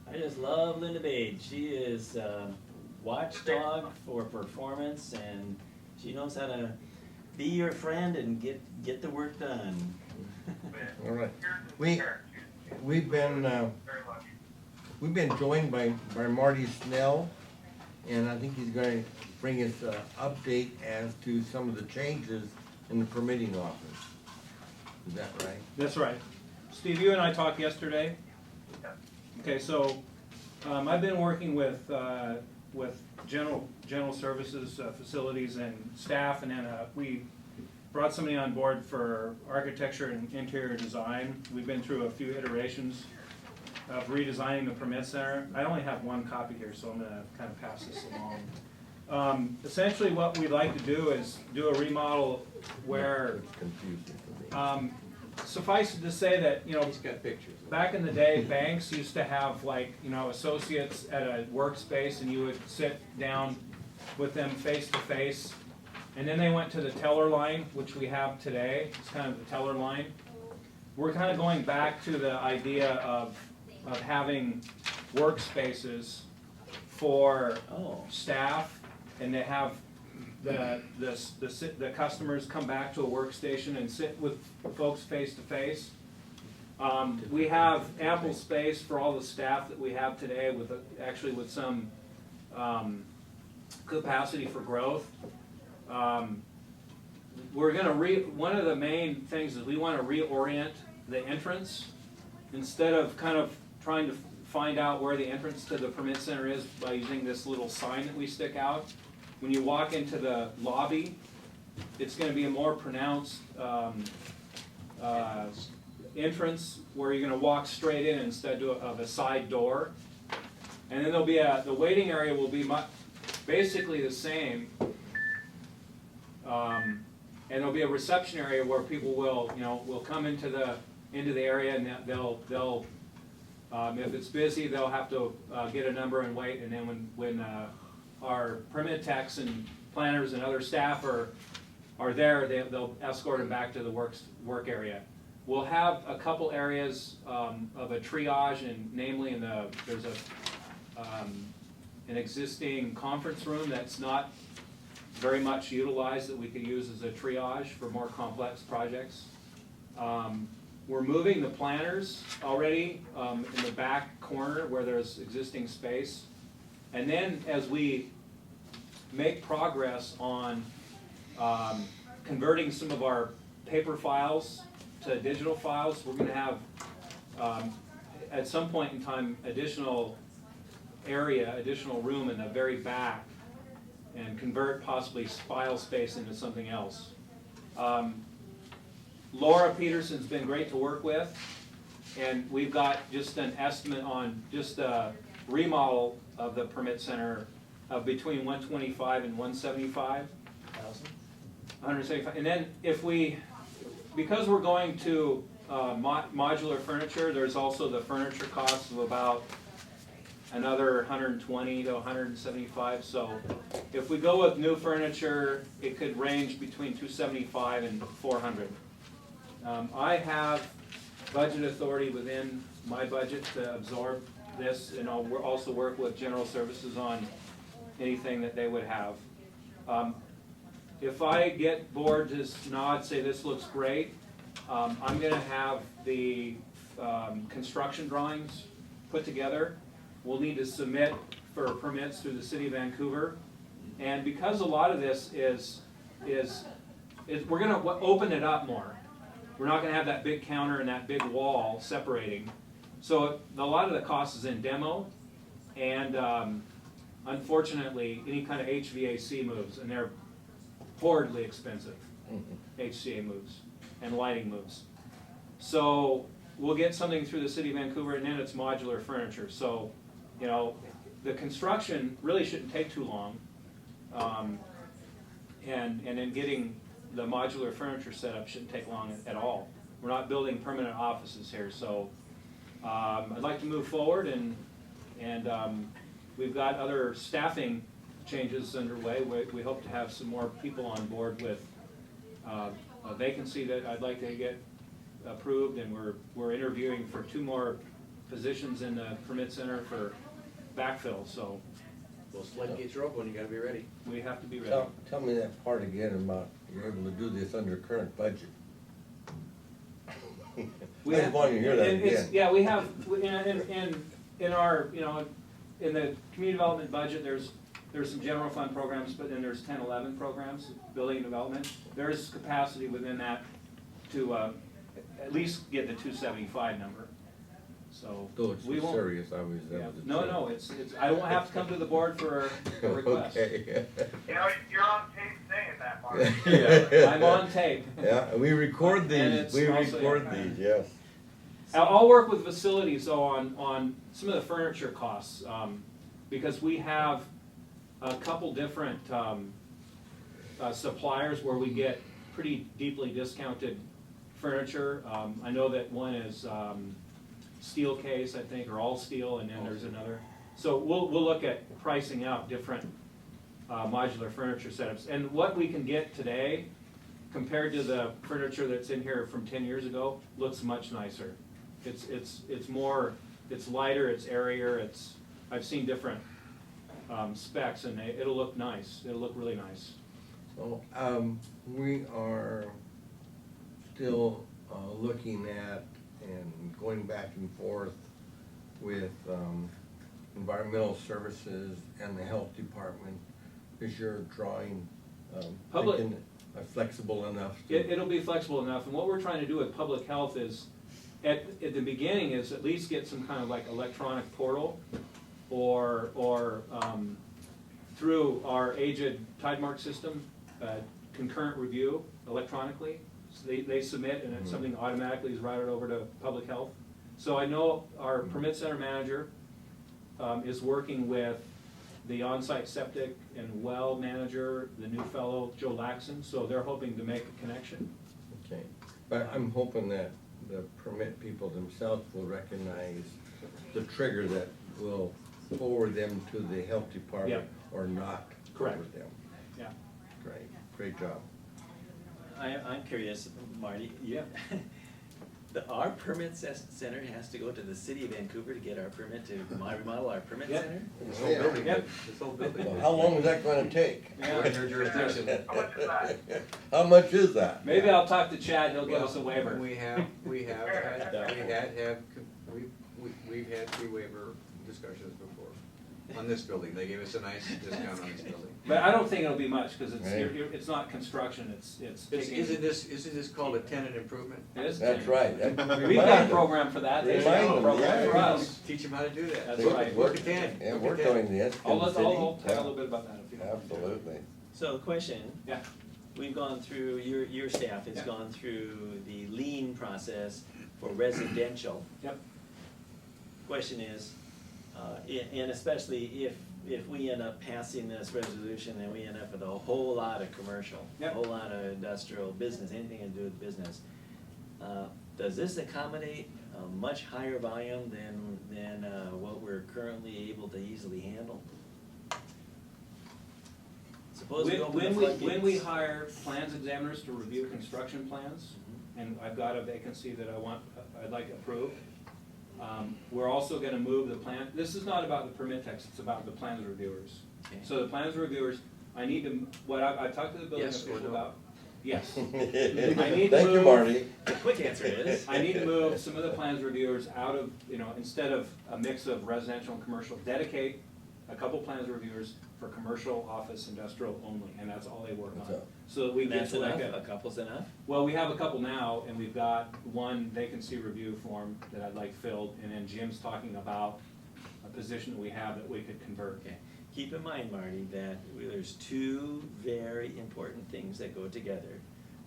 I just love Linda Bade. She is watchdog for performance, and she knows how to be your friend and get the work done. All right. Here's- We've been, Very much. we've been joined by Marty Snell, and I think he's gonna bring us an update as to some of the changes in the permitting office. Is that right? That's right. Steve, you and I talked yesterday. Okay, so, I've been working with general services, facilities and staff, and then, we brought somebody on board for architecture and interior design. We've been through a few iterations of redesigning the permit center. I only have one copy here, so I'm gonna kind of pass this along. Essentially, what we'd like to do is do a remodel where, It's confusing for me. suffice it to say that, you know, He's got pictures. back in the day, banks used to have like, you know, associates at a workspace, and you would sit down with them face to face. And then they went to the teller line, which we have today. It's kind of the teller line. We're kind of going back to the idea of having workspaces for staff, and to have the customers come back to a workstation and sit with folks face to face. We have ample space for all the staff that we have today, with actually with some capacity for growth. We're gonna one of the main things is we want to reorient the entrance, instead of kind of trying to find out where the entrance to the permit center is by using this little sign that we stick out. When you walk into the lobby, it's gonna be a more pronounced entrance, where you're gonna walk straight in instead of a side door. And then there'll be the waiting area will be basically the same. And there'll be a reception area where people will come into the area, and they'll if it's busy, they'll have to get a number and wait, and then when our permit techs and planners and other staff are there, they'll escort them back to the work area. We'll have a couple areas of a triage, and namely there's an existing conference room that's not very much utilized, that we could use as a triage for more complex projects. We're moving the planters already in the back corner where there's existing space. And then as we make progress on converting some of our paper files to digital files, we're gonna have, at some point in time, additional room in the very back, and convert possibly file space into something else. Laura Peterson's been great to work with, and we've got just an estimate on just a remodel of the permit center of between 125 and 175. 175, and then because we're going to modular furniture, there's also the furniture costs of about another 120 to 175. So if we go with new furniture, it could range between 275 and 400. I have budget authority within my budget to absorb this, and I'll also work with general services on anything that they would have. If I get board to nod, say this looks great, I'm gonna have the construction drawings put together. We'll need to submit for permits through the City of Vancouver. And because a lot of this is we're gonna open it up more. We're not gonna have that big counter and that big wall separating. So a lot of the cost is in demo, and unfortunately, any kind of HVAC moves, and they're horribly expensive, HCA moves and lighting moves. So we'll get something through the city of Vancouver, and then it's modular furniture. So, you know, the construction really shouldn't take too long. And then getting the modular furniture set up shouldn't take long at all. We're not building permanent offices here, so I'd like to move forward, and we've got other staffing changes underway. We hope to have some more people on board with a vacancy that I'd like to get approved, and we're interviewing for 2 more positions in the permit center for backfill, so Those floodgates are open, you gotta be ready. we have to be ready. Tell me that part again about you're able to do this under current budget. We I have- just want to hear that it's- again. Yeah, we have, in our, you know, in the community development budget, there's some general fund programs, but then there's 10, 11 programs, building and development. There's capacity within that to at least get the 275 number, so. Though it's we won't- serious, I was. that yeah. was a No, joke. no, it's, I won't have to come to the board for a request. Okay. You know, you're on tape saying that, Mark. Yeah. I'm on tape. Yeah, and we record And these, it's we also- record these, yes. I'll work with facilities though on some of the furniture costs, because we have a couple different suppliers where we get pretty deeply discounted furniture. I know that one is steel case, I think, or all steel, and then there's another. So we'll look at pricing out different modular furniture setups. And what we can get today, compared to the furniture that's in here from 10 years ago, looks much nicer. It's more, it's lighter, it's airier, I've seen different specs, and it'll look nice. It'll look really nice. So, we are still looking at and going back and forth with environmental services and the health department. Is your drawing Public- thinking, flexible enough? to- It'll be flexible enough, and what we're trying to do with public health is, at the beginning, is at least get some kind of like electronic portal, or through our aged Tidemark system, concurrent review electronically. So they submit, and then something automatically is routed over to public health. So I know our permit center manager is working with the on-site septic and well manager, the new fellow, Joe Laxon, so they're hoping to make a connection. Okay, but I'm hoping that the permit people themselves will recognize the trigger that will forward them to the health department Yeah. or not Correct. forward them. Yeah. Great job. I'm curious, Marty. Yeah. Our permit center has to go to the city of Vancouver to get our permit to remodel our permit Yep. center? This whole building, Yep. this whole building. Well, how long is that gonna take? Yeah. We're in your jurisdiction. How much is that? How much is that? Maybe I'll talk to Chad, he'll give us a Well, waiver. we've had 3 waiver discussions before on this building. They gave us a nice discount on this building. But I don't think it'll be much, because Right. it's not construction, it's taking. Isn't this called a tenant improvement? It is That's right. That- We've got a program for that, they should have a Remind them, program yeah. for us. Teach them how to do that. That's They- right. Work at 10. Yeah, Work we're at 10. doing this in I'll the let, city. I'll tell you a Yeah. little bit about that if you want. Absolutely. So question, Yeah. we've gone through, your staff has Yeah. gone through the lien process for residential. Yep. Question is, and especially if we end up passing this resolution and we end up with a whole lot of commercial, a Yep. whole lot of industrial business, anything to do with business, does this accommodate a much higher volume than what we're currently able to easily handle? Suppose we open the When we floodgates. hire plans examiners to review construction plans, and I've got a vacancy that I'd like approved, we're also gonna move the plan, this is not about the permit text, it's about the plans reviewers. Okay. So the plans reviewers, I need to, I talked to the building Yes or official no? about, yes. Thank to you, move- Marty. The quick answer is. I need to move some of the plans reviewers out of, instead of a mix of residential and commercial, dedicate a couple plans reviewers for commercial, office, industrial only, and that's all they work That's on. all. So that we get That's to like enough, a. a couple's enough? Well, we have a couple now, and we've got one vacancy review form that I'd like filled, and then Jim's talking about a position that we have that we could convert. Okay, keep in mind, Marty, that there's two very important things that go together.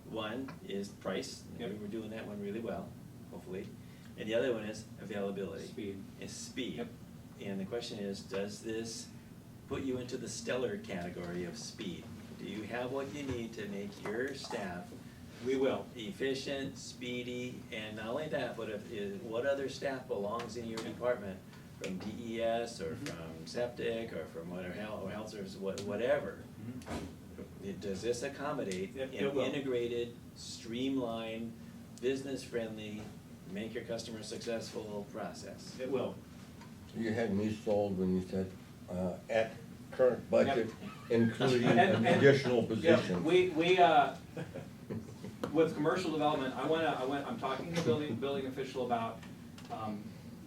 One is price, and Yep. we're doing that one really well, hopefully. And the other one is availability. Speed. Is speed. Yep. And the question is, does this put you into the stellar category of speed? Do you have what you need to make your staff We will. efficient, speedy, and not only that, but what other staff belongs in your department? From DES or from septic or from whatever, health service, whatever. Does this accommodate It an will. integrated, streamlined, business-friendly, make your customer successful process? It will. You had me sold when you said, at current budget, including And- an and- additional Yeah, position. we, with commercial development, I'm talking to the building official about,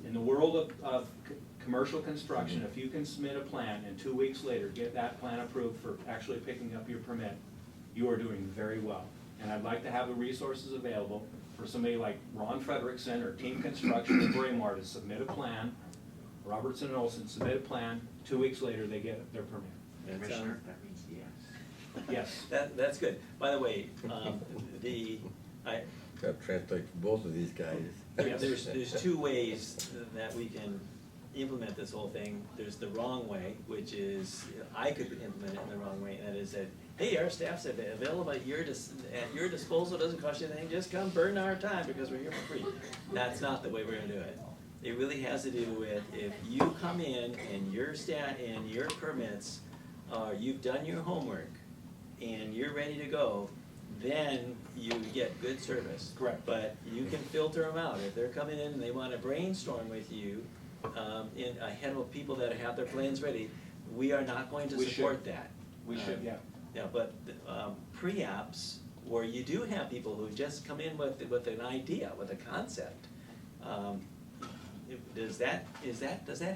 in the world of commercial construction, if you can submit a plan and 2 weeks later get that plan approved for actually picking up your permit, you are doing very well. And I'd like to have the resources available for somebody like Ron Frederickson or Team Construction in Braemar to submit a plan, Robertson and Olson submit a plan, 2 weeks later, they get their permit. That sounds- Yes. That's good. By the way, That translates for both of these guys. Yes. there's two ways that we can implement this whole thing. There's the wrong way, which is, I could implement it in the wrong way, and that is that, hey, our staff's available at your disposal, doesn't cost you anything, just come burn our time because we're here for free. That's not the way we're gonna do it. It really has to do with, if you come in and your staff and your permits, you've done your homework and you're ready to go, then you get good service. Correct. But you can filter them out. If they're coming in and they wanna brainstorm with you, ahead of people that have their plans ready, we are not going to We should. support that. We should, yeah. Yeah, but, pre-apps, where you do have people who just come in with an idea, with a concept, does that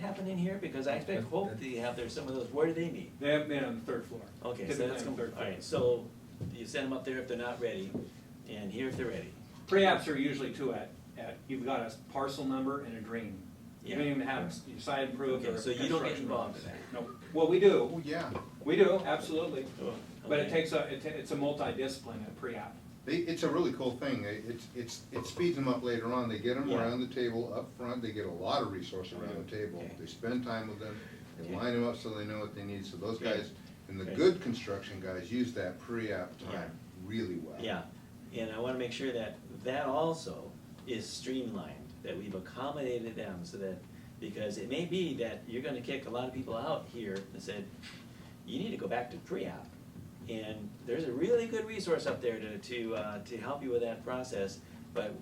happen in here? Because I expect Hope to have some of those, where do they meet? They have been on the third floor. Okay, so Typically that's, on the third all floor. right, so you send them up there if they're not ready, and here if they're ready. Pre-apps are usually two you've got a parcel number and a dream. You don't Yeah. even have your site improved or Okay, so you don't get construction involved in drawings. that? No, well, we do, Oh, yeah. we do, absolutely. But it Okay. takes it's a multidiscipline at pre-app. It's a really cool thing. It speeds them up later on. They get them Yeah. around the table up front. They get a lot of resource around the table. Okay. They spend time with them. They Okay. line them up so they know what they need. So those Okay. guys, and the Okay. good construction guys, use that pre-app Yeah. time really well. Yeah, and I wanna make sure that that also is streamlined, that we've accommodated them so that, because it may be that you're gonna kick a lot of people out here and said, you need to go back to pre-app. And there's a really good resource up there to help you with that process, but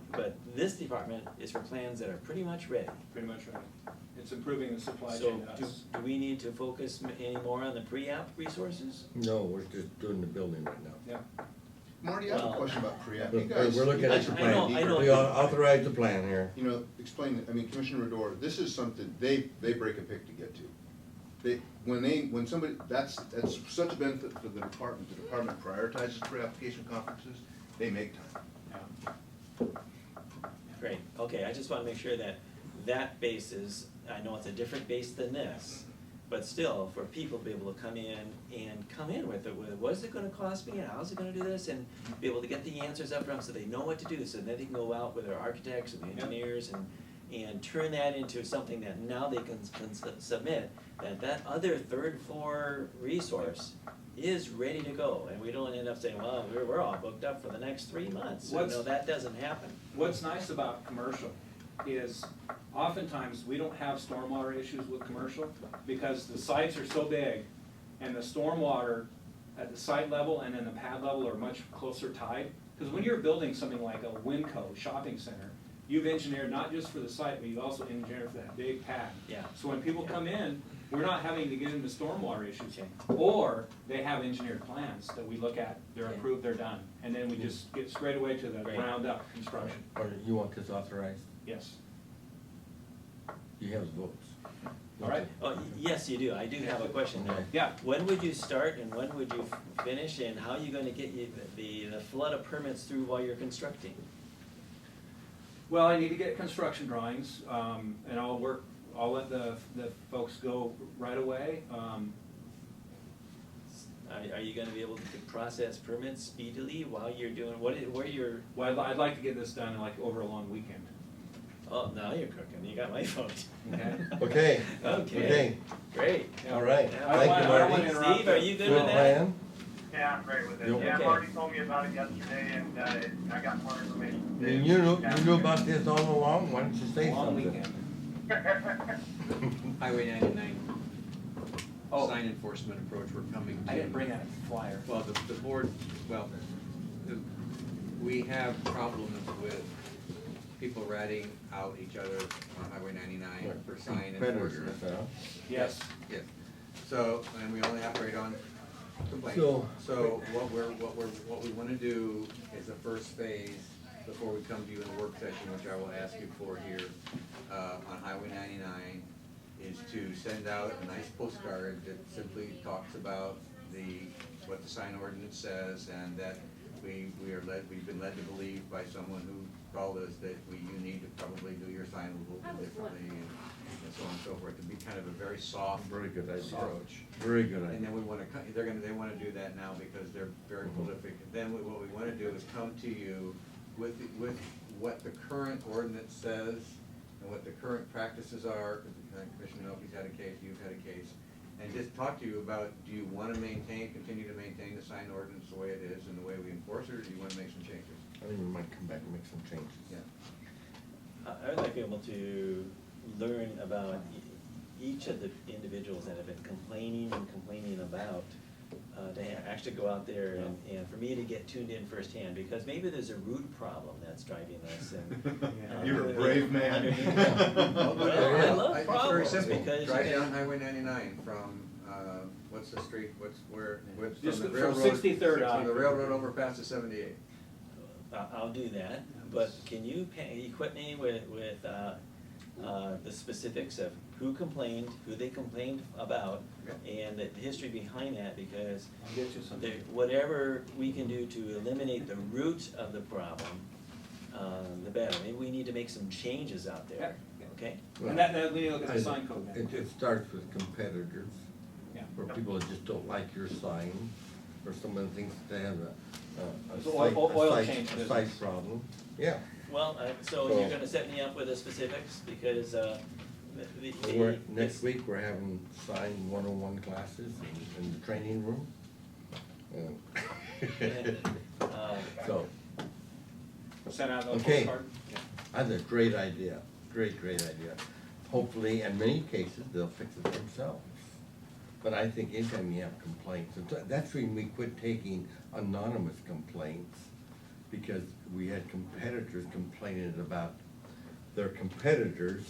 this department is for plans that are pretty much ready. Pretty much right. It's improving the supply So chain to us. do we need to focus any more on the pre-app resources? No, we're just doing the building right now. Yeah. Marty, I have Well, a question about pre-app. We're You guys. looking at the I plan. know. We authorize the plan here. You know, explain it. I mean, Commissioner Redor, this is something they break a pick to get to. When somebody, that's such a benefit for the department. The department prioritizes pre-application conferences. They make time. Yeah. Great, okay, I just wanna make sure that that base is, I know it's a different base than this, but still, for people to be able to come in with what is it gonna cost me, and how's it gonna do this, and be able to get the answers up front so they know what to do, so then they can go out with their architects and the engineers and turn that into something that now they can submit, that other third floor resource is ready to go, and we don't end up saying, well, we're all booked up for the next 3 months. So, no, that doesn't happen. What's nice about commercial is oftentimes we don't have stormwater issues with commercial because the sites are so big and the stormwater at the site level and then the pad level are much closer tied. Because when you're building something like a Winco shopping center, you've engineered not just for the site, but you've also engineered for that big pad. Yeah. So when people come in, we're not having to get into stormwater issues. Okay. Or they have engineered plans that we look at, they're Okay. approved, they're done. And then we just get straight away to the Great. ground up construction. Or you want this authorized? Yes. You have votes. All right. Oh, yes, you do. I do have a question there. Yeah. When would you start and when would you finish, and how are you gonna get the flood of permits through while you're constructing? Well, I need to get construction drawings, and I'll let the folks go right away. Are you gonna be able to process permits speedily while you're doing, what are your, Well, I'd like to get this done like over a long weekend. oh, now you're cooking, you got my vote. Okay. Okay, Okay, okay, great. all right. Yeah, I don't Thank want- you, I don't Marty. wanna interrupt Steve, are it. you good Good with that? plan? Yeah, I'm great with it. You- Yeah, okay. Marty told me about it yesterday, and I got more information. today. You knew about this all along, why don't you say Long something? weekend. Highway 99, Oh. sign enforcement approach, we're coming to. I didn't bring a flyer. Well, the board, well, we have problems with people ratting out each other on Highway 99 for sign Competitors, enforcement. huh? Yes. Yes, so, and we only operate on complaints. So- So what we wanna do is the first phase, before we come to you in the work session, which I will ask you for here, on Highway 99, is to send out a nice postcard that simply talks about what the sign ordinance says, and that we've been led to believe by someone who called us that you need to probably do your sign a little bit differently, and so on and so forth, to be kind of a very soft Very good idea. approach. Very good And idea. then they wanna do that now because they're very prolific. Then what we wanna do is come to you with what the current ordinance says and what the current practices are, because Commissioner Melky's had a case, you've had a case, and just talk to you about, do you wanna continue to maintain the sign ordinance the way it is and the way we enforce it, or do you wanna make some changes? I think we might come back and make some changes. Yeah. I'd like to be able to learn about each of the individuals that have been complaining about, to actually go out there and for me to get tuned in firsthand, because maybe there's a root problem that's driving us and. You're a brave man. Well, I love It's very problems simple. because. Drive you down can- Highway 99 from, what's the street, from Just the from railroad. 63rd on. From the railroad overpass to 78. I'll do that, but can you equip me with the specifics of who complained, who they complained about, and the history behind that, because I'll get you something. whatever we can do to eliminate the root of the problem, the better. Maybe we need to make some changes out there, okay? And that, we need to look at the I- sign code then. It starts with competitors, Yeah. where people that just don't like your sign, or someone thinks they have a It's oil change site business. problem. Yeah. Well, so you're gonna set me up with the specifics, because, Next week, we're having sign 101 classes in the training room. So, Send out the Okay. postcard. that's a great idea, great idea. Hopefully, in many cases, they'll fix it themselves. But I think anytime you have complaints, that's when we quit taking anonymous complaints, because we had competitors complaining about their competitors,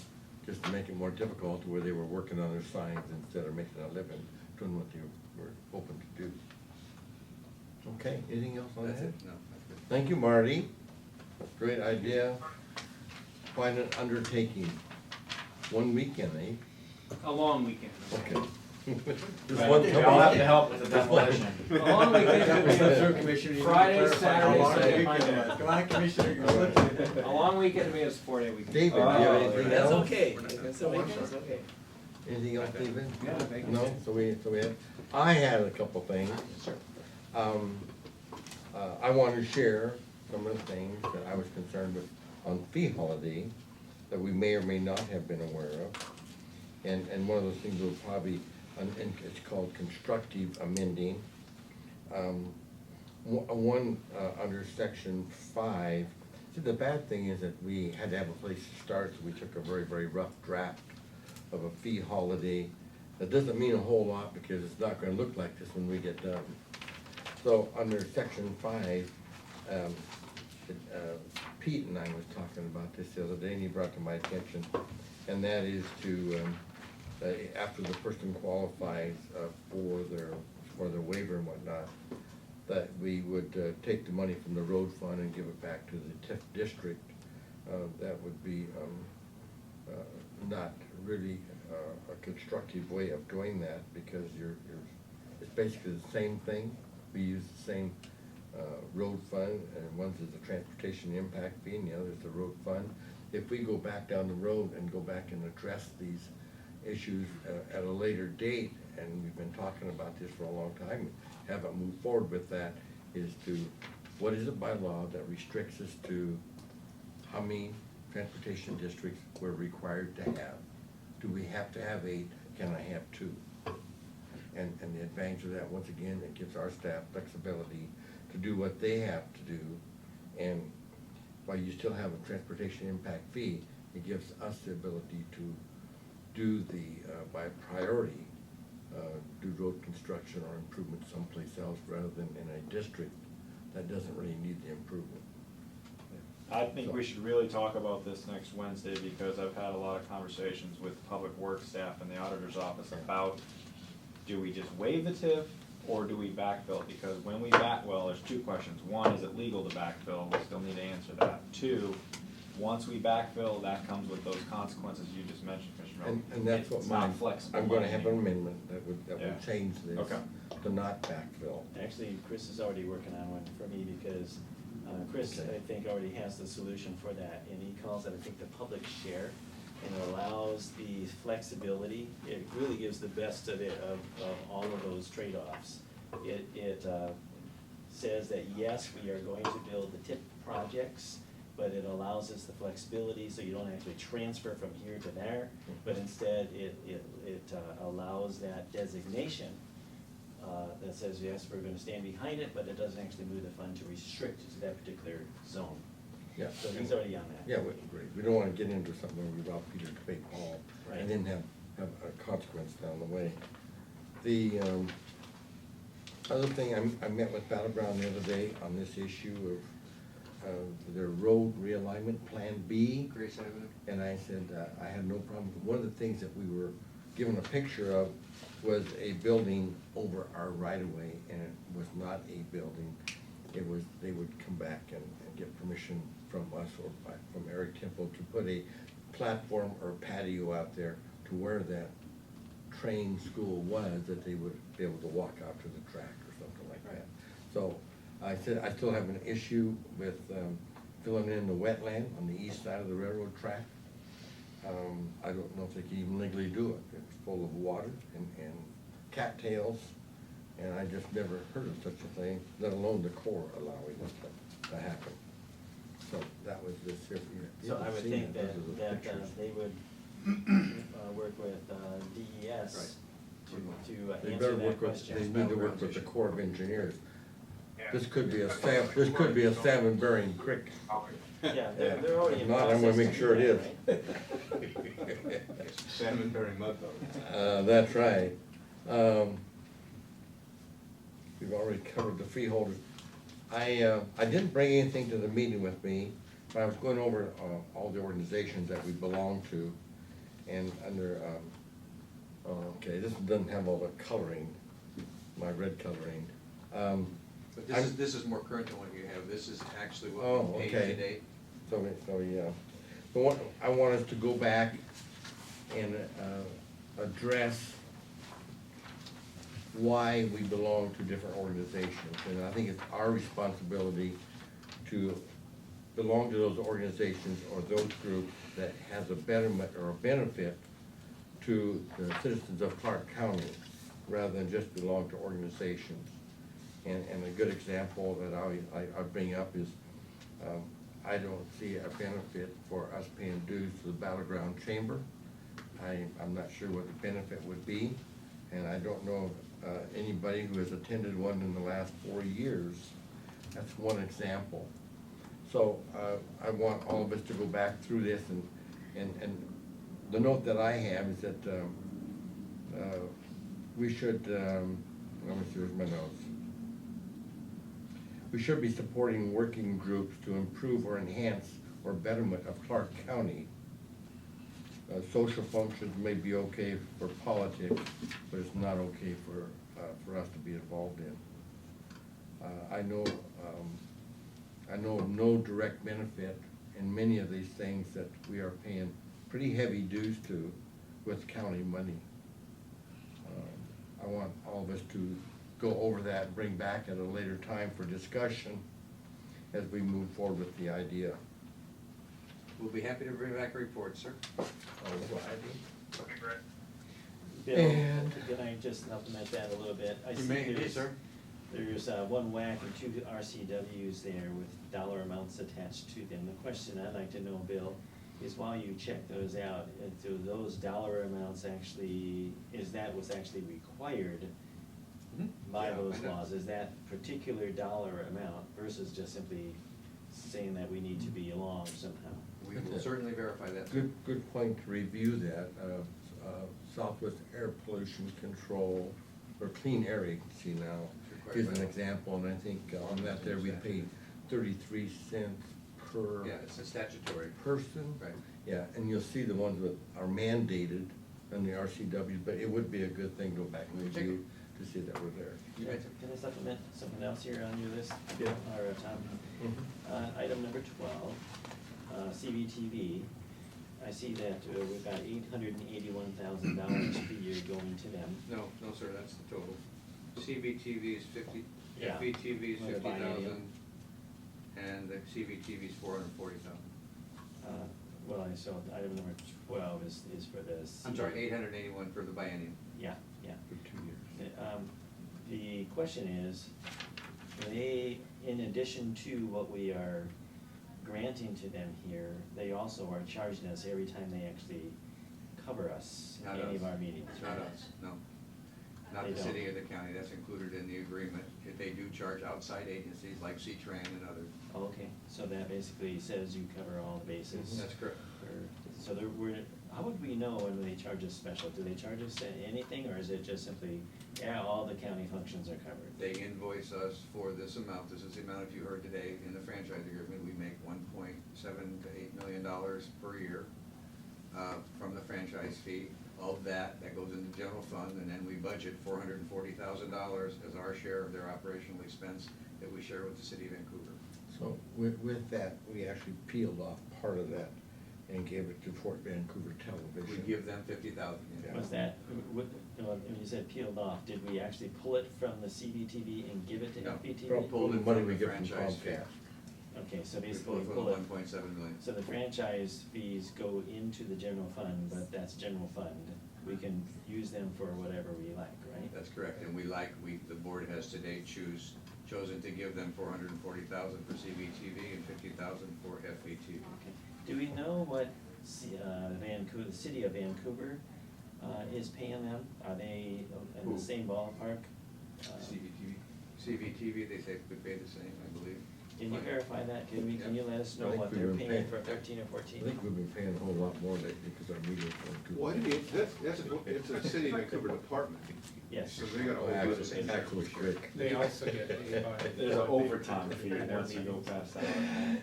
just to make it more difficult, where they were working on their signs instead of making a living, doing what they were hoping to do. Okay, anything else on that? That's it, no, that's good. Thank you, Marty. Great idea. Quite an undertaking. One weekend, eh? A long weekend. Okay. Just Right. one Okay, coming I'll up. have to help with the demolition. A long weekend could be Friday, Saturday, Sunday, Monday. Come on, Commissioner, you're looking. A long weekend to me is 4-day weekend. David, do you have anything That's else? okay, that's okay. Anything else, David? Yeah, thank you. No, so we have, I had a couple things. I want to share some of the things that I was concerned with on fee holiday that we may or may not have been aware of. And one of those things will probably, and it's called constructive amending. Under section 5, see, the bad thing is that we had to have a place to start, so we took a very rough draft of a fee holiday. That doesn't mean a whole lot, because it's not gonna look like this when we get done. So, under section 5, Pete and I was talking about this the other day, and he brought to my attention, and that is to, after the person qualifies for their waiver and whatnot, that we would take the money from the road fund and give it back to the TIF district. That would be not really a constructive way of doing that, because it's basically the same thing. We use the same road fund, and one's is the transportation impact fee, and the other is the road fund. If we go back down the road and go back and address these issues at a later date, and we've been talking about this for a long time, haven't moved forward with that, is to, what is it by law that restricts us to how many transportation districts we're required to have? Do we have to have 8? Can I have 2? And the advantage of that, once again, it gives our staff flexibility to do what they have to do. And while you still have a transportation impact fee, it gives us the ability to do the, by priority, do road construction or improvement someplace else rather than in a district that doesn't really need the improvement. I think we should really talk about this next Wednesday, because I've had a lot of conversations with public works staff and the auditor's office about, do we just waive the TIF or do we backfill? Because when we well, there's 2 questions. One, is it legal to backfill? We still need to answer that. 2, once we backfill, that comes with those consequences you just mentioned, Commissioner. And that's what It's not mine, flexible I'm gonna have an money. amendment that would Yeah. change this Okay. to not backfill. Actually, Chris is already working on one for me, because Chris, Okay. I think, already has the solution for that, and he calls it, I think, the public share, and it allows the flexibility. It really gives the best of it, of all of those trade-offs. It says that, yes, we are going to build the TIP projects, but it allows us the flexibility, so you don't actually transfer from here to there, but instead it allows that designation that says, yes, we're gonna stand behind it, but it doesn't actually move the fund to restrict it to that particular zone. Yeah. So he's already on that. Yeah, we agree. We don't wanna get into something where we rob Peter to pay Paul, Right. and then have a consequence down the way. The other thing, I met with Battleground the other day on this issue of their road realignment plan B. Grace Avenue. And I said, I had no problem. One of the things that we were given a picture of was a building over our right-of-way, and it was not a building. It was, they would come back and get permission from us or from Eric Temple to put a platform or patio out there to where that train school was, that they would be able to walk out to the track or something like that. So I said, I still have an issue with filling in the wetland on the east side of the railroad track. I don't know if they can even legally do it. It's full of water and cattails, and I just never heard of such a thing, let alone the Corps allowing it to happen. So that was this here. So I would think that they would work with DES to They answer better that work with, question. they need to work with the Corps of Engineers. This could be a salmon bearing creek. Yeah, they're already in If not, I'm process gonna make to sure do it that, is. Salmon bearing mud though. That's right. We've already covered the freeholders. I didn't bring anything to the meeting with me, but I was going over all the organizations that we belong to, and under, okay, this doesn't have all the coloring, my red coloring. But this is more current than what you have. This is actually Oh, what we paid okay. today. So yeah, but what, I want us to go back and address why we belong to different organizations. And I think it's our responsibility to belong to those organizations or those groups that has a betterment or a benefit to the citizens of Clark County, rather than just belong to organizations. And a good example that I bring up is, I don't see a benefit for us paying dues to the Battleground Chamber. I'm not sure what the benefit would be, and I don't know anybody who has attended one in the last 4 years. That's one example. So I want all of us to go back through this, and the note that I have is that we should, let me see, where's my notes? We should be supporting working groups to improve or enhance or betterment of Clark County. Social functions may be okay for politics, but it's not okay for us to be involved in. I know of no direct benefit in many of these things that we are paying pretty heavy dues to, with county money. I want all of us to go over that, bring back at a later time for discussion as we move forward with the idea. We'll be happy to bring back a report, sir. That'd be great. Bill, And- can I just supplement that a little bit? I You see may, yes, there's- sir. There's one WAC and two RCWs there with dollar amounts attached to them. The question I'd like to know, Bill, is while you check those out, do those dollar amounts actually, is that what's actually required by Yeah, those I know. laws? Is that particular dollar amount versus just simply saying that we need to be along somehow? We will certainly verify that. Good point to review that. Southwest Air Pollution Control, or Clean Air Agency now, is an example, and I think on that there we pay 33 cents per Yeah, it's a statutory. person. Right. Yeah, and you'll see the ones that are mandated in the RCW, but it would be a good thing to go back and We'll check review to see that we're there. You bet. Can I supplement something else here on your list? Yeah. Or Tom? Item number 12, CVTV. I see that we've got $881,000 per year going to them. No, sir, that's the total. CVTV is 50, Yeah. FVTV is What about 50,000, and the CVTV is 440,000. Well, so item number 12 is for the. I'm sorry, 881 for the biennium. Yeah, yeah. For 2 years. The question is, they, in addition to what we are granting to them here, they also are charging us every time they actually cover us in Not any us. of our meetings, It's right? not us, no. Not They the city don't. or the county, that's included in the agreement. If they do charge outside agencies like C-Tran and others. Oh, okay, so that basically says you cover all the bases. That's correct. So how would we know when they charge us special? Do they charge us anything, or is it just simply, yeah, all the county functions are covered? They invoice us for this amount. This is the amount, if you heard today, in the franchise agreement, we make $1.7 to $8 million per year from the franchise fee. Of that goes in the general fund, and then we budget $440,000 as our share of their operational expense that we share with the city of Vancouver. So with that, we actually peeled off part of that and gave it to Fort Vancouver We Television. give them 50,000. Yeah. Was that, when you said peeled off, did we actually pull it from the CBTV and give it to No. FBTV? Pulled The it money from we the get from franchise fee. Comcast. Okay, so We basically pull pull it it. from 1.7 million. So the franchise fees go into the general fund, but that's general fund. We can use them for whatever we like, right? That's correct, and the board has today chosen to give them $440,000 for CVTV and $50,000 for FVTV. Okay. Do we know what Vancouver, the city of Vancouver, is paying them? Are they in Who? the same ballpark? CVTV, they say we pay the same, I believe. Can you verify that? Can you let us know I think what we've they're been paying paying- for 13 or I 14? think we've been paying a whole lot more lately because our meetings are too. Why did it's a city of Vancouver department. Yes. So they got a whole Actually, other thing. actually quick. They also get paid by. There's an overtime fee once you go past that.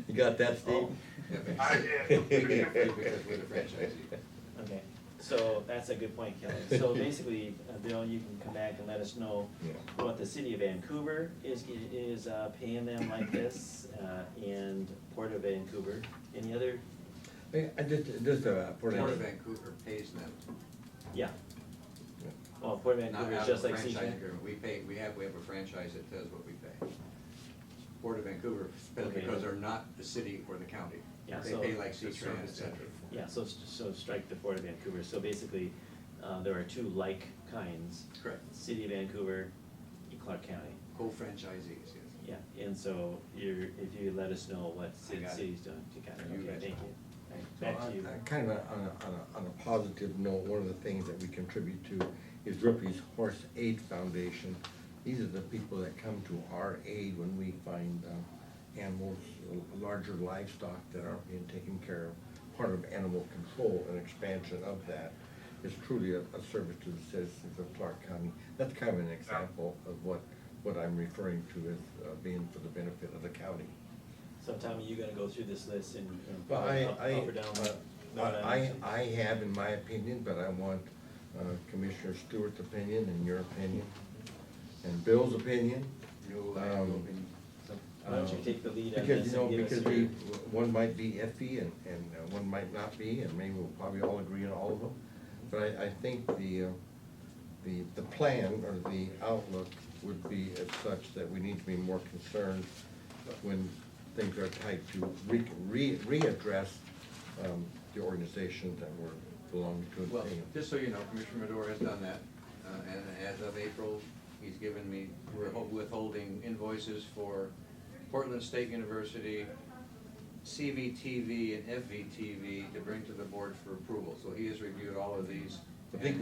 You got that, Steve? Yeah, I did. because we're the franchisee. Okay, so that's a good point, Kelly. So basically, Bill, you can come back and let us know Yeah. what the city of Vancouver is paying them like this, and Port of Vancouver. Any other? I just, Port of Vancouver pays them. Yeah. Well, Port of Not Vancouver is out just of like the franchise C-Tran. agreement. We have a franchise that says what we pay. Port of Vancouver, Okay. because they're not the city or the county. Yeah, They so- pay like C-Tran, et cetera. Yeah, so strike the Port of Vancouver. So basically, there are two like kinds. Correct. City of Vancouver, and Clark County. Co-franchisees, yes. Yeah, and so if you let us know what I got it. city's doing, you got it, You okay, bet. thank you. All right, So back to you. Kind of on a positive note, one of the things that we contribute to is Ripley's Horse Aid Foundation. These are the people that come to our aid when we find animals, larger livestock that aren't being taken care of. Part of animal control and expansion of that is truly a service to the citizens of Clark County. That's kind of an example of what I'm referring to as being for the benefit of the county. So Tommy, you gonna go through this list and Well, up or down? I have in my opinion, but I want Commissioner Stewart's opinion and your opinion, and Bill's opinion. Why don't you take the lead on Because, this you know, and give us because your. one might be iffy and one might not be, and maybe we'll probably all agree on all of them. But I think the plan or the outlook would be as such that we need to be more concerned when things are tight to readdress the organizations that we're belonging to. Well, just so you know, Commissioner Medora has done that, and as of April, he's given me, we're withholding invoices for Portland State University, CVTV and FVTV to bring to the board for approval. So he has reviewed all of these. I think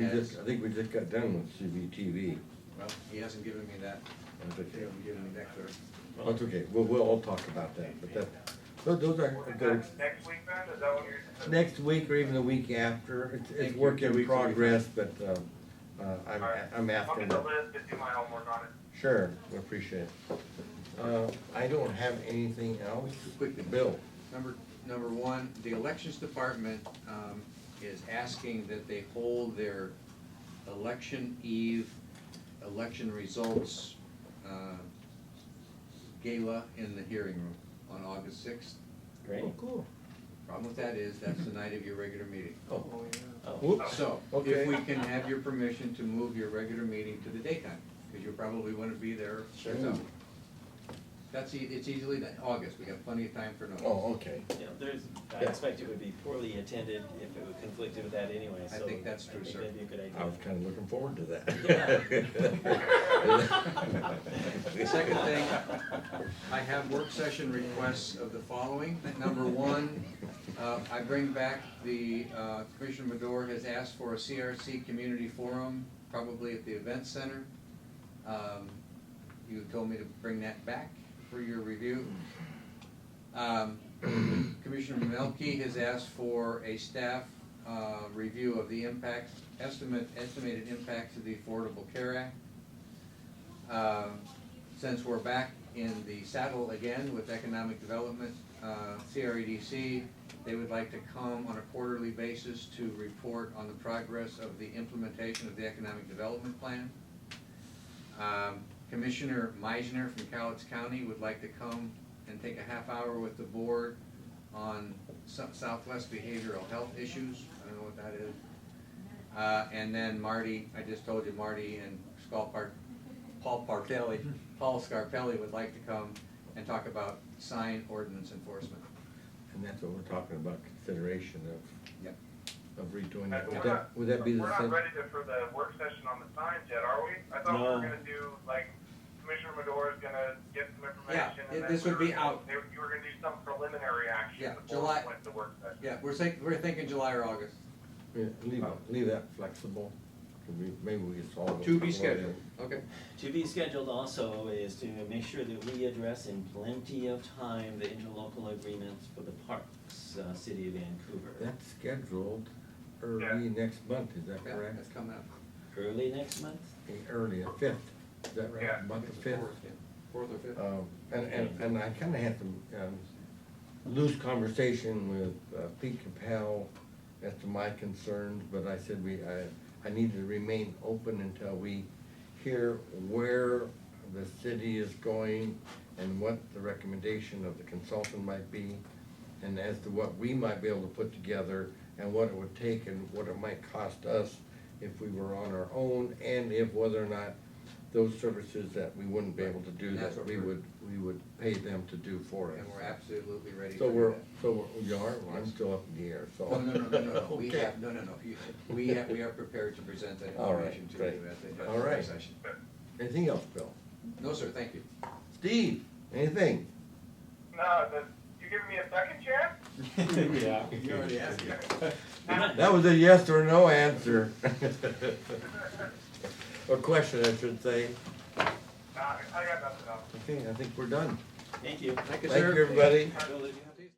we just got done with CVTV. Well, he hasn't given me that, That's he okay. hasn't given me that clear. That's okay, we'll all talk about that, but those are good. Next week then, is that what you're? Next week or even the week after, it's Thank you. work 2 in weeks will be progress, but, Alright. I'm I'll asking. get the list and do my homework on it. Sure, we appreciate it. I don't have anything else. Quickly. Bill, Number one, the elections department, is asking that they hold their election eve, election results, gala in the hearing room on August 6th. Great. cool. Problem with that is, that's the night of your regular meeting. Oh, Whoops. So, Okay. if we can have your permission to move your regular meeting to the daytime, because you'll probably wanna be there. Sure. So, it's easily done, August, we got plenty of time for notice. Oh, okay. yeah, I Yeah. expect it would be poorly attended if it would conflict with that anyway, I so. think that's true, sir. That'd be a good idea. I was kinda looking forward to that. The second thing, I have work session requests of the following. Number one, I bring back Commissioner Medor has asked for a CRC community forum, probably at the event center. You told me to bring that back for your review. Commissioner Melke has asked for a staff review of the estimated impact to the Affordable Care Act. Since we're back in the saddle again with economic development, CREDC, they would like to come on a quarterly basis to report on the progress of the implementation of the economic development plan. Commissioner Meisner from Cowlitz County would like to come and take a half hour with the board on Southwest behavioral health issues. I don't know what that is. And then Marty, I just told you Marty and Paul Scarpelli would like to come and talk about sign ordinance enforcement. And that's what we're talking about, consideration Yep. of redoing We're that. not- Would that be the We're not same? ready for the work session on the signs yet, are we? I thought we No. were gonna do, like, Commissioner Medora is gonna get some information. Yeah, and then this would be out. You were gonna do some preliminary action Yeah, before July. we went to work session. Yeah, we're thinking July or August. Yeah, leave that flexible, maybe we can solve it. To be scheduled, okay. To be scheduled also is to make sure that we address in plenty of time the interlocal agreements for the parks, city of Vancouver. That's scheduled early next month, is that Yeah, correct? that's coming up. Early next month? Early, 5th, is that right? Yeah. Month of 5th? Fourth or fifth. And I kinda had some loose conversation with Pete Capel as to my concerns, but I said I need to remain open until we hear where the city is going and what the recommendation of the consultant might be, and as to what we might be able to put together and what it would take and what it might cost us if we were on our own, and if whether or not those services that we wouldn't be able to do, That's that what we we're- would pay them to do for us. And we're absolutely ready to So do that. you are, well, I'm still up in the air, so. No. We Okay. have, no. We are prepared to present that All right, information to great. you at the All right. session. Anything else, Bill? No, sir, thank you. Steve, anything? No, you giving me a second chance? Yeah. You already asked me. That was a yes or no answer. Or question, I should say. I got nothing else. Okay, I think we're done. Thank you. Thank you, Thank sir. you, everybody. Bill, did you have